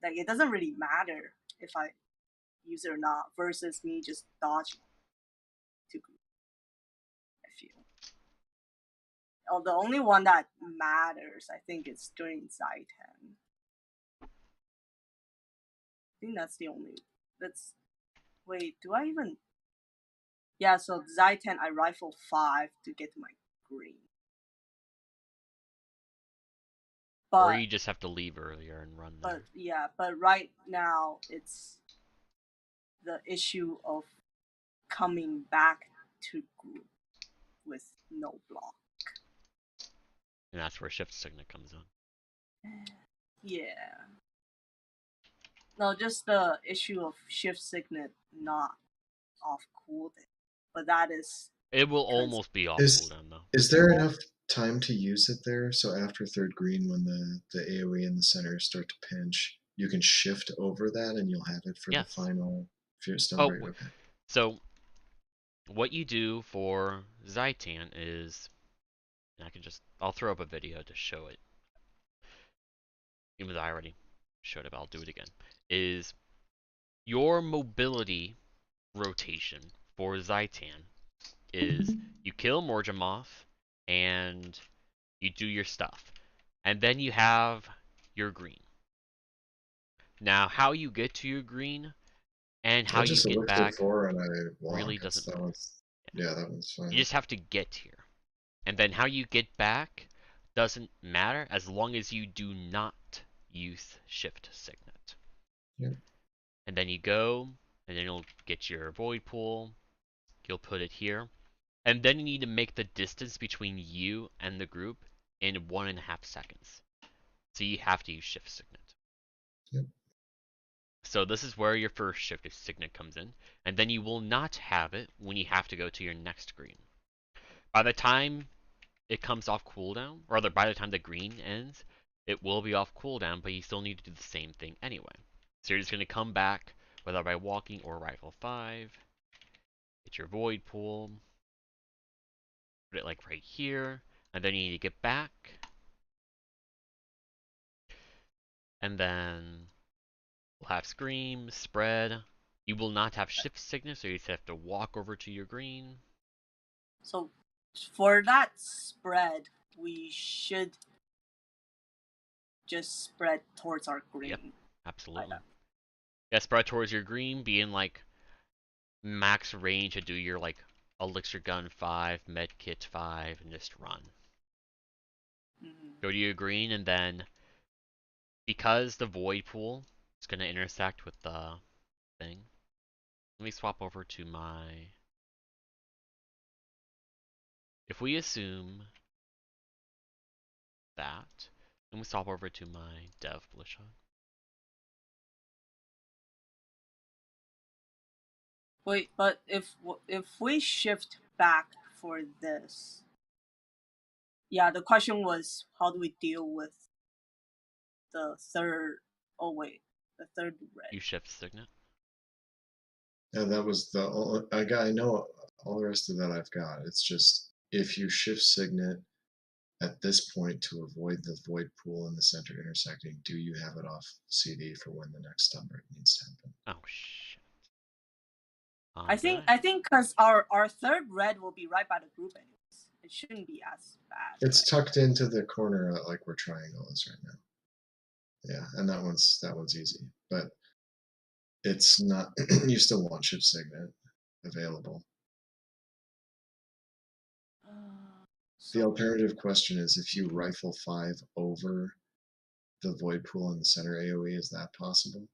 like it doesn't really matter if I use it or not versus me just dodging to group, I feel. Oh, the only one that matters, I think, is during Zai-10. I think that's the only. Wait, do I even? Yeah, so Zai-10, I rifle 5 to get to my green. Or you just have to leave earlier and run there. But right now it's the issue of coming back to group with no block. And that's where Shift Signet comes in. Yeah. No, just the issue of Shift Signet not off cooldown. But that is... It will almost be off cooldown, though. Is there enough time to use it there? So after third green, when the AoE in the center start to pinch, you can shift over that and you'll have it for the final stun break. Okay. So what you do for Zaitan is, I'll throw up a video to show it. Even though I already showed it, but I'll do it again. Is your mobility rotation for Zaitan is you kill Morjamoth and you do your stuff. And then you have your green. Now, how you get to your green and how you get back really doesn't matter. That one's fine. You just have to get here. And then how you get back doesn't matter as long as you do not use Shift Signet. Yep. And then you go, and then you'll get your Void Pool. You'll put it here. And then you need to make the distance between you and the group in 1.5 seconds. So you have to use Shift Signet. Yep. So this is where your first Shift Signet comes in. And then you will not have it when you have to go to your next green. By the time it comes off cooldown, or rather by the time the green ends, it will be off cooldown, but you still need to do the same thing anyway. So you're just going to come back, whether by walking or Rifle 5, get your Void Pool, put it like right here, and then you need to get back, and then we'll have Scream, Spread. You will not have Shift Signet, so you just have to walk over to your green. So for that spread, we should just spread towards our green. Yep, absolutely. Yeah, spread towards your green, be in like max range to do your like Elixir Gun 5, Medkit 5, and just run. Go to your green, and then because the Void Pool is going to intersect with the thing, let me swap over to my... If we assume that, then we swap over to my Dev Bloodshot. Wait, but if we shift back for this, yeah, the question was how do we deal with the third? Oh wait, the third red. You Shift Signet. Yeah, that was the I know all the rest of that I've got. It's just if you Shift Signet at this point to avoid the Void Pool in the center intersecting, do you have it off CD for when the next stun break needs to happen? Oh shit. I think because our third red will be right by the group anyways. It shouldn't be as bad. It's tucked into the corner like where triangle is right now. Yeah, and that one's easy. But it's not. You still want ship signet available. The alternative question is if you rifle 5 over the void pool in the center AoE, is that possible?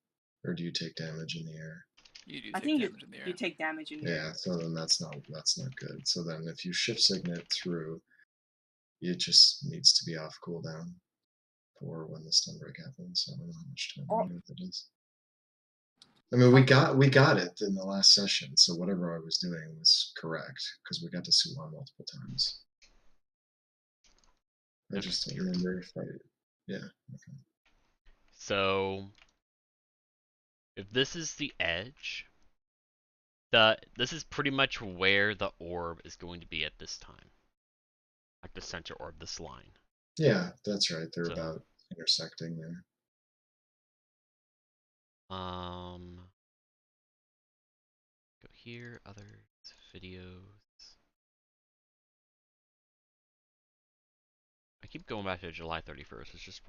Or do you take damage in the air? You do I take think damage in the air. you take damage in the Yeah, so then that's not good. So then if you shift signet through, it just needs to be off cooldown for when the stun break happens. I don't know how much time Oh. that is. I mean, we got it in the last session, so whatever I was doing was correct because we got to Soo-Won multiple times. I just don't remember if I. Yeah. Okay. So, if this is the edge, this is pretty much where the orb is going to be at this time. Like the center orb, this line. Yeah, that's right. They're about intersecting there. Go here, others, videos. I keep going back to July 31st. It's just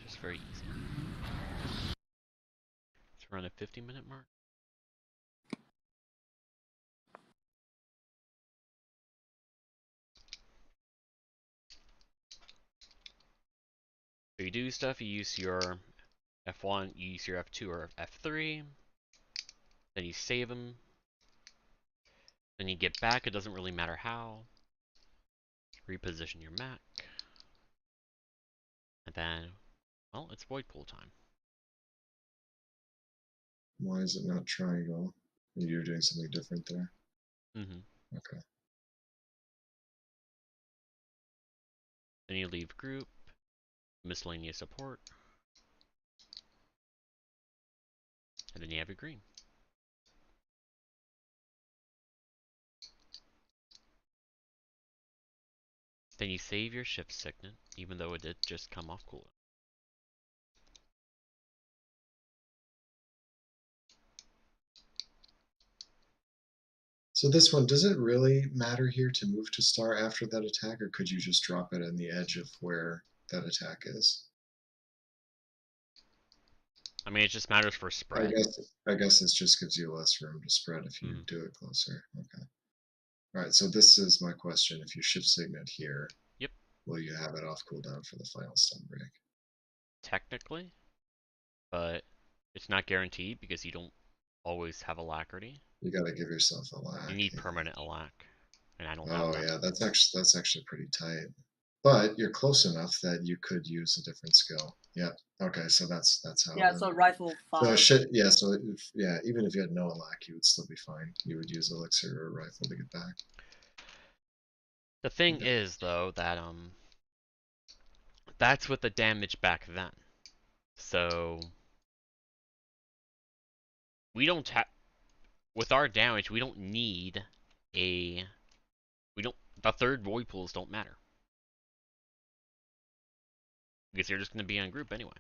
just very easy. It's around a 50-minute mark. So you do stuff, you use your F1, you use your F2 or F3, then you save them, then you get back, it doesn't really matter how, reposition your Mac, and then, well, it's void pool time. Why is it not triangle? You're doing something different there? Mm-hmm. Okay. Then you leave group, miscellaneous support, and then you have your green. Then you save your shift signet, even though it did just come off cooldown. So this one, does it really matter here to move to star after that attack, or could you just drop it on the edge of where that attack is? I mean, it just matters for spread. I guess this just gives you less room to spread if you do it closer. Okay. All right, so this is my question. If you shift signet here, yep, will you have it off cooldown for the final stun break? Technically, but it's not guaranteed because you don't always have alacrity. You got to give yourself a lack. You need permanent alac, and I don't have that. Oh yeah, that's actually pretty tight. But you're close enough that you could use a different skill. Yeah. Okay, so that's how. Yeah. So rifle 5. So yeah. So even if you had no alac, you would still be fine. You would use elixir or rifle to get back. The thing is, though, that that's with the damage back then. So we don't have, with our damage, we don't need the third void pools don't matter. Because you're just going to be on group anyway.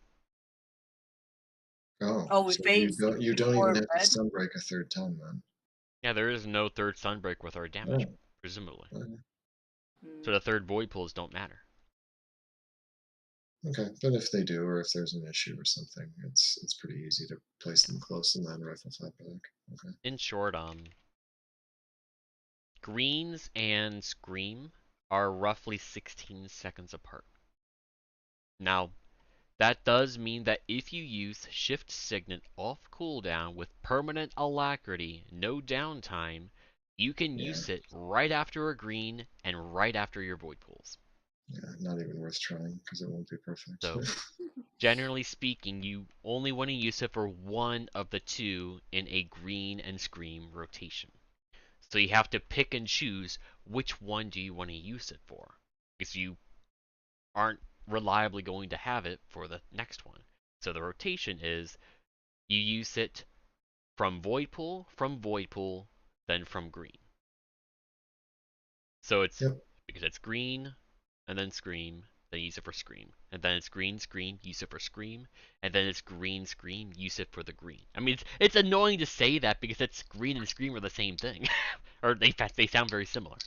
Oh, so you don't even have to stun break a third time then. Yeah, there is no third stun break with our damage, presumably. So the third void pools don't matter. Okay, but if they do, or if there's an issue or something, it's pretty easy to place them close and then rifle 5 back. Okay. In short, greens and scream are roughly 16 seconds apart. Now, that does mean that if you use shift signet off cooldown with permanent alacrity, no downtime, you can use it right after a green and right after your void pools. Yeah, not even worth trying because it won't be perfect. So, generally speaking, you only want to use it for one of the two in a green and scream rotation. So you have to pick and choose which one do you want to use it for, because you aren't reliably going to have it for the next one. So the rotation is you use it from void pool, then from green. So it's because it's green and then scream, then use it for scream, and then it's green, use it for scream, and then it's green, use it for the green. I mean, it's annoying to say that because it's green and scream are the same thing, or in fact they sound very similar.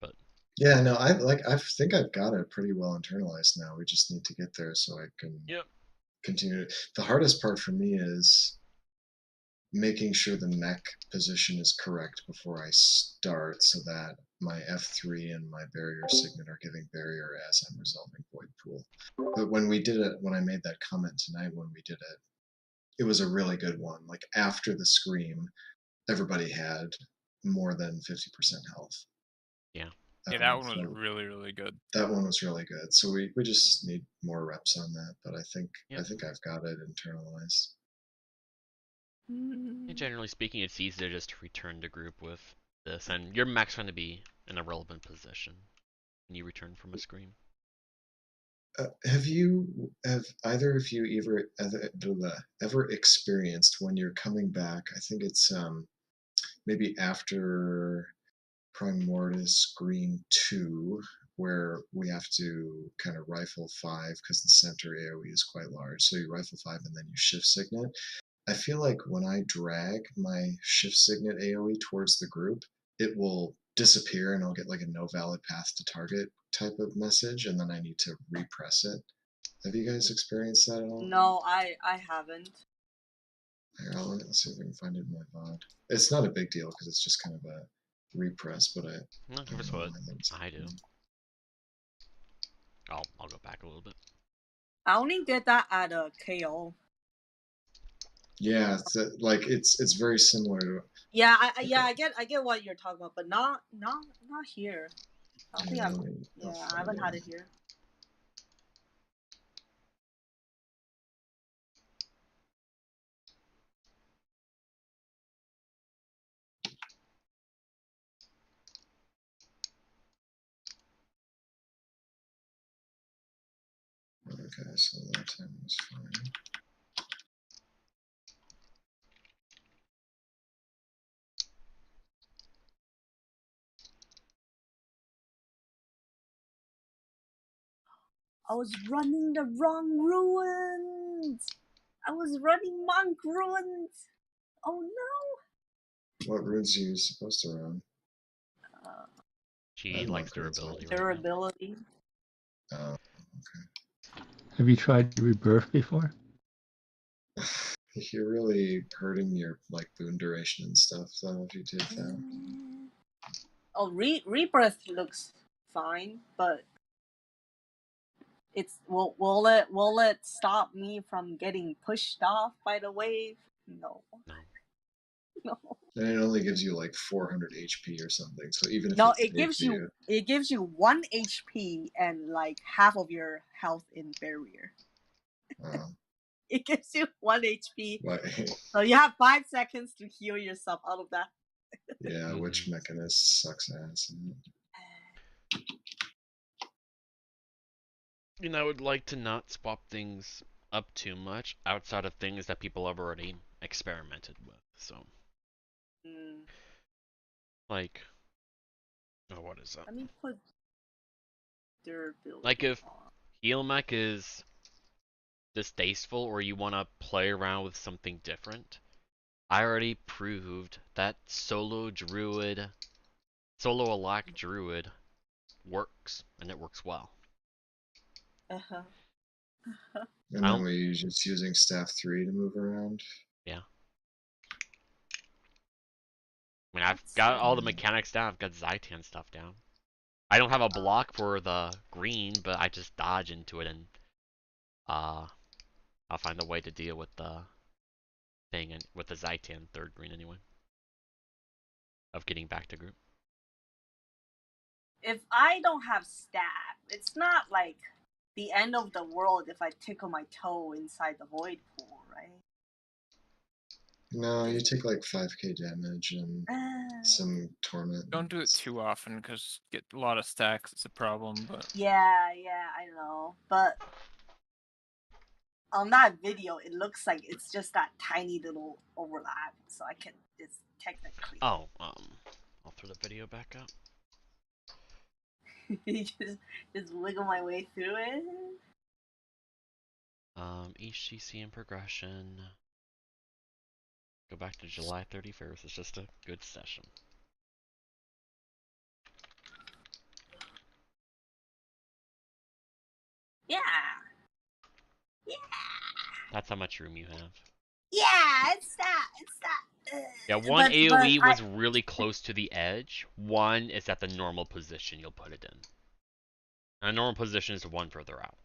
But yeah, no, I think I've got it pretty well internalized now. We just need to get there so I can continue. The hardest part for me is making sure the mech position is correct before I start, so that my F3 and my barrier signet are giving barrier as I'm resolving void pool. But when we did it, when I made that comment tonight, when we did it, it was a really good one. Like after the scream, everybody had more than 50% health. Yeah. Yeah, that one was so really, really good. that one was really good. So we just need more reps on that, but I think Yep. I've got it internalized. And generally speaking, it's easy to just return to group with this, and your mech's going to be in a relevant position when you return from a scream. Have either of you ever experienced when you're coming back? I think it's maybe after Primordius Scream 2, where we have to kind of rifle 5 because the center AoE is quite large. So you rifle 5 and then you shift signet. I feel like when I drag my shift signet AoE towards the group, it will disappear and I'll get like a no valid path to target type of message, and then I need to repress it. Have you guys experienced that at all? No, I haven't. Let's see if I can find it in my VOD. It's not a big deal because it's just kind of a repress, but Here's what I do. I'll go back a little bit. I only did that at a KO. Yeah, it's very similar to. Yeah, I get what you're talking about, but not here. I don't think I haven't had it here. Okay, so that time was fine. I was running the wrong ruins. I was running monk ruins. Oh no. What runes are you supposed to run? She likes durability. Durability. Oh, okay. Have you tried rebirth before? You're really hurting your like boon duration and stuff, though, if you did that. Oh, rebirth looks fine, but it's will it stop me from getting pushed off by the wave? No. No. And it only gives you like 400 HP or something. So even if No, it gives you 1 HP and like half of your health in barrier. It gives you 1 HP. So you have 5 seconds to heal yourself out of that. Yeah, which mechanist sucks ass. You know, I would like to not swap things up too much outside of things that people have already experimented with. So, like, what is that? Let me put durability. Like if heal mech is distasteful or you want to play around with something different, I already proved that solo alack druid works, and it works well. And then we're just using staff 3 to move around. Yeah. I mean, I've got all the mechanics down. I've got Zaitan stuff down. I don't have a block for the green, but I just dodge into it, and I'll find a way to deal with the thing and with the Zaitan third green anyway. Of getting back to group. If I don't have stab, it's not like the end of the world if I tickle my toe inside the void pool, right? No, you take like 5k damage and some torment. Don't do it too often because get a lot of stacks. It's a problem, but yeah, I know, but on that video, it looks like it's just that tiny little overlap, so I can just technically. Oh, I'll throw the video back up. just wiggle my way through it. HTcm progression. Go back to July 31st. It's just a good session. Yeah. That's how much room you have. Yeah, it's that. Yeah, one But AoE was really close to the edge. One is at the normal position you'll put it in. And a normal position is one further out.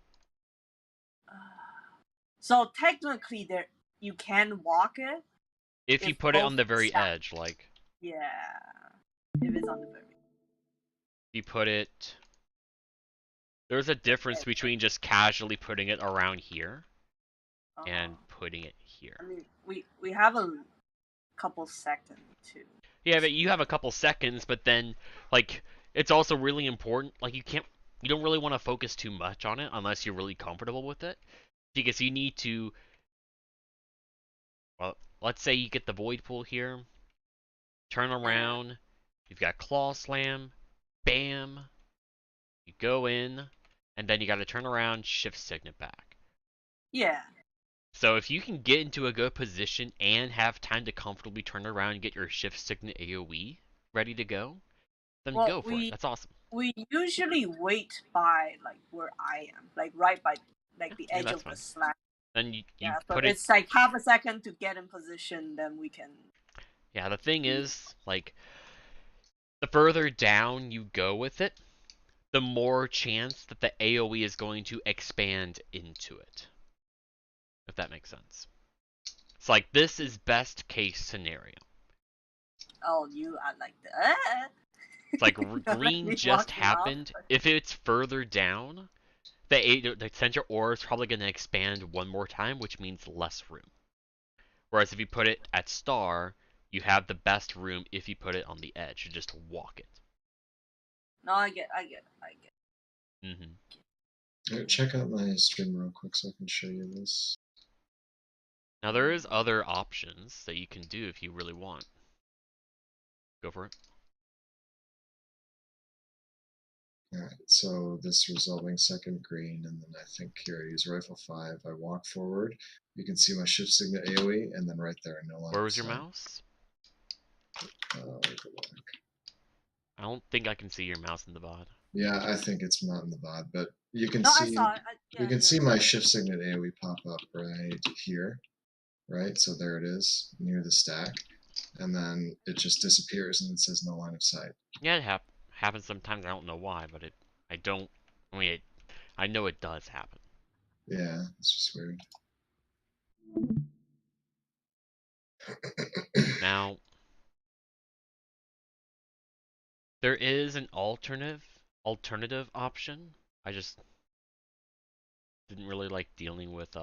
So technically, there you can walk it. If you put it on the very edge, like. Yeah. If it's on the very. You put it. There's a difference between just casually putting it around here and putting it here. I mean, we have a couple seconds too. Yeah, but you have a couple seconds, but then like it's also really important. Like you don't really want to focus too much on it unless you're really comfortable with it, because you need to. Well, let's say you get the void pool here, turn around, you've got claw slam, bam, you go in, and then you got to turn around, shift signet back. Yeah. So if you can get into a good position and have time to comfortably turn around and get your shift signet AoE ready to go, then go for it. That's awesome. We usually wait by like where I am, like right by like the edge of the slash. Then you put it's like half a second to get in position, then we can. Yeah, the thing is, like, the further down you go with it, the more chance that the AoE is going to expand into it. If that makes sense. It's like, this is best case scenario. Oh, you are like that. It's like green just happened. If it's further down, the center ore is probably going to expand one more time, which means less room. Whereas if you put it at star, you have the best room if you put it on the edge. You just walk it. No, I get it. Mm-hmm. Check out my stream real quick so I can show you this. Now there is other options that you can do if you really want. Go for it. Alright, so this resolving second green, and then I think here I use rifle 5. I walk forward. You can see my shift signet AoE, and then right there, no line. Where was your mouse? I don't think I can see your mouse in the VOD. Yeah, I think it's not in the VOD, but you can see. You can see my shift signet AoE pop up right here, right? So there it is near the stack, and then it just disappears and it says no line of sight. Yeah, it happens sometimes. I don't know why, but I know it does happen. Yeah, it's just weird. Now, there is an alternative option. I just didn't really like dealing with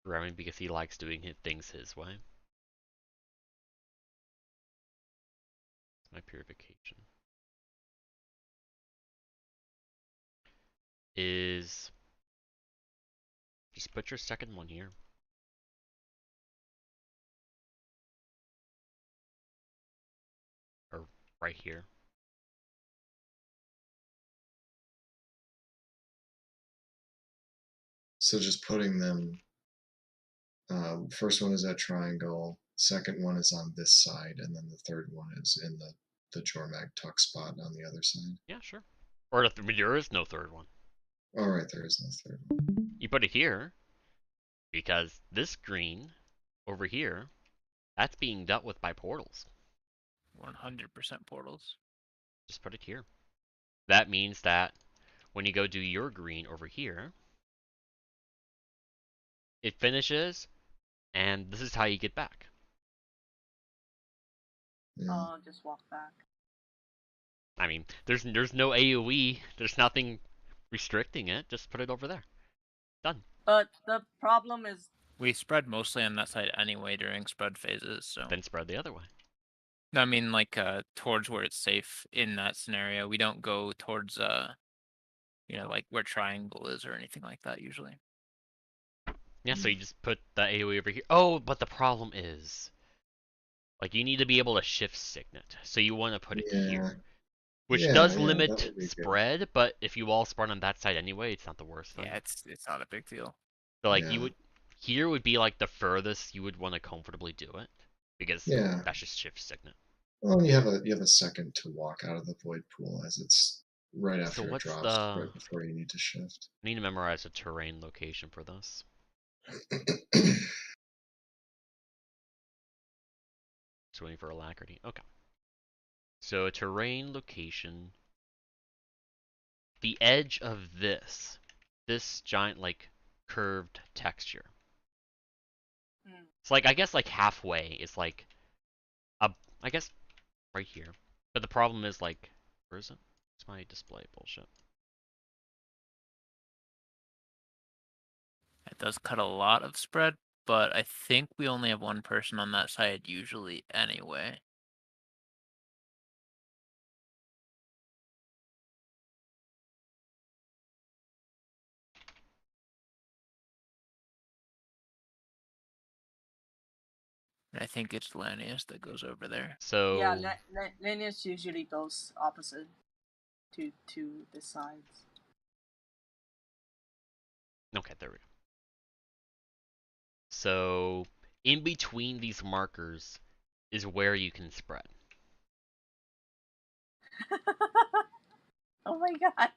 Remy because he likes doing things his way. My purification is just put your second one here. Or right here. So just putting them, first one is that triangle, second one is on this side, and then the third one is in the Jormag tuck spot on the other side. Yeah, sure. Or there is no third one. Alright, there is no third one. You put it here, because this green over here, that's being dealt with by portals. 100% portals. Just put it here. That means that when you go do your green over here, it finishes, and this is how you get back. Oh, just walk back. I mean, there's no AoE. There's nothing restricting it. Just put it over there. Done. But the problem is we spread mostly on that side anyway during spread phases, so then spread the other way. I mean, like towards where it's safe in that scenario. We don't go towards like where triangle is or anything like that usually. Yeah, so you just put the AoE over here. Oh, but the problem is, like, you need to be able to shift signet. So you want to put it here. Which does limit spread, good. But if you all spawn on that side anyway, it's not the worst thing. Yeah, it's not a big deal. So like here would be like the furthest you would want to comfortably do it, because that's just shift signet. Well, you have a second to walk out of the void pool as it's right after So it what's drops, the... right before you need to shift. I need to memorize a terrain location for this. Just waiting for alacrity. Okay. So a terrain location. The edge of this giant like curved texture. It's like, I guess like halfway is like I guess right here. But the problem is like, where is it? It's my display bullshit. It does cut a lot of spread, but I think we only have one person on that side usually anyway. And I think it's Lanius that goes over there. So Yeah, Linus usually goes opposite to the sides. okay, there we go. So in between these markers is where you can spread. Oh my god.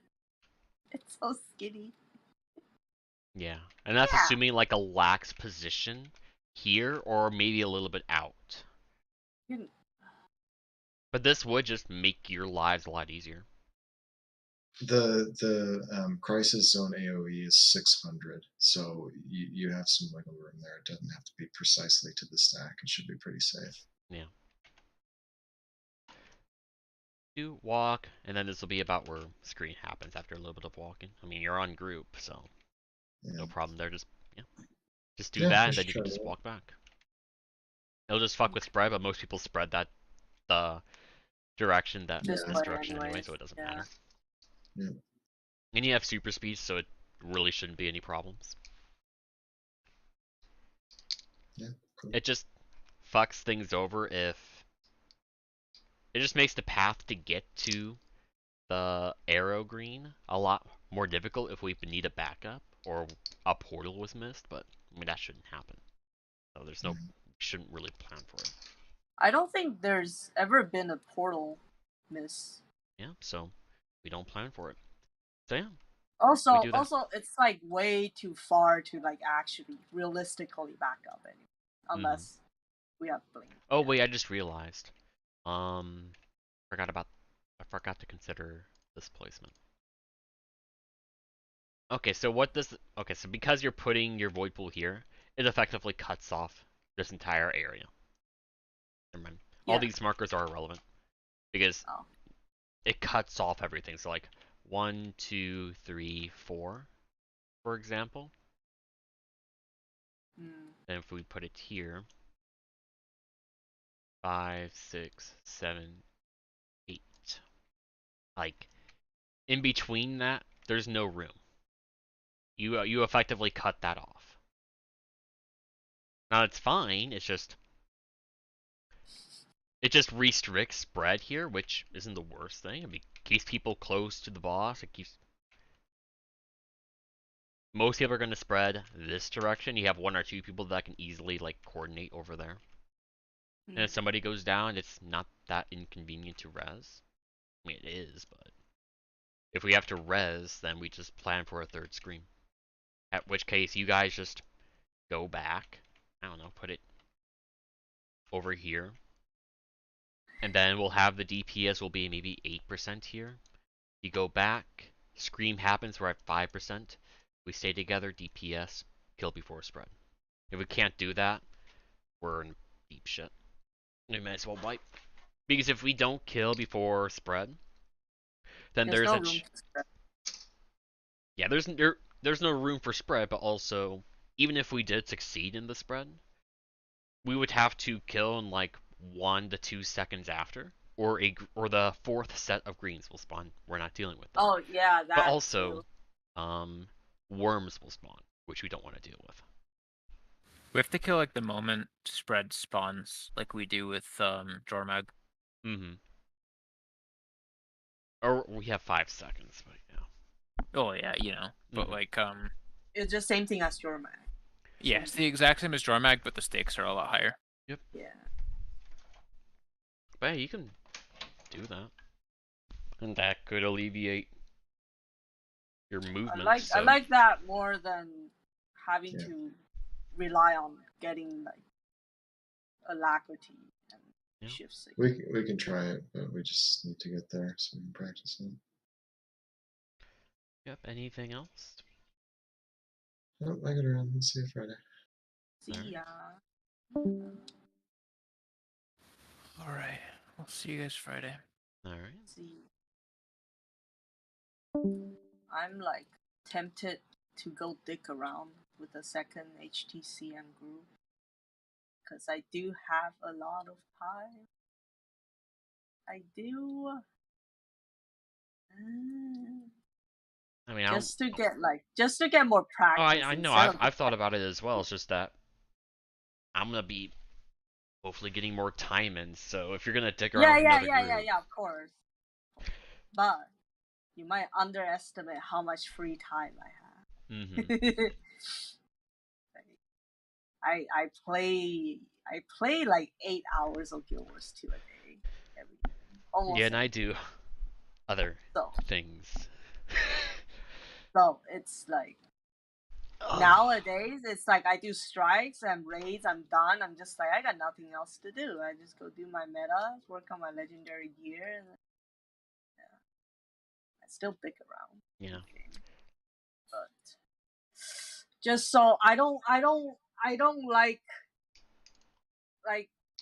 It's so skinny. Yeah. And that's Yeah. assuming like a lax position here or maybe a little bit out. But this would just make your lives a lot easier. The crisis zone AOE is 600, so you have some wiggle room there. It doesn't have to be precisely to the stack. It should be pretty safe. Yeah. You walk, and then this will be about where screen happens after a little bit of walking. I mean, you're on group, so Yeah. no problem there. Just do Yeah, that, we and then should you can try just that. walk back. It'll just fuck with spread, but most people spread that the direction that This this way direction anyway, anyways, so it doesn't yeah. matter. Yeah. And you have super speed, so it really shouldn't be any problems. Yeah, cool. It just fucks things over if it just makes the path to get to the arrow green a lot more difficult if we need a backup or a portal was missed, but I mean that shouldn't happen. So there's no shouldn't really plan for it. I don't think there's ever been a portal miss. Yeah, so we don't plan for it. So yeah. Also, We do that. it's like way too far to like actually realistically back up anyway, unless we have blink. Oh wait, I just realized. I forgot to consider this placement. Okay, so so because you're putting your void pool here, it effectively cuts off this entire area. Never mind. All these markers are irrelevant because it cuts off everything. So like 1, 2, 3, 4, for example. Then if we put it here, 5, 6, 7, 8. Like in between that, there's no room. You effectively cut that off. Now it's fine. It just restricts spread here, which isn't the worst thing. It keeps people close to the boss. It keeps most people are going to spread this direction. You have 1 or 2 people that can easily like coordinate over there. And if somebody goes down, it's not that inconvenient to res. I mean, it is, but if we have to res, then we just plan for a 3rd screen. At which case, you guys just go back. I don't know, put it over here. And then we'll have the DPS will be maybe 8% here. You go back, scream happens, we're at 5%. We stay together, DPS, kill before spread. If we can't do that, we're in deep shit. We might as well wipe. Because if we don't kill before spread, then there's no a room to spread. Yeah, there's no room for spread, but also even if we did succeed in the spread, we would have to kill in like 1 to 2 seconds after, or the 4th set of greens will spawn. We're not dealing with that. Oh yeah, that. But also, too. worms will spawn, which we don't want to deal with. We have to kill like the moment spread spawns, like we do with Jormag. Or we have 5 seconds, but yeah. Oh yeah, you know, but like it's the same thing as Jormag. Yeah, it's the exact same as Jormag, but the stakes are a lot higher. Yep. Yeah. But hey, you can do that. And that could alleviate your movement. I like that more than having Yeah. to rely on getting like alacrity and shift signal. We can try it, but we just need to get there so we can practice it. Yep, anything else? Oh, I got around. Let's see you Friday. See ya. Alright. I'll see you guys Friday. Alright. See. I'm like tempted to go dick around with the second HTcm group because I do have a lot of time. I do. I mean, just to get more practice. Oh, I know. I've thought about it as well. It's just that I'm gonna be hopefully getting more time in. So if you're gonna dick around with another group, yeah, of course. But you might underestimate how much free time I have. Mm-hmm. I play like 8 hours of Guild Wars 2 a day every day. Almost. Yeah, and I do other things. So it's like nowadays it's like I do strikes and raids, I'm done. I'm just like I got nothing else to do. I just go do my metas, work on my legendary gear, and I still dick around. Yeah. But just so I don't like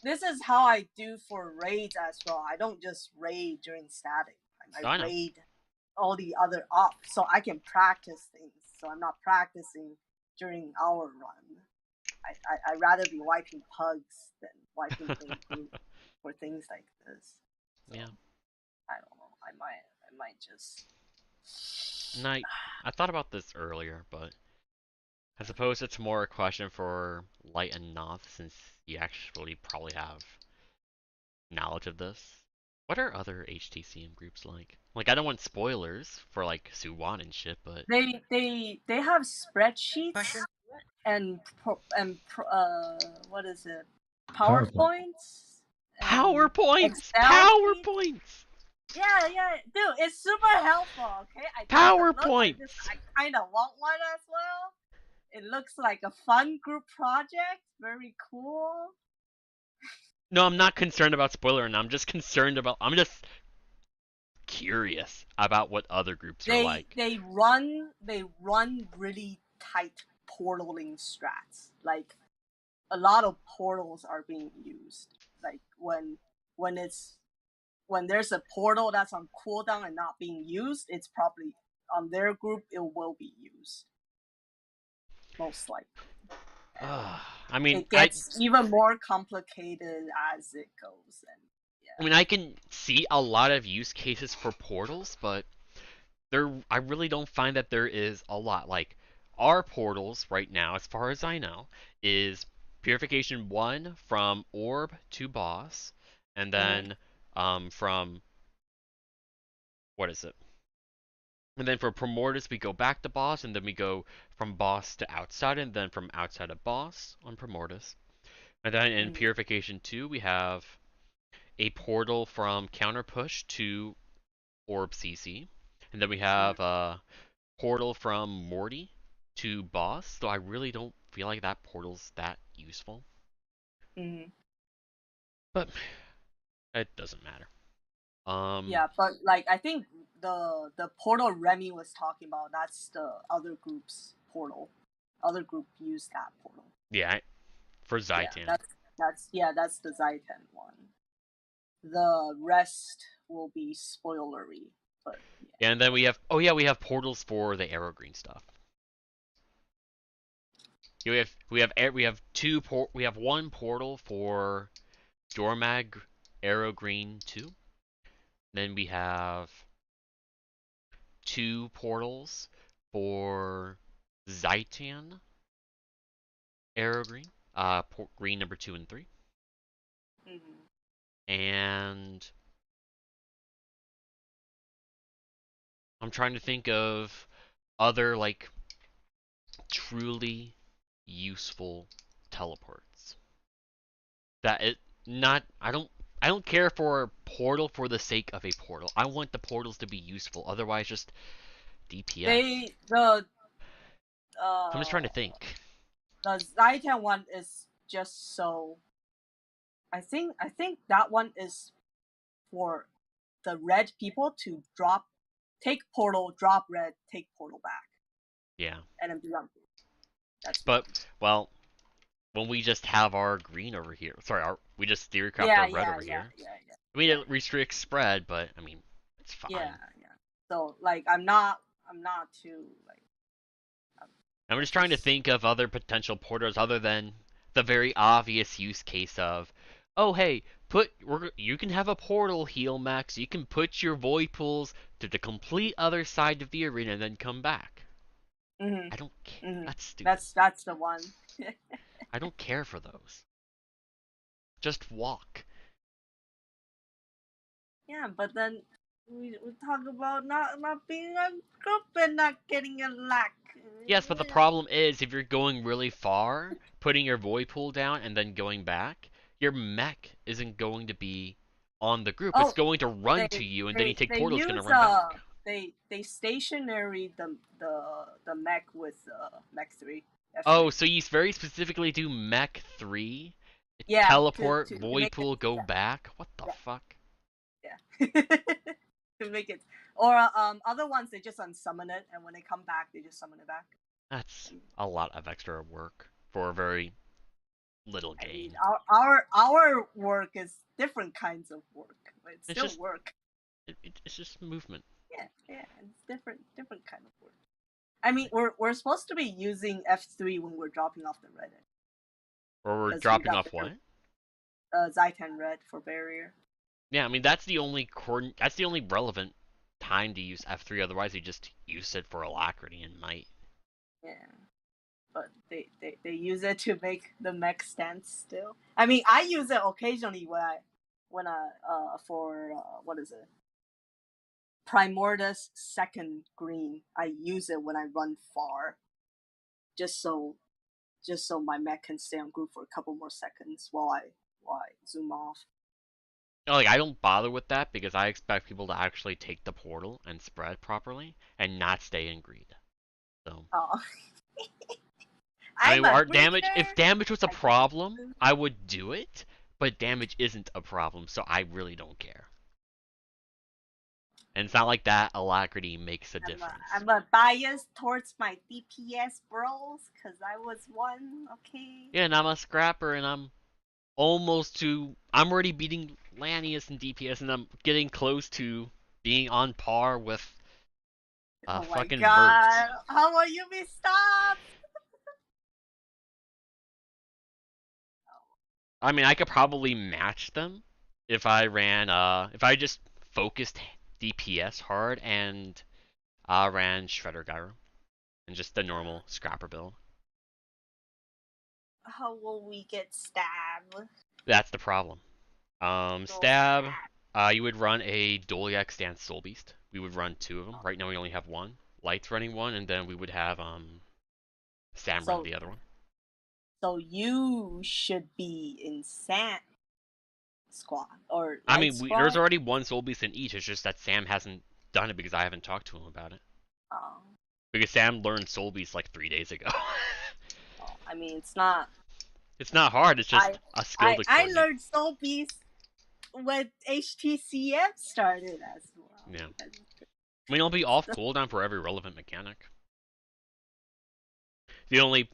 this is how I do for raids as well. I don't just raid during static. I raid all the other ops so I can practice things. So I'm not practicing during our run. I'd rather be wiping pugs than wiping in group for things like this. So, yeah. I don't know. I might just. I thought about this earlier, but I suppose it's more a question for Light and Noth, since you actually probably have knowledge of this. What are other HTcm groups like? Like, I don't want spoilers for like Soo-Won and shit, but they have spreadsheets and what is it? PowerPoints. PowerPoints. Yeah, dude, it's super helpful. Okay, PowerPoints. I kind of want one as well. It looks like a fun group project. Very cool. No, I'm not concerned about spoiler, and I'm just curious about what other groups are like. They run really tight portaling strats. Like a lot of portals are being used. Like when there's a portal that's on cooldown and not being used, it's probably on their group. It will be used, most likely. I mean, it gets even more complicated as it goes. And I mean, I can see a lot of use cases for portals, but I really don't find that there is a lot. Like, our portals right now, as far as I know, is Purification 1 from Orb to Boss, and then from, what is it? And then for Primordus, we go back to Boss, and then we go from Boss to Outside, and then from Outside to Boss on Primordus. And then in Purification 2, we have a portal from Counter Push to Orb CC. And then we have a portal from Morty to Boss, so I really don't feel like that portal's that useful. But it doesn't matter. Yeah, but like I think the portal Remy was talking about, that's the other group's portal. Other group used that portal. Yeah, for Zaitan. Yeah, that's the Zaitan one. The rest will be spoilery, but yeah. And then we have we have portals for the Arrow Green stuff. Yeah, we have one portal for Dormag Arrow Green 2. Then we have 2 portals for Zaitan Arrow Green, green number 2 and 3. And I'm trying to think of other like truly useful teleports. I don't I don't care for portal for the sake of a portal. I want the portals to be useful. Otherwise, just DPS. I'm just trying to think. The Zaitan one is just so. I think that one is for the red people to take portal, drop red, take portal back. Yeah. And then be on. That's but well, when we just have our green over here, sorry, we just theory craft our red over here. I mean, it restricts spread, but I mean, it's fine. Yeah. So like, I'm not too like. I'm just trying to think of other potential portals other than the very obvious use case of, oh hey, you can have a portal heal max. You can put your void pools to the complete other side of the arena and then come back. I don't care. That's stupid. That's the one. I don't care for those. Just walk. Yeah, but then we talk about not being a group and not getting a lack. Yes, but the problem is if you're going really far, putting your void pool down and then going back, your mech isn't going to be on the group. It's going to run to you, and then you take portal, it's going to run back. They stationary the mech with mech 3. F3. Oh, so you very specifically do mech 3? Yeah. Teleport, void pool, go back? What the fuck? Yeah. To make it, or other ones they just unsummon it, and when they come back, they just summon it back. That's a lot of extra work for a very little gain. I mean, our work is different kinds of work, but it's still just work. It's just movement. Yeah, it's different kind of work. I mean, we're supposed to be using F3 when we're dropping off the red. Or we're dropping off what? Zaitan red for barrier. Yeah, I mean that's the only relevant time to use F3. Otherwise, you just use it for alacrity and might. Yeah, but they use it to make the mech stand still. I mean, I use it occasionally when I for what is it? Primordus second green. I use it when I run far, just so my mech can stay on group for a couple more seconds while I zoom off. Like, I don't bother with that because I expect people to actually take the portal and spread properly and not stay in greed. So. Oh. I mean, our damage. If damage was a problem, I would do it, but damage isn't a problem, so I really don't care. And it's not like that alacrity makes a difference. I'm a bias towards my DPS bros, cause I was one. Okay. Yeah, and I'm a scrapper, and I'm already beating Lanius in DPS, and I'm getting close to being on par with fucking God. Vert. How will you be stopped? I mean, I could probably match them if I ran, if I just focused DPS hard and ran Shredder Gyro and just the normal scrapper build. How will we get stabbed? That's the problem. Stab, you would run a Doliac Stance Soul Beast. We would run 2 of them. Right now we only have 1. Light's running 1, and then we would have Sam run the other one. So you should be in Sam squad or I mean, there's already 1 Soul Beast in each. It's just that Sam hasn't done it because I haven't talked to him about it. Oh. Because Sam learned Soul Beast like 3 days ago. Oh, I mean, it's not. It's not hard. It's just a skill to I learned Soul Beast when HTcm started as well. Yeah. I mean, it'll be off cooldown for every relevant mechanic. The only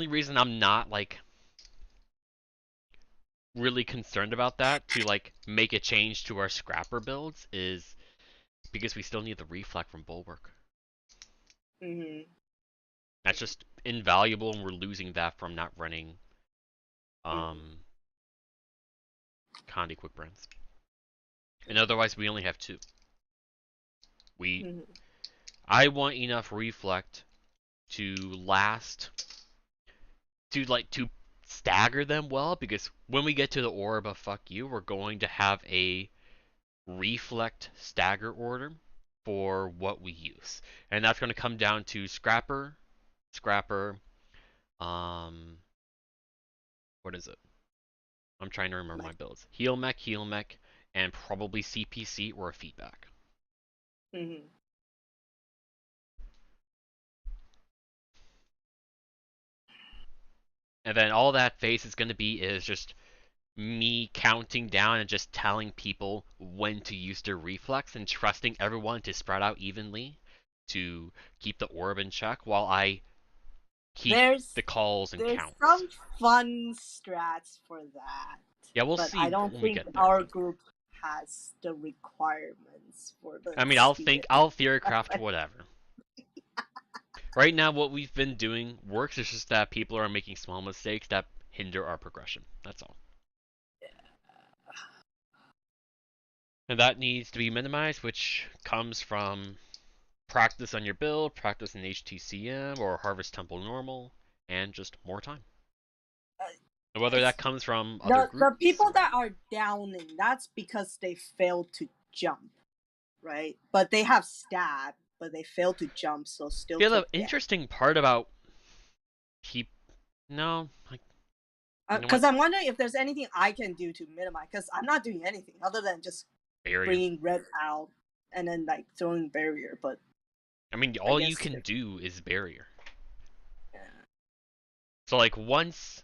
reason I'm not like really concerned about that to like make a change to our scrapper builds is because we still need the reflect from Bulwark. That's just invaluable, and we're losing that from not running Condi Quick Brands. And otherwise we only have 2. I want enough reflect to last to stagger them well, because when we get to the orb of fuck you, we're going to have a reflect stagger order for what we use. And that's going to come down to Scrapper, what What is it? I'm trying to remember my builds. Heal mech, and probably CPC or a feedback. Mm-hmm. And then all that phase is going to be is just me counting down and just telling people when to use their reflex and trusting everyone to spread out evenly to keep the orb in check while I keep the calls and there's counts. some fun strats for that. Yeah, we'll but see I don't when we think get there. our group has the requirements for the. I mean, I'll theorycraft whatever. Right now, what we've been doing works. It's just that people are making small mistakes that hinder our progression. That's all. And that needs to be minimized, which comes from practice on your build, practice in HTcm or Harvest Temple Normal, and just more time. And whether that comes from other groups. The people that are downing, that's because they failed to jump, right? But they have stab, but they failed to jump, so still. Yeah, the interesting part about because I'm wondering if there's anything I can do to minimize. Because I'm not doing anything other than just bringing red out and then like throwing barrier. But I mean, all you can do is barrier. Yeah. So like once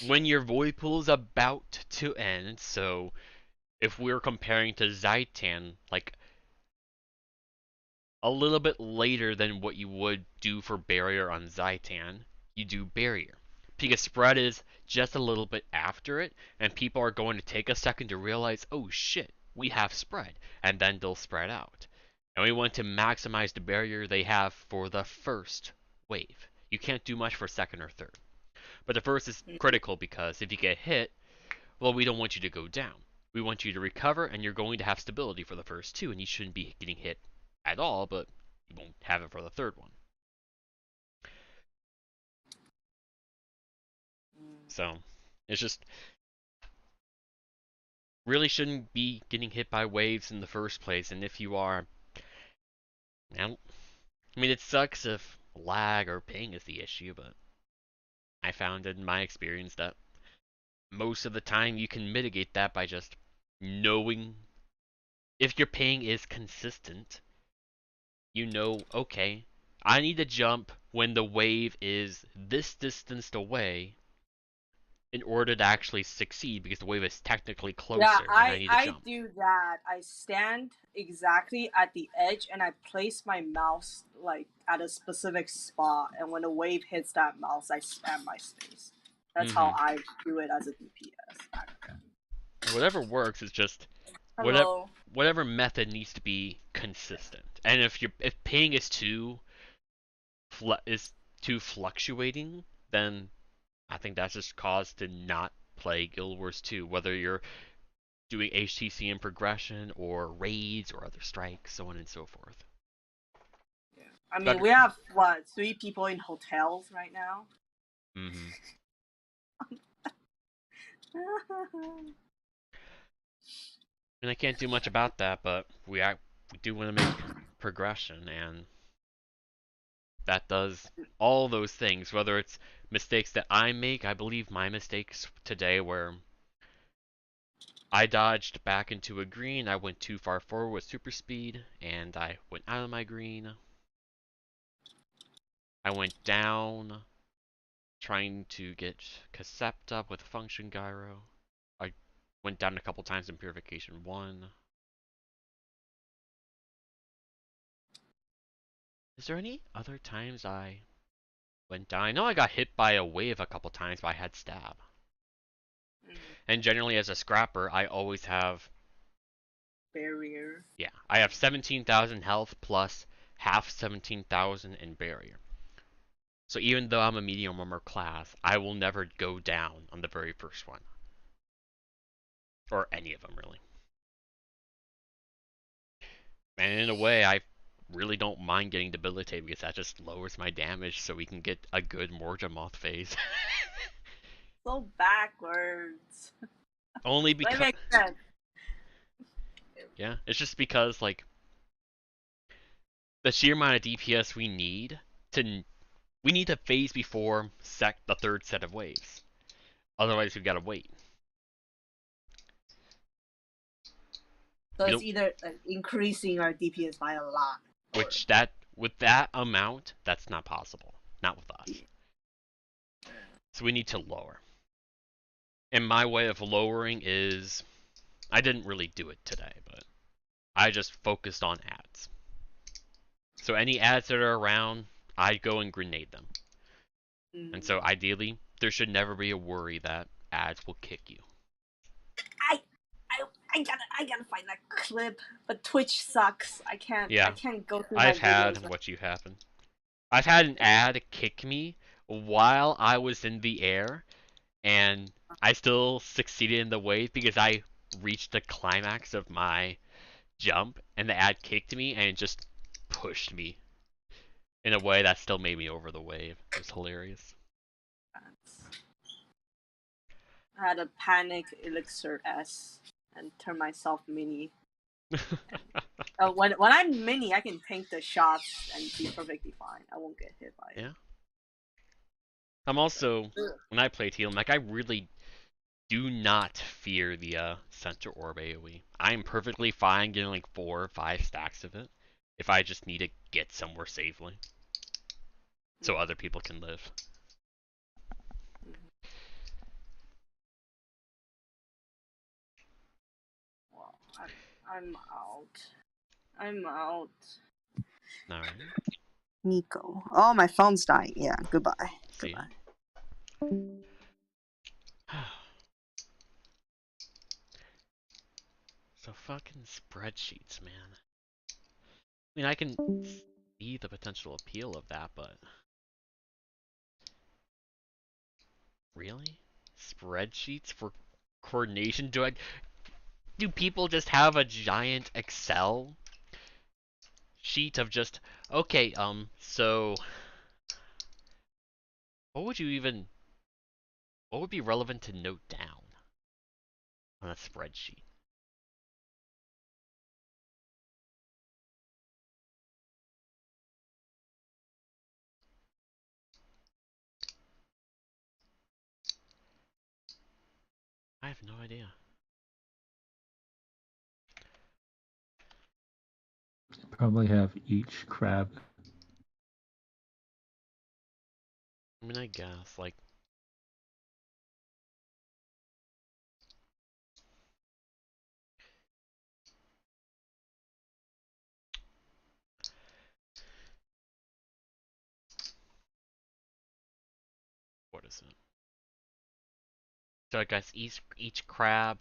when your void pool is about to end, so if we're comparing to Zaitan, like a little bit later than what you would do for barrier on Zaitan, you do barrier. Because spread is just a little bit after it, and people are going to take a second to realize, oh shit, we have spread, and then they'll spread out. And we want to maximize the barrier they have for the first wave. You can't do much for second or third. But the first is critical because if you get hit, well, we don't want you to go down. We want you to recover, and you're going to have stability for the first two, and you shouldn't be getting hit at all, but you won't have it for the third one. So, it's just really shouldn't be getting hit by waves in the first place, and if you are, I mean, it sucks if lag or ping is the issue, but I found in my experience that most of the time you can mitigate that by just knowing if your ping is consistent. You know, okay, I need to jump when the wave is this distance away in order to actually succeed because the wave is technically closer. Yeah, and I need to jump. I do that. I stand exactly at the edge and I place my mouse like at a specific spot, and when a wave hits that mouse, I spam my space. That's how I do it as a DPS. Whatever works is just whatever method needs to be consistent. And if ping is too fluctuating, then I think that's just cause to not play Guild Wars 2, whether you're doing HTcm progression or raids or other strikes, so on and so forth. Yeah. I mean, we have, 3 people in hotels right now? Mm-hmm. And I can't do much about that, but we do want to make progression, and that does all those things, whether it's mistakes that I make. I believe my mistakes today were I dodged back into a green, I went too far forward with super speed, and I went out of my green. I went down trying to get Casept up with function gyro. I went down a couple times in Purification 1. Is there any other times I went down? I know I got hit by a wave a couple times, but I had stab. And generally as a scrapper, I always have barrier. Yeah, I have 17,000 health plus half 17,000 in barrier. So even though I'm a medium armor class, I will never go down on the very first one. Or any of them, really. And in a way, I really don't mind getting debilitated because that just lowers my damage so we can get a good Morjamoth phase. So backwards. Only because... That makes sense. Yeah, it's just because, like, the sheer amount of DPS we need to We need to phase before the third set of waves. Otherwise, we've got to wait. So it's either increasing our DPS by a lot. Which with that amount, that's not possible. Not with us. So we need to lower. And my way of lowering is, I didn't really do it today, but I just focused on ads. So any ads that are around, I go and grenade them. And so ideally, there should never be a worry that ads will kick you. I gotta find that clip, but Twitch sucks. I can't go through my I've had videos. what you happen. I've had an ad kick me while I was in the air, and I still succeeded in the wave because I reached the climax of my jump, and the ad kicked me, and it just pushed me in a way that still made me over the wave. It was hilarious. I had a panic elixir S and turn myself mini. When I'm mini, I can tank the shots and be perfectly fine. I won't get hit by it. Yeah. I'm also, when I play teal, I really do not fear the center orb AoE. I am perfectly fine getting like 4 or 5 stacks of it if I just need to get somewhere safely. So other people can live. Well, I'm out. I'm out. Alright. Nico. Oh, my phone's dying. Yeah, goodbye. See Goodbye. So fucking spreadsheets, man. I mean, I can see the potential appeal of that, but... Really? Spreadsheets for coordination? Do people just have a giant Excel sheet of just, okay, so what would be relevant to note down on a spreadsheet? I have no idea. Probably have each crab. I mean, I guess, like, what is it? So I guess each crab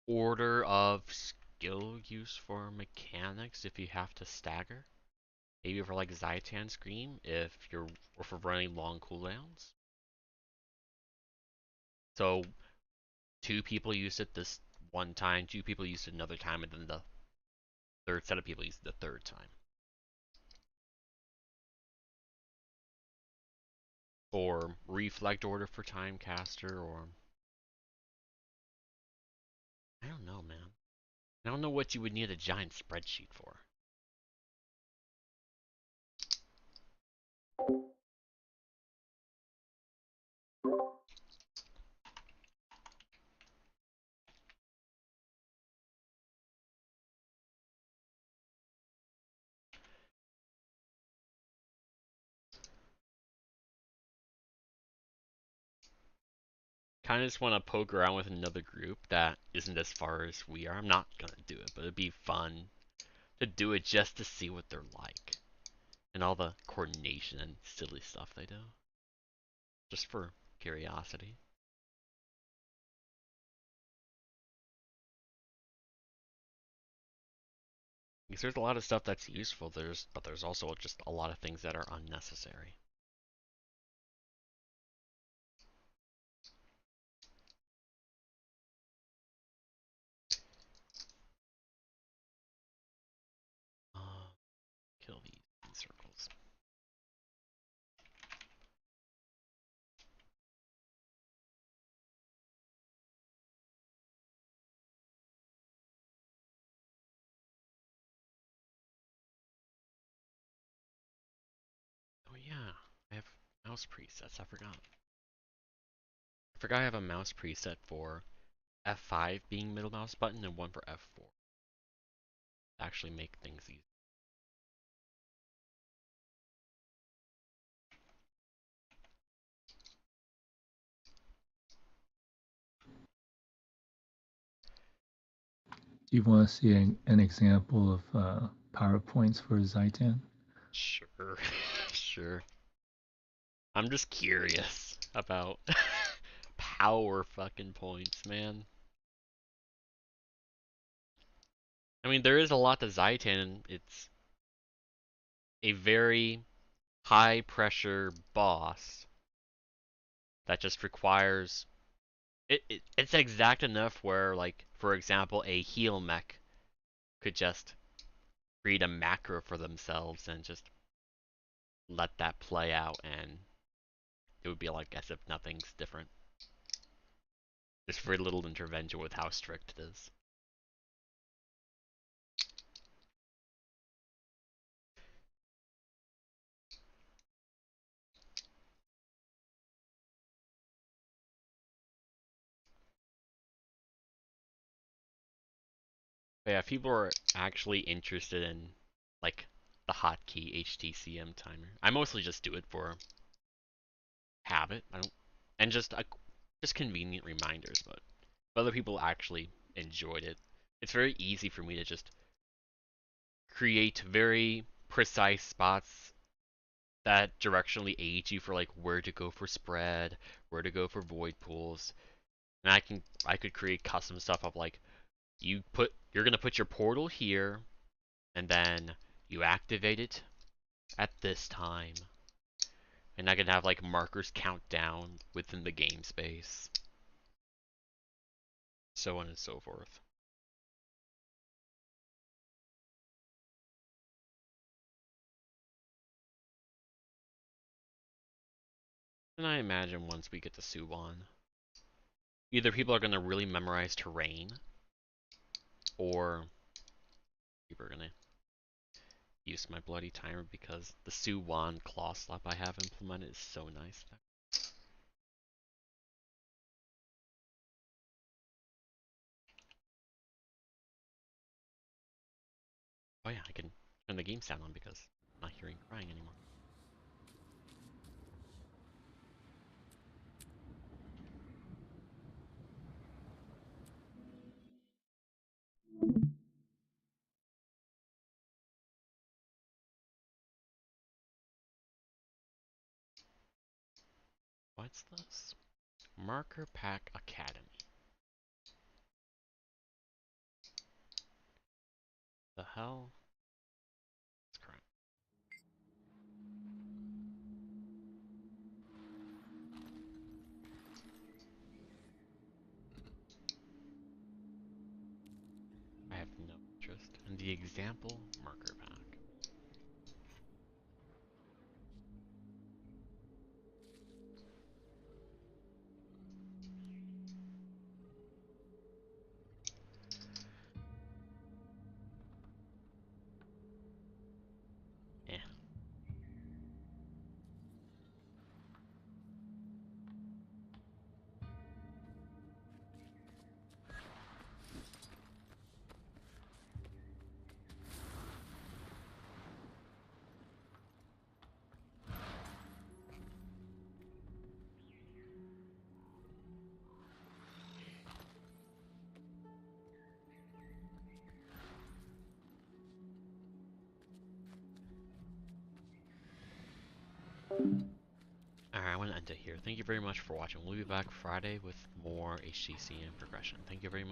order of skill use for mechanics if you have to stagger. Maybe for like Zaitan Scream or for running long cooldowns. So 2 people used it this one time, 2 people used it another time, and then the third set of people used it the third time. Or reflect order for Timecaster, or I don't know, man. I don't know what you would need a giant spreadsheet for. Kind of just want to poke around with another group that isn't as far as we are. I'm not gonna do it, but it'd be fun to do it just to see what they're like. And all the coordination and silly stuff they do. Just for curiosity. Because there's a lot of stuff that's useful, but there's also just a lot of things that are unnecessary. Kill these circles. mouse presets. I forgot. I forgot I have a mouse preset for F5 being middle mouse button and one for F4. Actually make things easy. Do you want to see an example of PowerPoints for Zaitan? Sure. Sure. I'm just curious about power fucking points, man. I mean, there is a lot to Zaitan. It's a very high pressure boss that just requires it's exact enough where, like, for example, a heal mech could just create a macro for themselves and just let that play out, and it would be like as if nothing's different. There's very little intervention with how strict it is. But yeah, if people are actually interested in, like, the hotkey HTcm timer, I mostly just do it for habit. I don't, and just convenient reminders. But if other people actually enjoyed it, it's very easy for me to just create very precise spots that directionally aid you for, like, where to go for spread, where to go for void pools, and I could create custom stuff of, like, you're gonna put your portal here, and then you activate it at this time, and I can have, like, markers count down within the game space, so on and so forth. And I imagine once we get to Soo-Won, either people are gonna really memorize terrain, or people are gonna use my bloody timer because the Soo-Won claw slap I have implemented is so nice. Oh yeah, I can turn the game sound on because I'm not hearing crying anymore. What's this? Marker Pack Academy. The hell? That's correct. I have no interest in the example marker pack. Eh. Alright, I want to end it here. Thank you very much for watching. We'll be back Friday with more HTcm progression. Thank you very much.